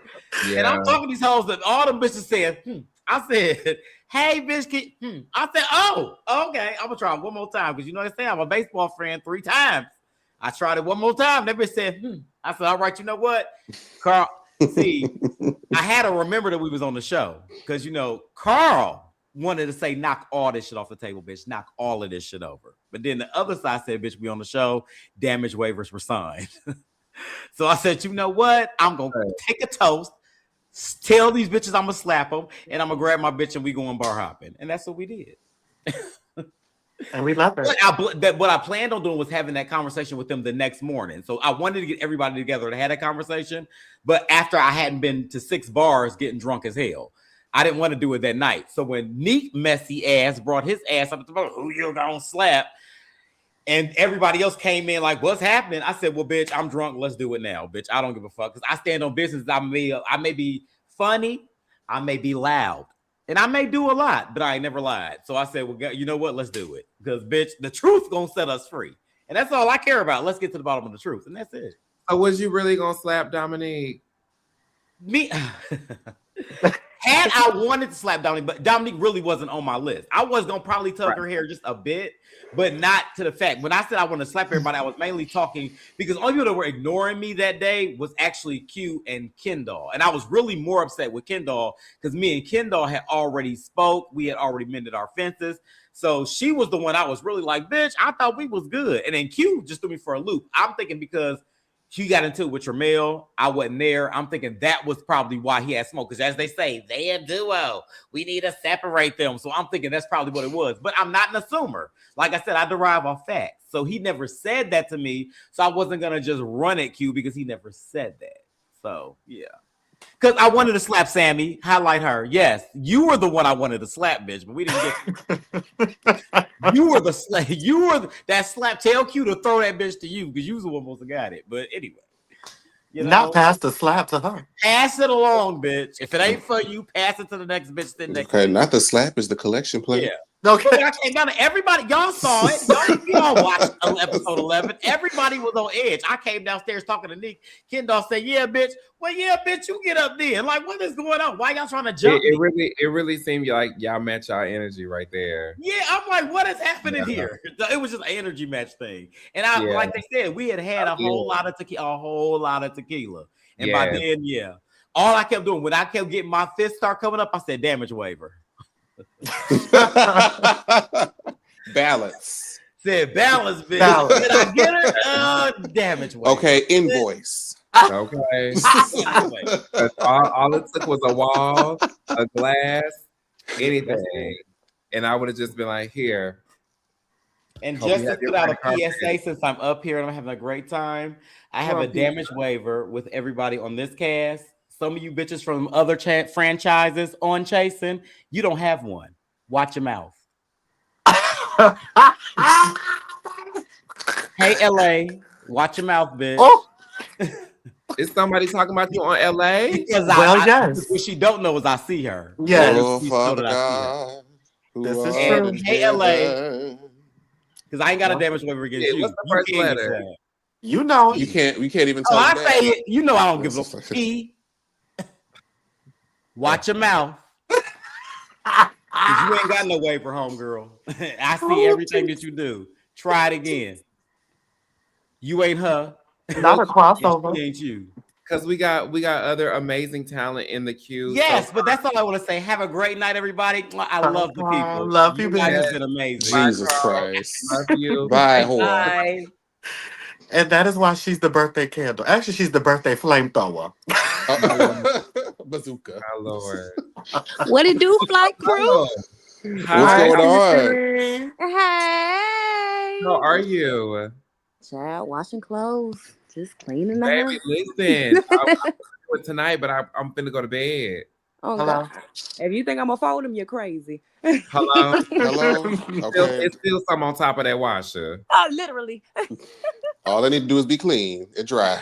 Yeah. And I'm talking to these hoes that all them bitches said, I said, hey, bitch, I said, oh, okay. I'm gonna try one more time because they say I'm a baseball friend 3 times. I tried it one more time. That bitch said, I said, all right, you know what? Carl, see, I had to remember that we was on the show because, Carl wanted to say, knock all this shit off the table, bitch. Knock all of this shit over. But then the other side said, bitch, we on the show. Damage waivers were signed. So I said, you know what? I'm going to take a toast, tell these bitches I'm going to slap them, and I'm going to grab my bitch and we going bar hopping. And that's what we did. And we love it. What I planned on doing was having that conversation with them the next morning. So I wanted to get everybody together to have that conversation. But after I hadn't been to 6 bars getting drunk as hell, I didn't want to do it that night. So when Neek messy ass brought his ass up to the who you gonna slap, and everybody else came in like, what's happening? I said, well, bitch, I'm drunk. Let's do it now, bitch. I don't give a fuck. Because I stand on business. I may be funny. I may be loud. And I may do a lot, but I ain't never lied. So I said, well, you know what? Let's do it. Because, bitch, the truth gonna set us free. And that's all I care about. Let's get to the bottom of the truth. And that's it. So was you really gonna slap Dominique? Me? Had I wanted to slap Dominique, but Dominique really wasn't on my list. I was gonna probably tug her hair just a bit, but not to the fact. When I said I want to slap everybody, I was mainly talking because only people that were ignoring me that day was actually Q and KenDoll. And I was really more upset with KenDoll because me and KenDoll had already spoke. We had already mended our fences. So she was the one I was really like, bitch, I thought we was good. And then Q just threw me for a loop. I'm thinking because he got into it with Tramel. I wasn't there. I'm thinking that was probably why he had smoke. Because as they say, they a duo. We need to separate them. So I'm thinking that's probably what it was. But I'm not an assumer. Like I said, I derive off facts. So he never said that to me. So I wasn't going to just run at Q because he never said that. So, yeah. Because I wanted to slap Sammy, highlight her. Yes, you were the one I wanted to slap, bitch, but we didn't get you were that slap. Tell Q to throw that bitch to you because you was the one supposed to got it. But anyway, not pass the slap to her. Pass it along, bitch. If it ain't for you, pass it to the next bitch. Okay, not the slap is the collection plate. Yeah. Okay. Everybody, y'all saw it. Y'all watched episode 11. Everybody was on edge. I came downstairs talking to Nick. KenDoll said, "Yeah, bitch." Well, yeah, bitch. You get up then. Like, what is going on? Why y'all trying to jump? It really seemed like y'all match our energy right there. Yeah, I'm like, what is happening here? It was just an energy match thing. And like they said, we had a whole lot of tequila, and by then, all I kept doing when I kept getting my fist start coming up, I said, "Damage waiver." Balance. Said balance, bitch. Did I get it? Damage waiver. Okay, invoice. Okay. all it took was a wall, a glass, anything. And I would have just been like, here. And just to put out a PSA, since I'm up here and I'm having a great time, I have a damage waiver with everybody on this cast. Some of you bitches from other franchises on Chasing, you don't have one. Watch your mouth. Hey, LA, watch your mouth, bitch. Oh. Is somebody talking about you on LA? Because yes. What she don't know is I see her. Yes. Oh, Father God. This is true. Hey, LA. Because I ain't got a damage waiver against you. What's the first letter? You know. We can't even tell I say it. You know I don't give a fuck. Watch your mouth. Because you ain't got no waiver, homegirl. I see everything that you do. Try it again. You ain't her. Not a crossover. She ain't you. Because we got other amazing talent in the queue. Yes, but that's all I want to say. Have a great night, everybody. I love the people. Love you, guys man. have been amazing. Jesus Christ. Love you. Bye, whore. Bye. And that is why she's the birthday candle. Actually, she's the birthday flamethrower. Bazooka. My Lord. What it do, flight crew? What's going on? Hey. How are you? Child, washing clothes. Just cleaning the Baby, house. listen. I'm doing tonight, but I'm finna go to bed. Oh, God. If you think I'm gonna fold them, you're crazy. Hello? Okay. It's still some on top of that washer. Oh, literally. All I need to do is be clean and dry.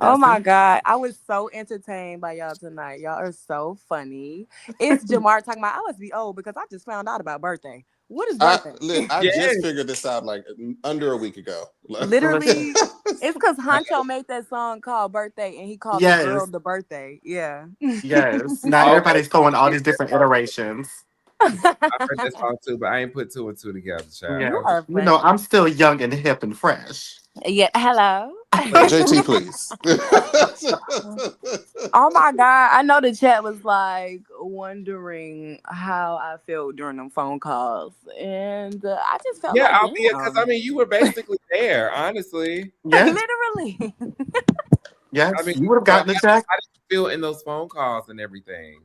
Oh my God. I was so entertained by y'all tonight. Y'all are so funny. It's Jamar talking about I must be old because I just found out about birthday. What is birthday? I just figured this out like under a week ago. Literally, it's because Honcho made that song called Birthday and he called the girl the birthday. Yeah. Yes. Now everybody's throwing all these different iterations. I heard that song too, but I ain't put two and two together, child. Yeah. You know, I'm still young and hip and fresh. Yeah. Hello. JT, please. Oh my God. I know the chat was like wondering how I felt during them phone calls. And I just felt like, Alfeeya, because I mean, you were basically there, honestly. Yes. Literally. Yes, I mean, you would have gotten the check. How did you feel in those phone calls and everything?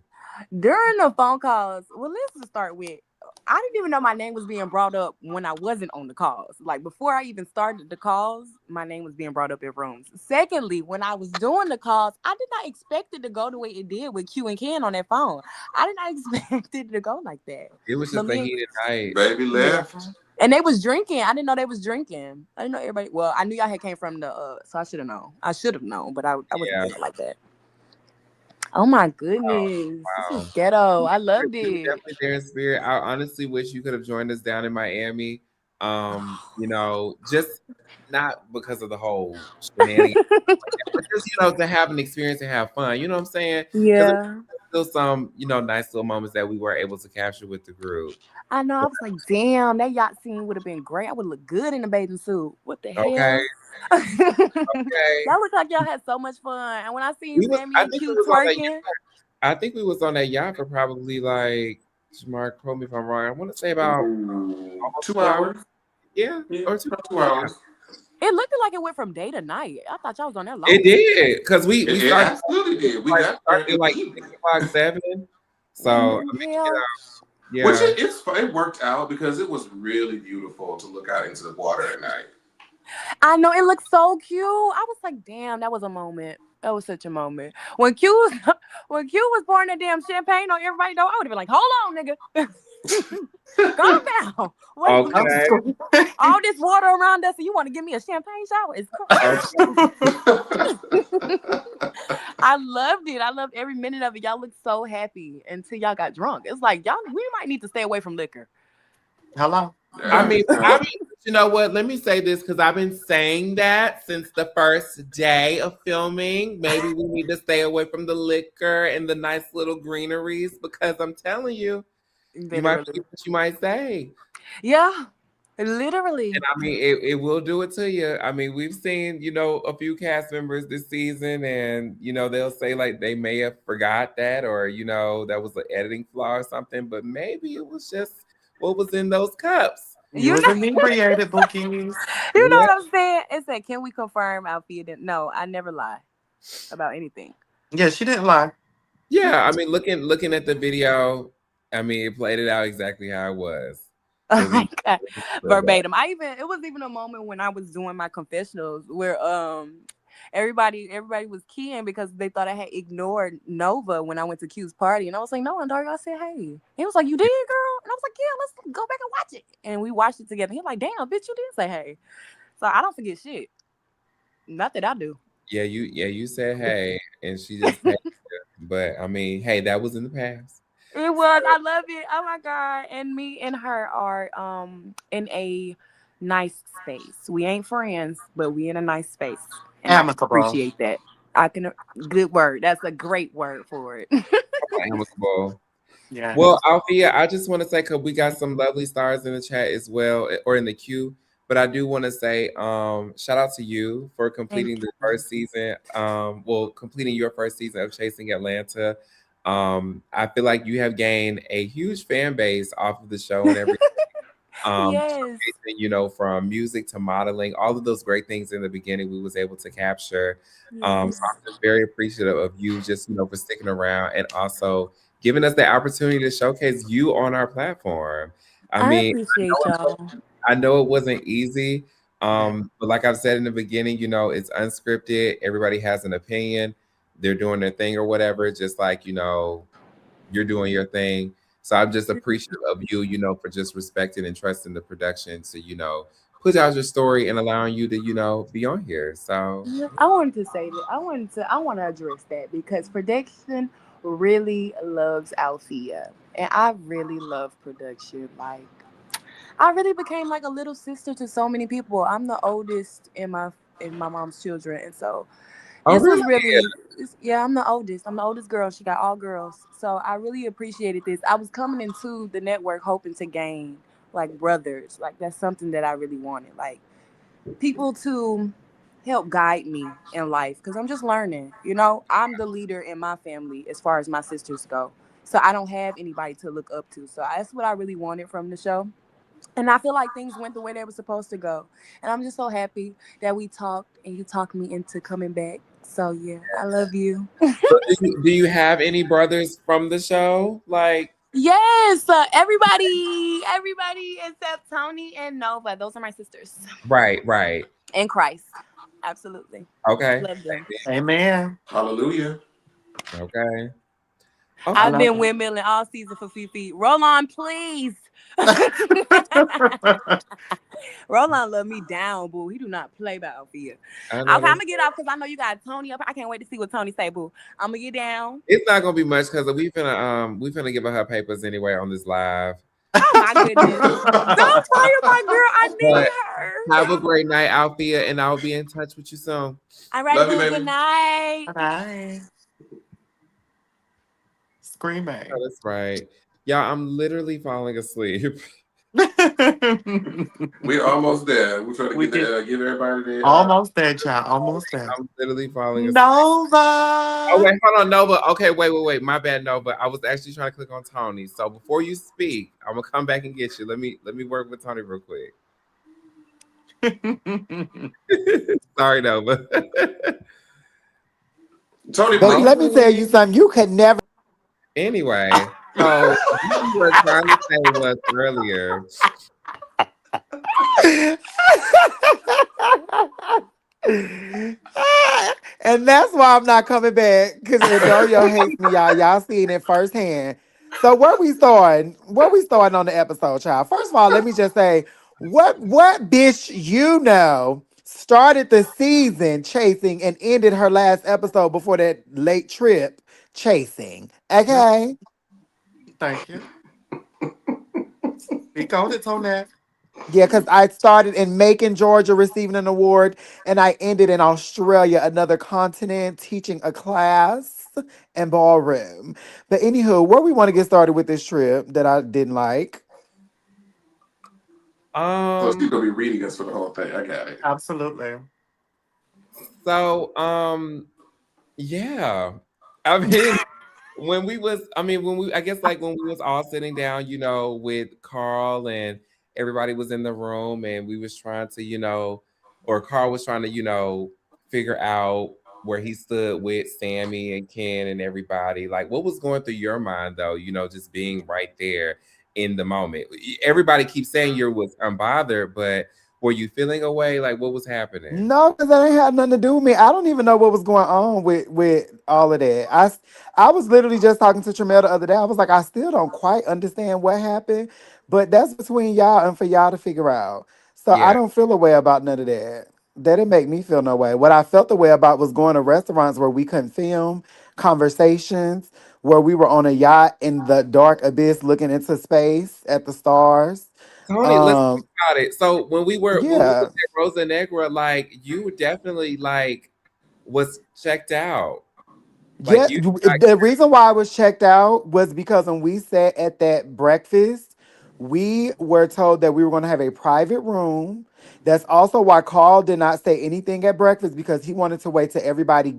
During the phone calls, well, let's just start with, I didn't even know my name was being brought up when I wasn't on the calls. Like before I even started the calls, my name was being brought up in rooms. Secondly, when I was doing the calls, I did not expect it to go the way it did with Q and Ken on that phone. I did not expect it to go like that. It was just a heated night. Baby left. And they was drinking. I didn't know they was drinking. I didn't know everybody. Well, I knew y'all had came from the, so I should have known. I should have known, but I wasn't doing it like that. Oh my goodness. Wow. This is ghetto. I loved You were it. definitely there in spirit. I honestly wish you could have joined us down in Miami. You know, just not because of the whole shenanigans, but just, you know, to have an experience and have fun. You know what I'm saying? Yeah. still some, nice little moments that we were able to capture with the group. I know. I was like, damn, that yacht scene would have been great. I would look good in a bathing suit. What the Okay. hell? Okay. Y'all look like y'all had so much fun. And when I seen Sammy I and think we Q was on that twerking, yacht. I think we was on that yacht for probably like, Jamar, quote me if I'm wrong. I want to say about almost 2 hours. Yeah, or 2 hours. it looked like it went from day to night. I thought y'all was on there long. It did, because we It started. absolutely did. We got started like 6:00, 7. So I mean, yeah. Which it worked out because it was really beautiful to look out into the water at night. I know, it looked so cute. I was like, damn, that was a moment. That was such a moment. When Q was pouring that damn champagne on everybody, though, I would have been like, hold on, nigga. Calm down. Okay. All this water around us, and you want to give me a champagne shower? It's I loved it. I loved every minute of it. Y'all looked so happy until y'all got drunk. It's like, we might need to stay away from liquor. Hello? I mean, you know what? Let me say this, because I've been saying that since the first day of filming. Maybe we need to stay away from the liquor and the nice little greeneries, because I'm telling you, you might forget what you might say. Yeah, literally. And I mean, it will do it to you. I mean, we've seen, a few cast members this season, and, they'll say like they may have forgot that, or, that was an editing flaw or something, but maybe it was just what was in those cups. You was inebriated, Bookies. You know what I'm saying? It said, can we confirm Alfeeya didn't? No, I never lie about anything. Yeah, she didn't lie. Yeah, I mean, looking at the video, I mean, it played it out exactly how it was. Oh my God. Verbatim. It was even a moment when I was doing my confessionals where everybody was keying because they thought I had ignored Nova when I went to Q's party. And I was like, no, and dog, I said, hey. He was like, you did, girl? And I was like, yeah, let's go back and watch it. And we watched it together. He was like, damn, bitch, you did say hey. So I don't forget shit. Not that I do. Yeah, you said hey, and she just paid you. But I mean, hey, that was in the past. It was. I love it. Oh my God. And me and her are in a nice space. We ain't friends, but we in a nice space. And amicable. I appreciate that. Good word. That's a great word for it. Amicable. Yeah. Well, Alfeeya, I just want to say, because we got some lovely stars in the chat as well, or in the queue. But I do want to say, shout out to you for completing the first season. Completing your first season of Chasing Atlanta. I feel like you have gained a huge fan base off of the show and everything. Yes. From music to modeling, all of those great things in the beginning we was able to capture. So I'm just very appreciative of you just, for sticking around and also giving us the opportunity to showcase you on our platform. I mean, appreciate y'all. I know it wasn't easy. But like I've said in the beginning, it's unscripted. Everybody has an opinion. They're doing their thing or whatever, just like, you're doing your thing. So I'm just appreciative of you, for just respecting and trusting the production to, put out your story and allowing you to, be on here. So I wanted to say that. I want to address that because production really loves Alfeeya. And I really love production. Like, I really became like a little sister to so many people. I'm the oldest in my mom's children. And so this was really, I'm the oldest. I'm the oldest girl. She got all girls. So I really appreciated this. I was coming into the network hoping to gain like brothers. Like that's something that I really wanted. Like people to help guide me in life because I'm just learning. I'm the leader in my family as far as my sisters go. So I don't have anybody to look up to. So that's what I really wanted from the show. And I feel like things went the way they were supposed to go. And I'm just so happy that we talked and you talked me into coming back. So, yeah, I love you. So do you have any brothers from the show? Like, yes, everybody except Toni and Nova. Those are my sisters. Right. And Christ. Absolutely. Okay. Love them. Amen. Hallelujah. Okay. I've been windmilling all season for Fifi. Roll on, please. Roland love me down, boo. He do not play by Alfeeya. Okay, I'm gonna get off because I know you got Toni up. I can't wait to see what Toni say, boo. I'm gonna get down. It's not gonna be much because we finna give her papers anyway on this live. Oh my goodness! Don't fire my girl. I need her. Have a great night, Alfeeya, and I'll be in touch with you soon. All right, boo. Good night. Bye. screaming. Oh, that's right. Yeah, I'm literally falling asleep. We're almost there. We're trying to get everybody there. Almost there, child. Almost there. I'm literally falling asleep. Nova. Oh wait, hold on, Nova. Okay, wait. My bad, Nova. I was actually trying to click on Toni. So before you speak, I'm gonna come back and get you. Let me work with Toni real quick. Sorry, Nova. Toni, but let me tell you something. You could never. Anyway, so what you were trying to say was earlier. And that's why I'm not coming back, because Adorio hates me, y'all. Y'all seen it firsthand. So where we starting? Where we starting on the episode, child? First of all, let me just say, what bitch started the season chasing and ended her last episode before that late trip chasing. Okay. Thank you. Speak on it, Toni. Yeah, because I started in Macon, Georgia, receiving an award, and I ended in Australia, another continent, teaching a class and ballroom. But anywho, where we want to get started with this trip that I didn't like? So she's gonna be reading us for the whole thing. I got it. Absolutely. So, yeah. I mean, when we was all sitting down, with Carl and everybody was in the room and we was trying to, or Carl was trying to, figure out where he stood with Sammy and Ken and everybody. Like, what was going through your mind though, just being right there in the moment? Everybody keeps saying you was unbothered, but were you feeling away? Like, what was happening? No, because that ain't had nothing to do with me. I don't even know what was going on with all of that. I was literally just talking to Tramel the other day. I was like, I still don't quite understand what happened, but that's between y'all and for y'all to figure out. So I don't feel a way about none of that. That didn't make me feel no way. What I felt the way about was going to restaurants where we couldn't film, conversations, where we were on a yacht in the dark abyss looking into space at the stars. Toni, let's talk about it. So when we were Yeah. at Rosa Negra, like you definitely was checked out. Yeah, the reason why I was checked out was because when we sat at that breakfast, we were told that we were going to have a private room. That's also why Carl did not say anything at breakfast, because he wanted to wait till everybody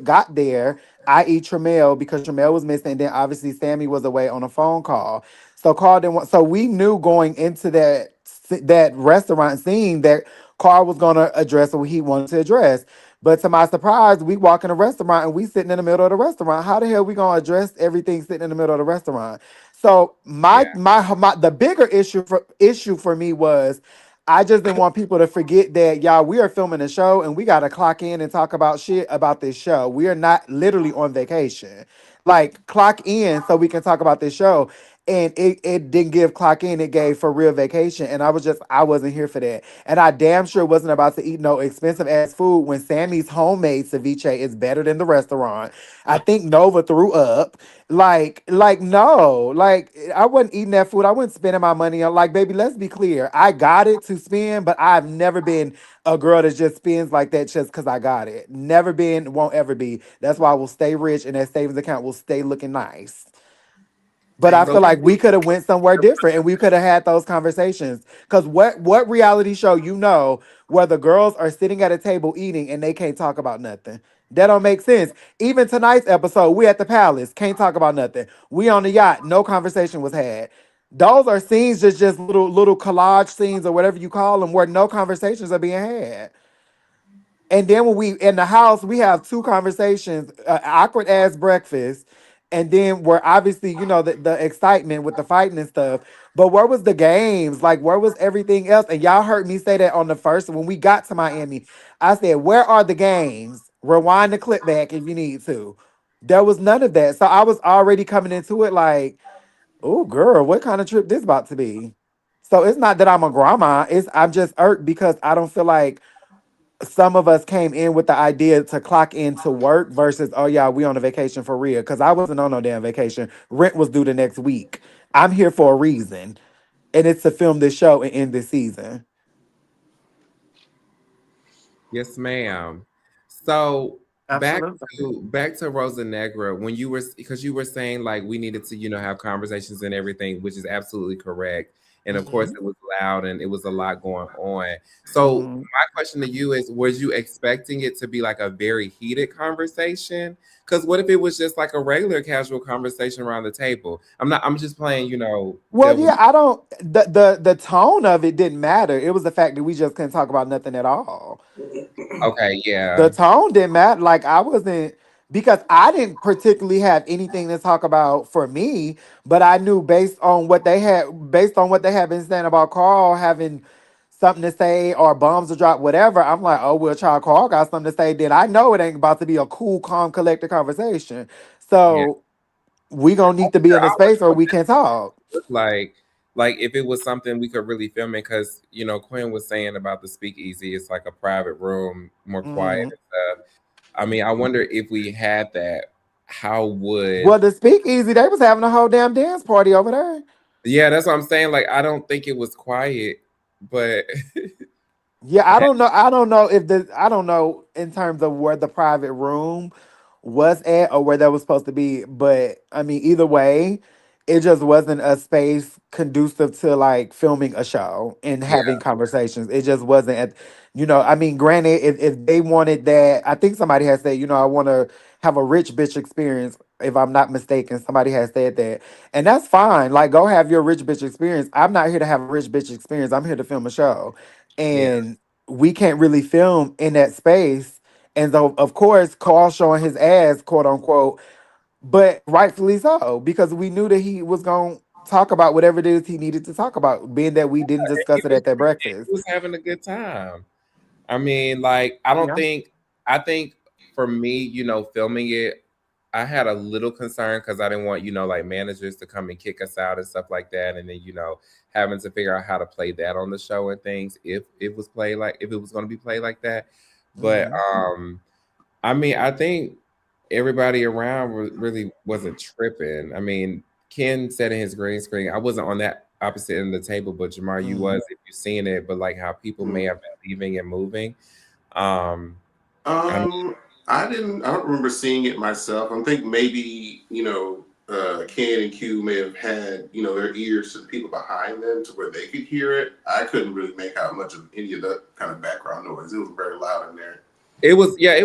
got there, i.e. Tramel, because Tramel was missing, and then obviously Sammy was away on a phone call. So Carl didn't want. So we knew going into that restaurant scene that Carl was going to address what he wanted to address. But to my surprise, we walk in a restaurant and we sitting in the middle of the restaurant. How the hell we gonna address everything sitting in the middle of the restaurant? So the bigger issue for me was I just didn't want people to forget that y'all, we are filming a show and we gotta clock in and talk about shit about this show. We are not literally on vacation. Like, clock in so we can talk about this show. And it didn't give clock in, it gave for real vacation. And I wasn't here for that. And I damn sure wasn't about to eat no expensive ass food when Sammy's homemade ceviche is better than the restaurant. I think Nova threw up. No. Like, I wasn't eating that food. I wasn't spending my money on, like, baby, let's be clear. I got it to spend, but I've never been a girl that just spends like that just because I got it. Never been, won't ever be. That's why I will stay rich and that savings account will stay looking nice. But I feel like we could have went somewhere different and we could have had those conversations. Because what reality show where the girls are sitting at a table eating and they can't talk about nothing? That don't make sense. Even tonight's episode, we at the palace, can't talk about nothing. We on the yacht, no conversation was had. Those are scenes, just little collage scenes or whatever you call them, where no conversations are being had. And then when we in the house, we have two conversations, awkward ass breakfast, and then where obviously the excitement with the fighting and stuff. But where was the games? Like, where was everything else? And y'all heard me say that on the first when we got to Miami. I said, "Where are the games? Rewind the clip back if you need to." There was none of that. So I was already coming into it like, "Oh, girl, what kind of trip this about to be?" So it's not that I'm a grandma. I'm just irked because I don't feel like some of us came in with the idea to clock in to work versus, oh yeah, we on a vacation for real. Because I wasn't on no damn vacation. Rent was due the next week. I'm here for a reason, and it's to film this show and end this season. Yes, ma'am. So back Absolutely. to Rosa Negra, when you were, because you were saying like we needed to, have conversations and everything, which is absolutely correct. And of course Mhm. it was loud and it was a lot going on. So Mhm. my question to you is, was you expecting it to be like a very heated conversation? Because what if it was just like a regular casual conversation around the table? I'm just playing, Well, devil's. yeah, I don't. The tone of it didn't matter. It was the fact that we just couldn't talk about nothing at all. Okay, The yeah. tone didn't matter. Like I wasn't, because I didn't particularly have anything to talk about for me, but I knew based on what they had been saying about Carl having something to say or bombs to drop, whatever. I'm like, oh, well, child, Carl got something to say. Then I know it ain't about to be a cool, calm, collected conversation. Yeah. So we gonna need to be in a space where we can talk. like if it was something we could really film it, because Quinn was saying about the speakeasy, it's like a private room, more quiet Mhm. and stuff. I mean, I wonder if we had that, how would. Well, the speakeasy, they was having a whole damn dance party over there. Yeah, that's what I'm saying. Like, I don't think it was quiet, but Yeah, I don't know. I don't know in terms of where the private room was at or where that was supposed to be. But I mean, either way, it just wasn't a space conducive to like filming a show and yeah, having conversations. It just wasn't I mean, granted, if they wanted that, I think somebody has said, I want to have a rich bitch experience. If I'm not mistaken, somebody has said that. And that's fine. Like, go have your rich bitch experience. I'm not here to have a rich bitch experience. I'm here to film a show. yeah, And we can't really film in that space. And so, of course, Carl showing his ass, quote unquote, but rightfully so, because we knew that he was going to talk about whatever it is he needed to talk about, being that we didn't discuss it at that breakfast. he was having a good time. I mean, like, Yeah. I think for me, filming it, I had a little concern because I didn't want, like managers to come and kick us out and stuff like that. And then, having to figure out how to play that on the show and things if it was if it was going to be played like that. But Mhm. I mean, I think everybody around really wasn't tripping. I mean, Ken said in his green screen, I wasn't on that opposite end of the table, but Jamar, you Mhm. was, if you've seen it, but like how people may have been leaving and moving. Um, I mean, I didn't. I don't remember seeing it myself. I think maybe Ken and Q may have had their ears to the people behind them to where they could hear it. I couldn't really make out much of any of that kind of background noise. It was very loud in there. it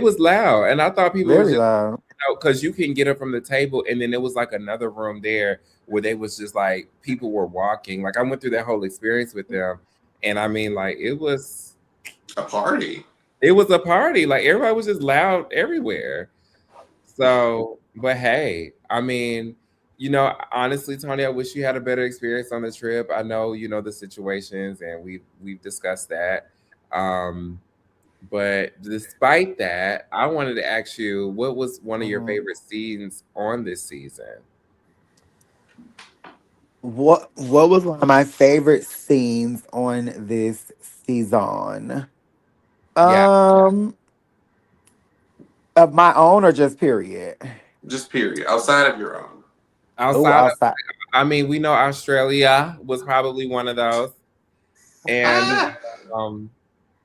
was loud, and I thought people was Very just, loud. because you can get up from the table, and then there was like another room there where they was just like people were walking. Like I went through that whole experience with them, and I mean, like it was a party. It was a party. Like everybody was just loud everywhere. So, but hey, I mean, honestly, Tony, I wish you had a better experience on the trip. I know you know the situations, and we've discussed that. Um, but despite that, I wanted to ask you, what was one of your Mhm. favorite scenes on this season? What was one of my favorite scenes on this season? Yeah, Um, of my own or just period? Just period. Outside of your own. Oh, outside of, outside. I mean, we know Australia was probably one of those, and um,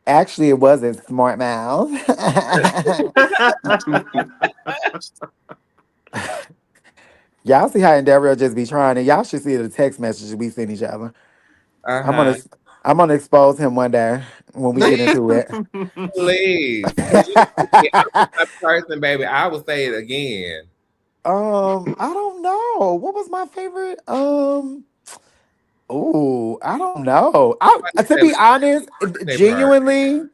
Actually, it wasn't Smart Mouth. Y'all see how Endeavor just be trying, and y'all should see the text messages we send each other. I'm uh-huh. gonna I'm gonna expose him one day when we get into it. Please, because I'm the type of person, baby. I will say it again. I don't know. What was my favorite? Oh, I don't know. Somebody To said be honest, Save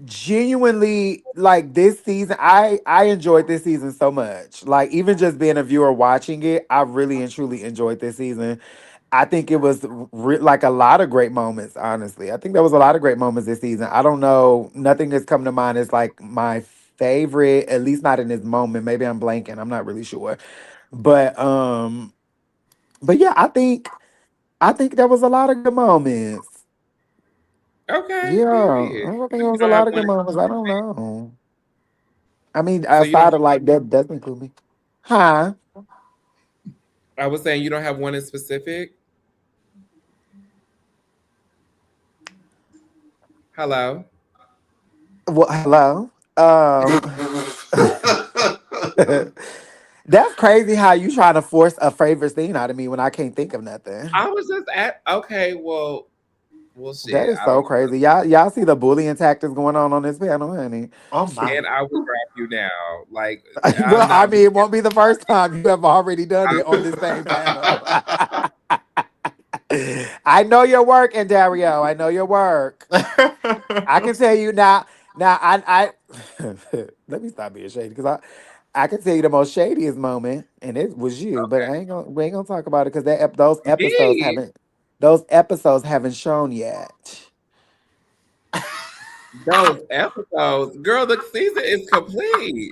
genuinely, like this season, I enjoyed this season so much. Like even just being a viewer watching it, I really and truly enjoyed this season. I think it was like a lot of great moments. Honestly, I think there was a lot of great moments this season. I don't know. Nothing that's come to mind is like my favorite, at least not in this moment. Maybe I'm blanking. I'm not really sure. But yeah, I think there was a lot of good moments. Okay, Yeah, period. I think So there you was a don't have lot of one. good moments. I don't know. I mean, So you don't. outside of like that doesn't include me. Huh? I was saying you don't have one in specific. Hello. Well, hello. That's crazy how you trying to force a favorite scene out of me when I can't think of nothing. I was just at okay. Well, That shit. is so crazy. Y'all see the bullying tactics going on this panel, honey. Oh my. And I will grab you now. Like Well, I'm I not. mean, it won't be the first time you have already done it on this same panel. I know your work, and Dario. I know your work. I can tell you now. Now, I let me stop being shady because I can tell you the most shadiest moment, and it was you. But we ain't gonna talk about it because Me. those episodes haven't shown yet. Those episodes, girl. The season is complete.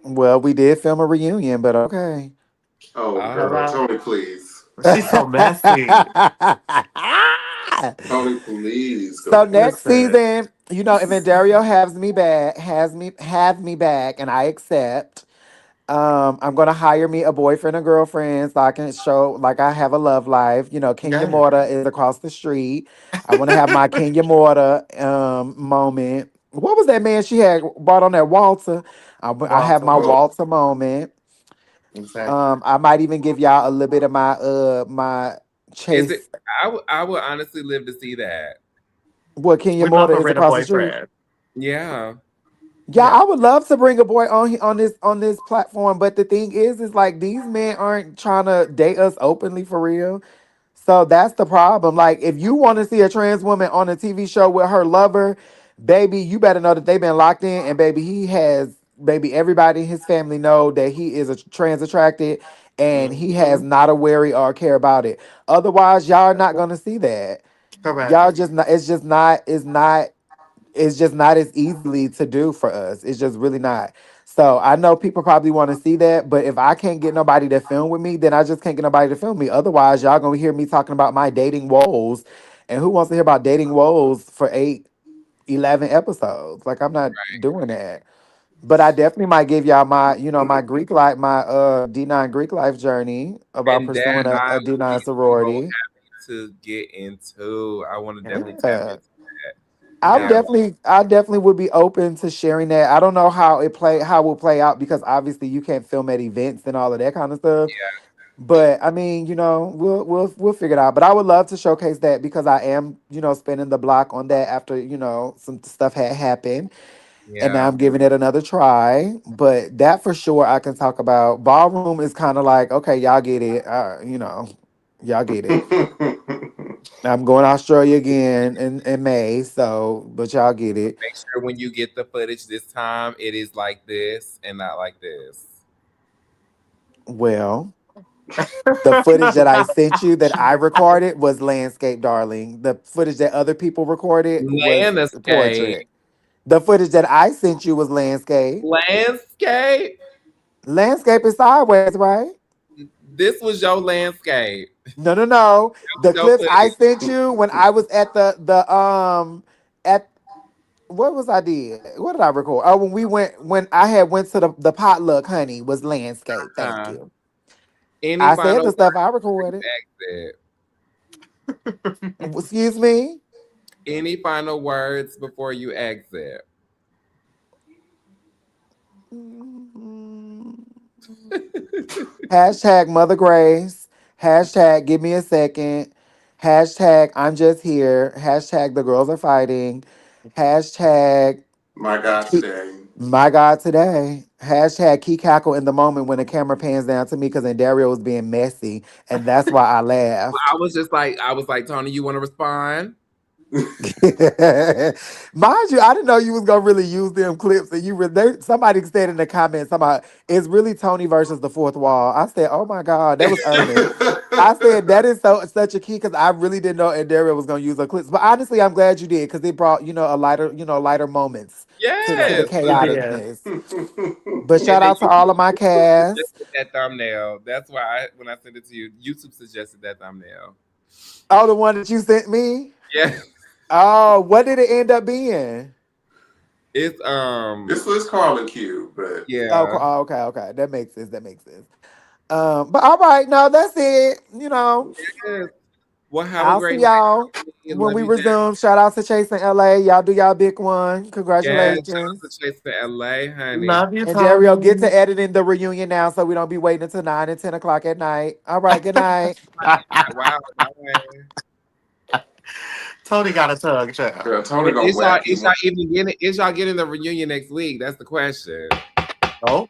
Well, we did film a reunion, but okay. Oh, girl, Tony, please. She's so messy. Tony, please go So back. next season, if Dario have me back, and I accept, I'm gonna hire me a boyfriend or girlfriend so I can show like I have a love life. Kenya Yes. Morta is across the street. I want to have my Kenya Morta moment. What was that man she had brought on that Walter? I have Walter. my Walter moment. Exactly. I might even give y'all a little bit of my Is Chase. it? I would honestly live to see that. What Kenya We love Morta a is rent a across the street. boyfriend. Yeah. Yeah, I would love to bring a boy on this platform, but the thing is like these men aren't trying to date us openly for real. So that's the problem. Like, if you want to see a trans woman on a TV show with her lover, baby, you better know that they've been locked in, and baby, everybody in his family know that he is a trans attracted, and he has Mm-hmm. not a worry or care about it. Otherwise, y'all are not gonna see that. Correct. Y'all just not. It's just not as easily to do for us. It's just really not. So I know people probably want to see that, but if I can't get nobody to film with me, then I just can't get nobody to film me. Otherwise, y'all gonna hear me talking about my dating woes. And who wants to hear about dating woes for 11 episodes? Like, I'm not doing that. But I definitely might give y'all my Greek life, my D9 Greek life journey about And that pursuing a I would D9 be so sorority. happy to get into. I want to definitely tap Yeah. into that. I Now, definitely would be open to sharing that. I don't know how it will play out because obviously you can't film at events and all of that kind of stuff. But I mean, we'll figure it out. But I would love to showcase that because I am, spinning the block on that after, some stuff had happened. And now yeah. I'm giving it another try. But that for sure I can talk about. Ballroom is kind of like, okay, y'all get it. Y'all get it. I'm going to Australia again in May, so but y'all get it. Make sure when you get the footage this time, it is like this and not like this. Well, the footage that I sent you that I recorded was landscape, darling. The footage that other people recorded was Landscape. portrait. The footage that I sent you was landscape. Landscape. Landscape is sideways, right? This was your landscape. No, no, no. That The was your clips I footage. sent you when I was at the at what was I did? What did I record? Oh, when I had went to the potluck, honey, was landscape. Thank Uh, you. any I said final the stuff I words recorded. exit? Excuse me. Any final words before you exit? Hashtag Mother Grace. Hashtag give me a second. Hashtag I'm just here. Hashtag the girls are fighting. Hashtag My God, today. my God today. Hashtag key cackle in the moment when the camera pans down to me because Dario was being messy. And that's why I Well, laughed. I was like, Tony, you want to respond? Mind you, I didn't know you was gonna really use them clips, and somebody said in the comments about it's really Tony versus the fourth wall. I said, "Oh my God, that was earnest." I said that is such a key because I really didn't know Dario was gonna use the clips, but honestly, I'm glad you did because it brought a lighter moments to the Yes. Yeah. chaoticness. But And shout then out to all of my YouTube cast. suggested that thumbnail. That's why when I sent it to you, YouTube suggested that thumbnail. Oh, the one that you sent me. Yeah. Oh, what did it end up being? It's This was Carlin Q, but Oh, yeah. okay. That makes sense. But all right, no, that's it. Yes. Well, have a I'll see great night. y'all Honey. when Love we you down. resume. Shout out to Chase in LA. Y'all do y'all big one. Yes, shout out Congratulations. to Chase to LA, honey. Love you, And Dario, get Tony. to editing the reunion now so we don't be waiting until 9 and 10 o'clock at night. All right, good night. Wow. Bye. Tony got a tug, child. Girl, Tony gonna Is whack you. y'all even getting? Is y'all getting the reunion next week? That's the question. Oh,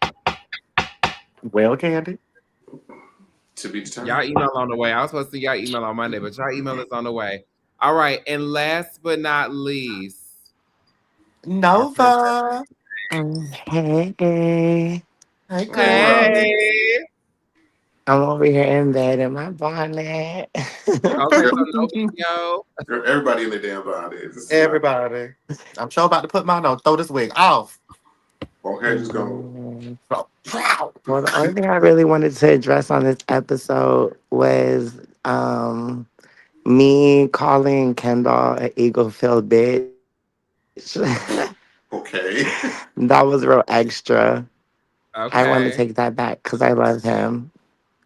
well, Candy. To be determined. Y'all email on the way. I was supposed to see y'all email on Monday, but y'all email is on the way. All right, and last but not least, Nova. Hey, Hey, girl. hey. I'm over here in bed in my bonnet. Okay, so no video. Girl, everybody in the damn body. Everybody. I'm sure about to put mine on. Throw this wig off. Okay, just go. Well, the only thing I really wanted to address on this episode was me calling KenDoll an ego-filled bitch. Okay. That was real extra. I want to Okay. take that back because I love him.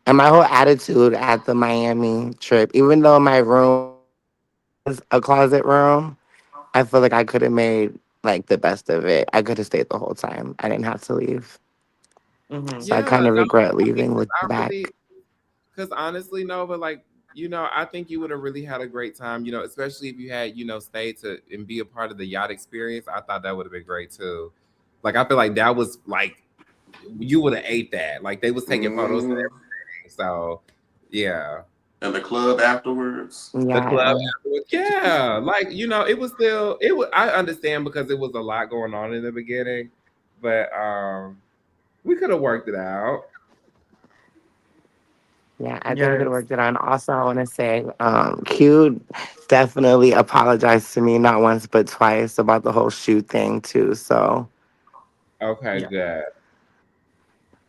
And my whole attitude at the Miami trip, even though my room was a closet room, I feel like I could have made like the best of it. I could have stayed the whole time. I didn't have to leave. Mm-hmm. So I Yeah, kind of no, regret I mean, leaving with I back. really, because honestly, Nova, like, I think you would have really had a great time, especially if you had, stayed to and be a part of the yacht experience. I thought that would have been great too. Like, I feel like that was like, you would have ate that. Like, they was taking photos and Mhm. everything. So, yeah. And the club afterwards. The club Yeah. afterwards. Yeah. Like, it was still, I understand because it was a lot going on in the beginning, but we could have worked it out. Yeah, I think we could have Yes. worked it out. And also, I want to say, Q definitely apologized to me not once but twice about the whole shoe thing too. So Okay, Yeah. good.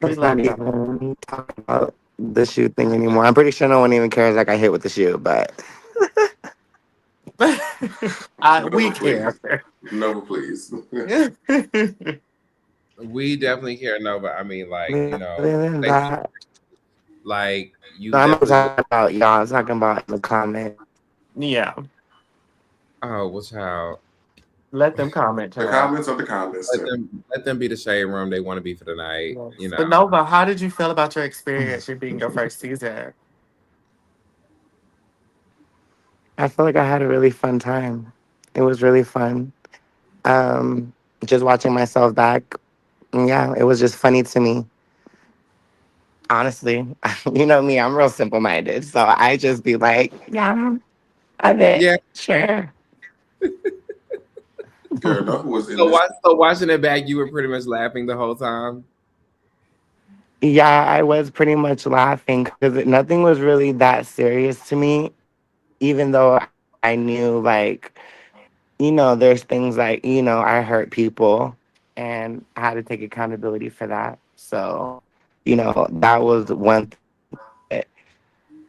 We it's not love that. even me talking about the shoe thing anymore. I'm pretty sure no one even cares. Like I hit with the shoe, but We Nova, please. care. Nova, please. We definitely care, no, but I mean, like, other than thank you. that, Like, no, you I'm not definitely would. talking about y'all. I'm talking about in the comment. Yeah. Oh, well, child. Let them comment, The child. comments are the comments. Let them be the shade room they want to be for the night. Yes. But Nova, how did you feel about your experience? You being your first season. I feel like I had a really fun time. It was really fun. Just watching myself back. Yeah, it was just funny to me. Honestly, you know me, I'm real simple minded. So I just be like, yeah, I bet. Yeah. Sure. Girl, Nova was in So, this. watching it back, you were pretty much laughing the whole time. Yeah, I was pretty much laughing because nothing was really that serious to me, even though I knew, like, there's things like, I hurt people and I had to take accountability for that. So, that was one thing.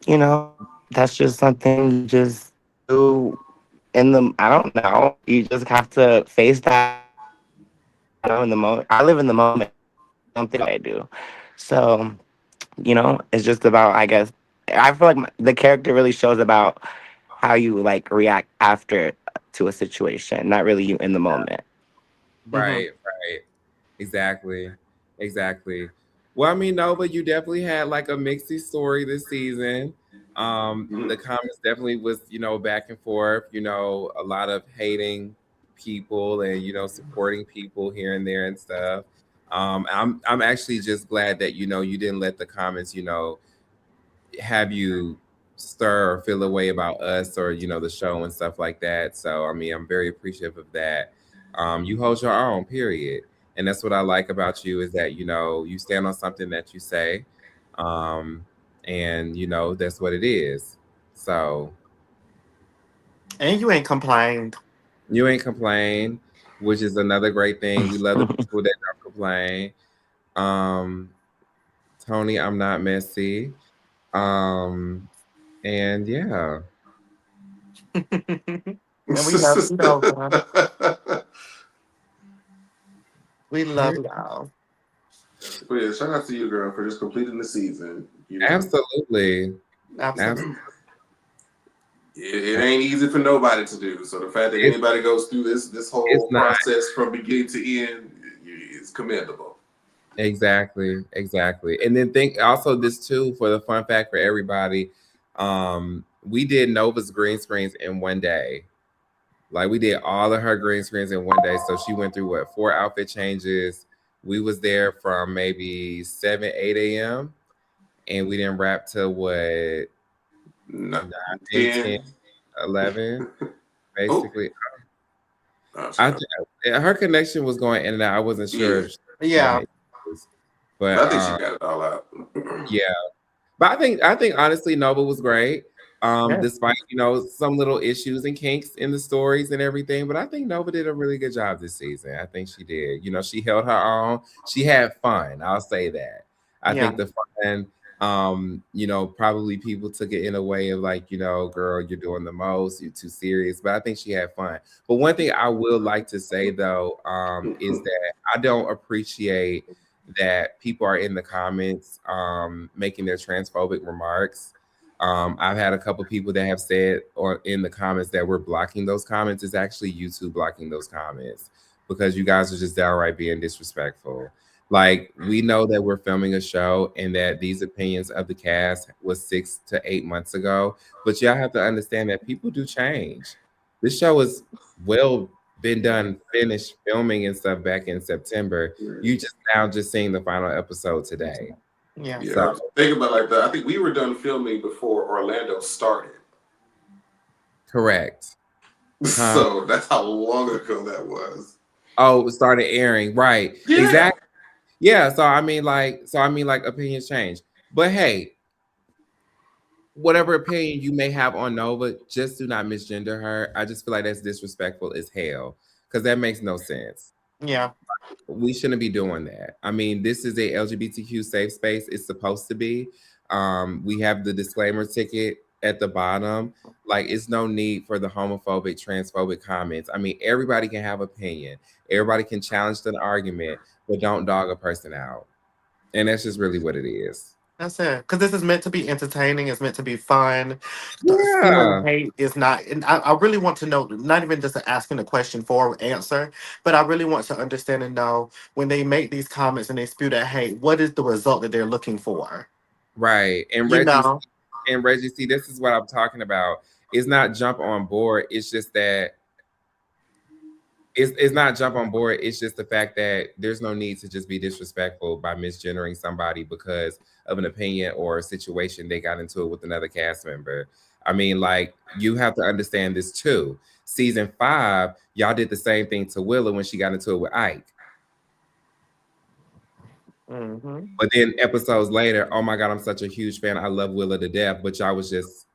That, that's just something you just do I don't know, you just have to face that, in the moment. I live in the moment. Something I do. So, it's just about, I guess, I feel like the character really shows about how you like react after to a situation, not really you in the moment. Right, right. Exactly. Exactly. Well, I mean, Nova, you definitely had like a mixy story this season. The comments definitely was, back and forth, a lot of hating people and, supporting people here and there and stuff. I'm actually just glad that, you didn't let the comments, have you stir or feel a way about us or the show and stuff like that. So I mean, I'm very appreciative of that. You hold your own, period, and that's what I like about you is that you stand on something that you say, um, and that's what it is. So And you ain't complained. you ain't complain, which is another great thing. We love the people that don't complain. Um, Tony, I'm not messy. And yeah. And we love you, Nova. We love Period. y'all. But yeah, shout out to you, girl, for just completing the season. Absolutely. Absolutely. It ain't easy for nobody to do. So the fact that anybody goes through this whole process from beginning to end is commendable. Exactly. And then think also this too, for the fun fact for everybody. We did Nova's green screens in one day. Like we did all of her green screens in one day. So she went through 4 outfit changes. We was there from maybe 7, 8 a.m. and we didn't wrap till 9, 10, 11, basically. Her connection was going in and out. I wasn't sure. Yeah. But I think she got it all out. Yeah. But I think honestly Nova was great. Despite, some little issues and kinks in the stories and everything. But I think Nova did a really good job this season. I think she did. She held her own. She had fun. I'll say that. I think the fun, probably people took it in a way of like, girl, you're doing the most, you're too serious. But I think she had fun. But one thing I will like to say though, is that I don't appreciate that people are in the comments making their transphobic remarks. I've had a couple people that have said in the comments that we're blocking those comments. It's actually YouTube blocking those comments because you guys are just downright being disrespectful. Like, we know that we're filming a show and that these opinions of the cast was 6 to 8 months ago, but y'all have to understand that people do change. This show is been done, finished filming and stuff back in September. You just now seeing the final episode today. Yeah. So think about like that. I think we were done filming before Orlando started. Correct. So that's how long ago that was. Oh, it started airing, right? Yeah. Exactly. Yeah. So I mean, like opinions change. But hey, whatever opinion you may have on Nova, just do not misgender her. I just feel like that's disrespectful as hell because that makes no sense. Yeah. We shouldn't be doing that. I mean, this is a LGBTQ safe space. It's supposed to be. We have the disclaimer ticket at the bottom. Like, it's no need for the homophobic, transphobic comments. I mean, everybody can have opinion. Everybody can challenge the argument, but don't dog a person out. And that's just really what it is. That's it. Because this is meant to be entertaining. It's meant to be fun. Yeah. Hate is not. And I really want to know, not even just asking a question for answer, but I really want to understand and know when they make these comments and they spew that hate, what is the result that they're looking for? Right. And Reggie, see, this is what I'm talking about. It's not jump on board. It's just that it's not jump on board. It's just the fact that there's no need to just be disrespectful by misgendering somebody because of an opinion or a situation they got into it with another cast member. I mean, like, you have to understand this too. Season 5, y'all did the same thing to Willa when she got into it with Ike. Mm-hmm. But then episodes later, oh my God, I'm such a huge fan. I love Willa to death. But y'all was just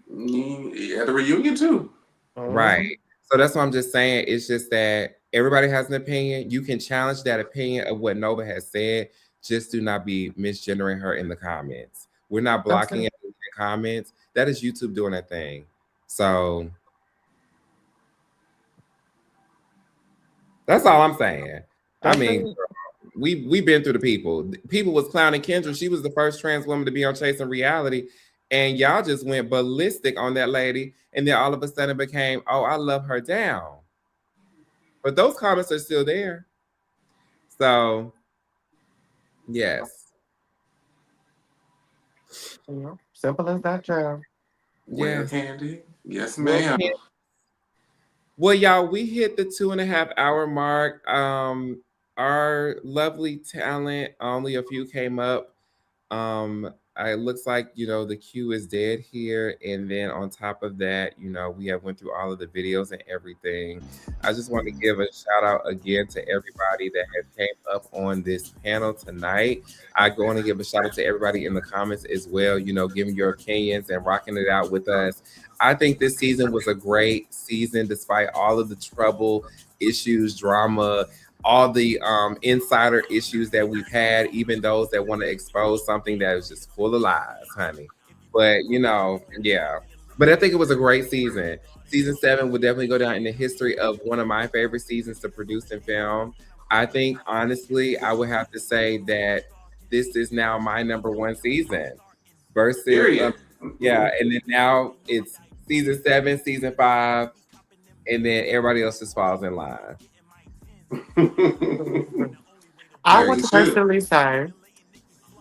at the reunion too. Right. So that's what I'm just saying. It's just that everybody has an opinion. You can challenge that opinion of what Nova has said. Just do not be misgendering her in the comments. We're not blocking it in the comments. That is YouTube doing that thing. So that's all I'm saying. I mean, we've been through the people. People was clowning Kendra. She was the first trans woman to be on Chasing Reality. And y'all just went ballistic on that lady. And then all of a sudden it became, oh, I love her down. But those comments are still there. So, yes. Simple as that, child. Yes. Candy. Yes, ma'am. Well, y'all, we hit the 2.5 hour mark. Our lovely talent, only a few came up. It looks like, the queue is dead here. And then on top of that, we have went through all of the videos and everything. I just want to give a shout out again to everybody that has came up on this panel tonight. I want to give a shout out to everybody in the comments as well, giving your opinions and rocking it out with us. I think this season was a great season, despite all of the trouble, issues, drama, all the insider issues that we've had, even those that want to expose something that is just full of lies, honey. But, yeah. But I think it was a great season. Season 7 would definitely go down in the history of one of my favorite seasons to produce and film. I think, honestly, I would have to say that this is now my #1 season versus Yeah, and then now it's season 7, season 5, and then everybody else just falls in line. I want to personally say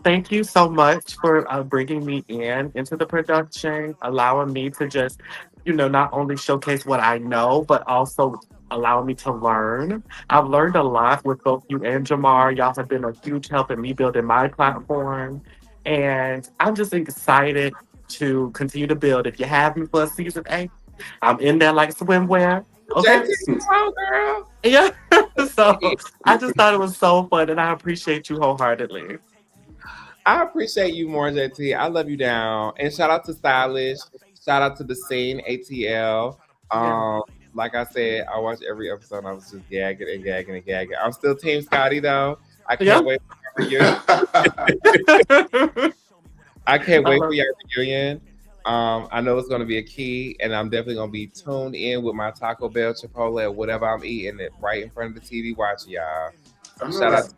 thank you so much for bringing me into the production, allowing me to just, not only showcase what I know, but also allowing me to learn. I've learned a lot with both you and Jamar. Y'all have been a huge help in me building my platform. And I'm just excited to continue to build. If you have me for season 8, I'm in there like swimwear. Okay. Girl. Yeah. So I just thought it was so fun, and I appreciate you wholeheartedly. I appreciate you more, JT. I love you down. And shout out to Stylish. Shout out to the scene, ATL. Like I said, I watched every episode. I was just gagging and gagging and gagging. I'm still Team Scotty though. I can't wait for your reunion. I can't wait for your reunion. I know it's gonna be a key, and I'm definitely gonna be tuned in with my Taco Bell, Chipotle, or whatever I'm eating it right in front of the TV watching y'all. Shout out.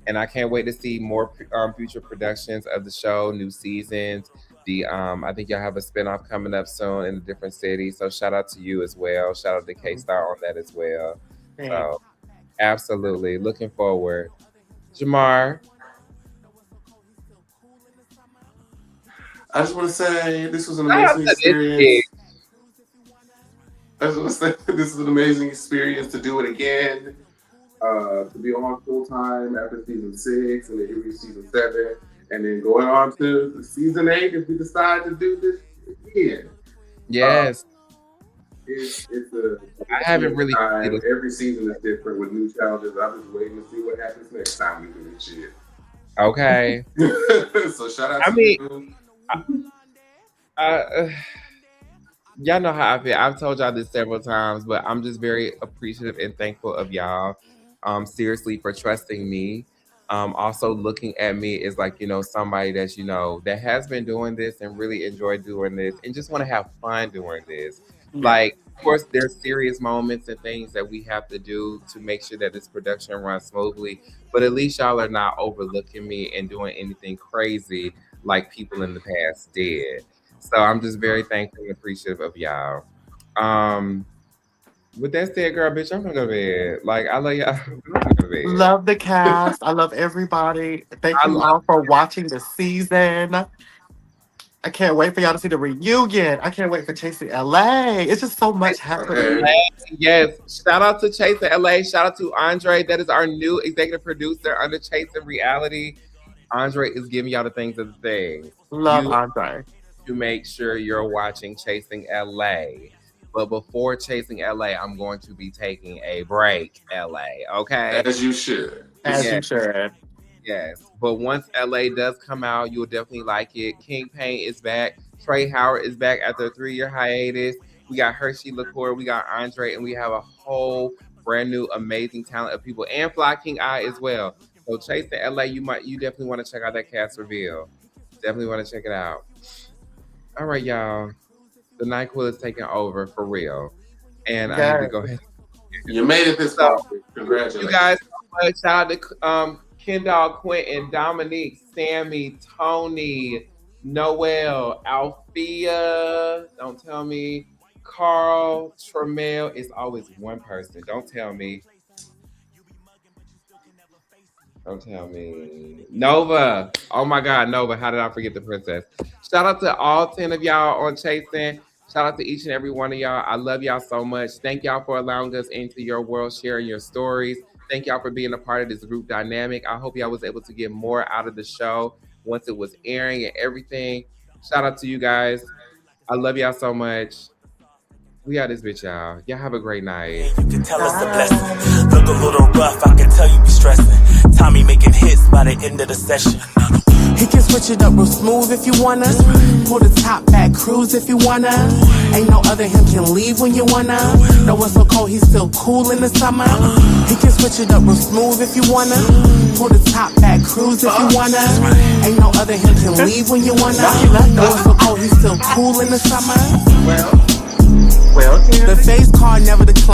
And I can't wait to see more future productions of the show, new seasons. I think y'all have a spinoff coming up soon in a different city. So shout out to you as well. Shout out to K-Star on that as well. So absolutely looking forward. Jamar. I just want to say this was an amazing experience. I just want to say this is an amazing experience to do it again. To be on full time after season 6, and then here we season 7, and then going on to season 8 if we decide to do this again. Yes. I haven't really. Every season is different with new challenges. I'm just waiting to see what happens next time we do this shit. Okay. So shout out to you. Y'all know how I feel. I've told y'all this several times, but I'm just very appreciative and thankful of y'all. Seriously, for trusting me. Also looking at me as like, somebody that's, that has been doing this and really enjoyed doing this and just want to have fun doing this. Like, of course, there's serious moments and things that we have to do to make sure that this production runs smoothly, but at least y'all are not overlooking me and doing anything crazy like people in the past did. So I'm just very thankful and appreciative of y'all. With that said, girl, bitch, I'm gonna go to bed. Like, I love y'all. I'm gonna go to bed. Love the cast. I love everybody. Thank you all for watching the season. I can't wait for y'all to see the reunion. I can't wait for Chasing LA. It's just so much happening. Yes. Shout out to Chasing LA. Shout out to Andre. That is our new executive producer under Chasing Reality. Andre is giving y'all the things of the things. Love Andre. To make sure you're watching Chasing LA. But before Chasing LA, I'm going to be taking a break, LA. Okay? As you should. You should. Yes. But once LA does come out, you'll definitely like it. King Payne is back. Trey Howard is back after a 3-year hiatus. We got Hershey LaCour. We got Andre. And we have a whole brand new amazing talent of people. And Fly King Eye as well. So Chasing LA, you definitely want to check out that cast reveal. Definitely want to check it out. All right, y'all. The NyQuil is taking over for real. And I need to go ahead. You made it this far. Congratulations. You guys so much. Shout out to KenDoll, Quintin, Dominique, Sammy, Toni, Noel, Alfeeya. Don't tell me. Carl, Tramel. It's always one person. Don't tell me. Don't tell me. Nova. Oh my God, Nova. How did I forget the princess? Shout out to all 10 of y'all on Chasing. Shout out to each and every one of y'all. I love y'all so much. Thank y'all for allowing us into your world, sharing your stories. Thank y'all for being a part of this group dynamic. I hope y'all was able to get more out of the show once it was airing and everything. Shout out to you guys. I love y'all so much. We out this bitch, y'all. Y'all have a great night. You can tell us a blessing. Look a little rough, I can tell you be stressing. Tommy making hits by the end of the session. He can switch it up real smooth if you wanna. Pull the top back, cruise if you wanna. Ain't no other him can leave when you wanna. No one's so cold, he's still cool in the summer. He can switch it up real smooth if you wanna. Pull the top back, cruise if you wanna. Ain't no other him can leave when you wanna. No one's so cold, he's still cool in the summer. Well, the face card never declined.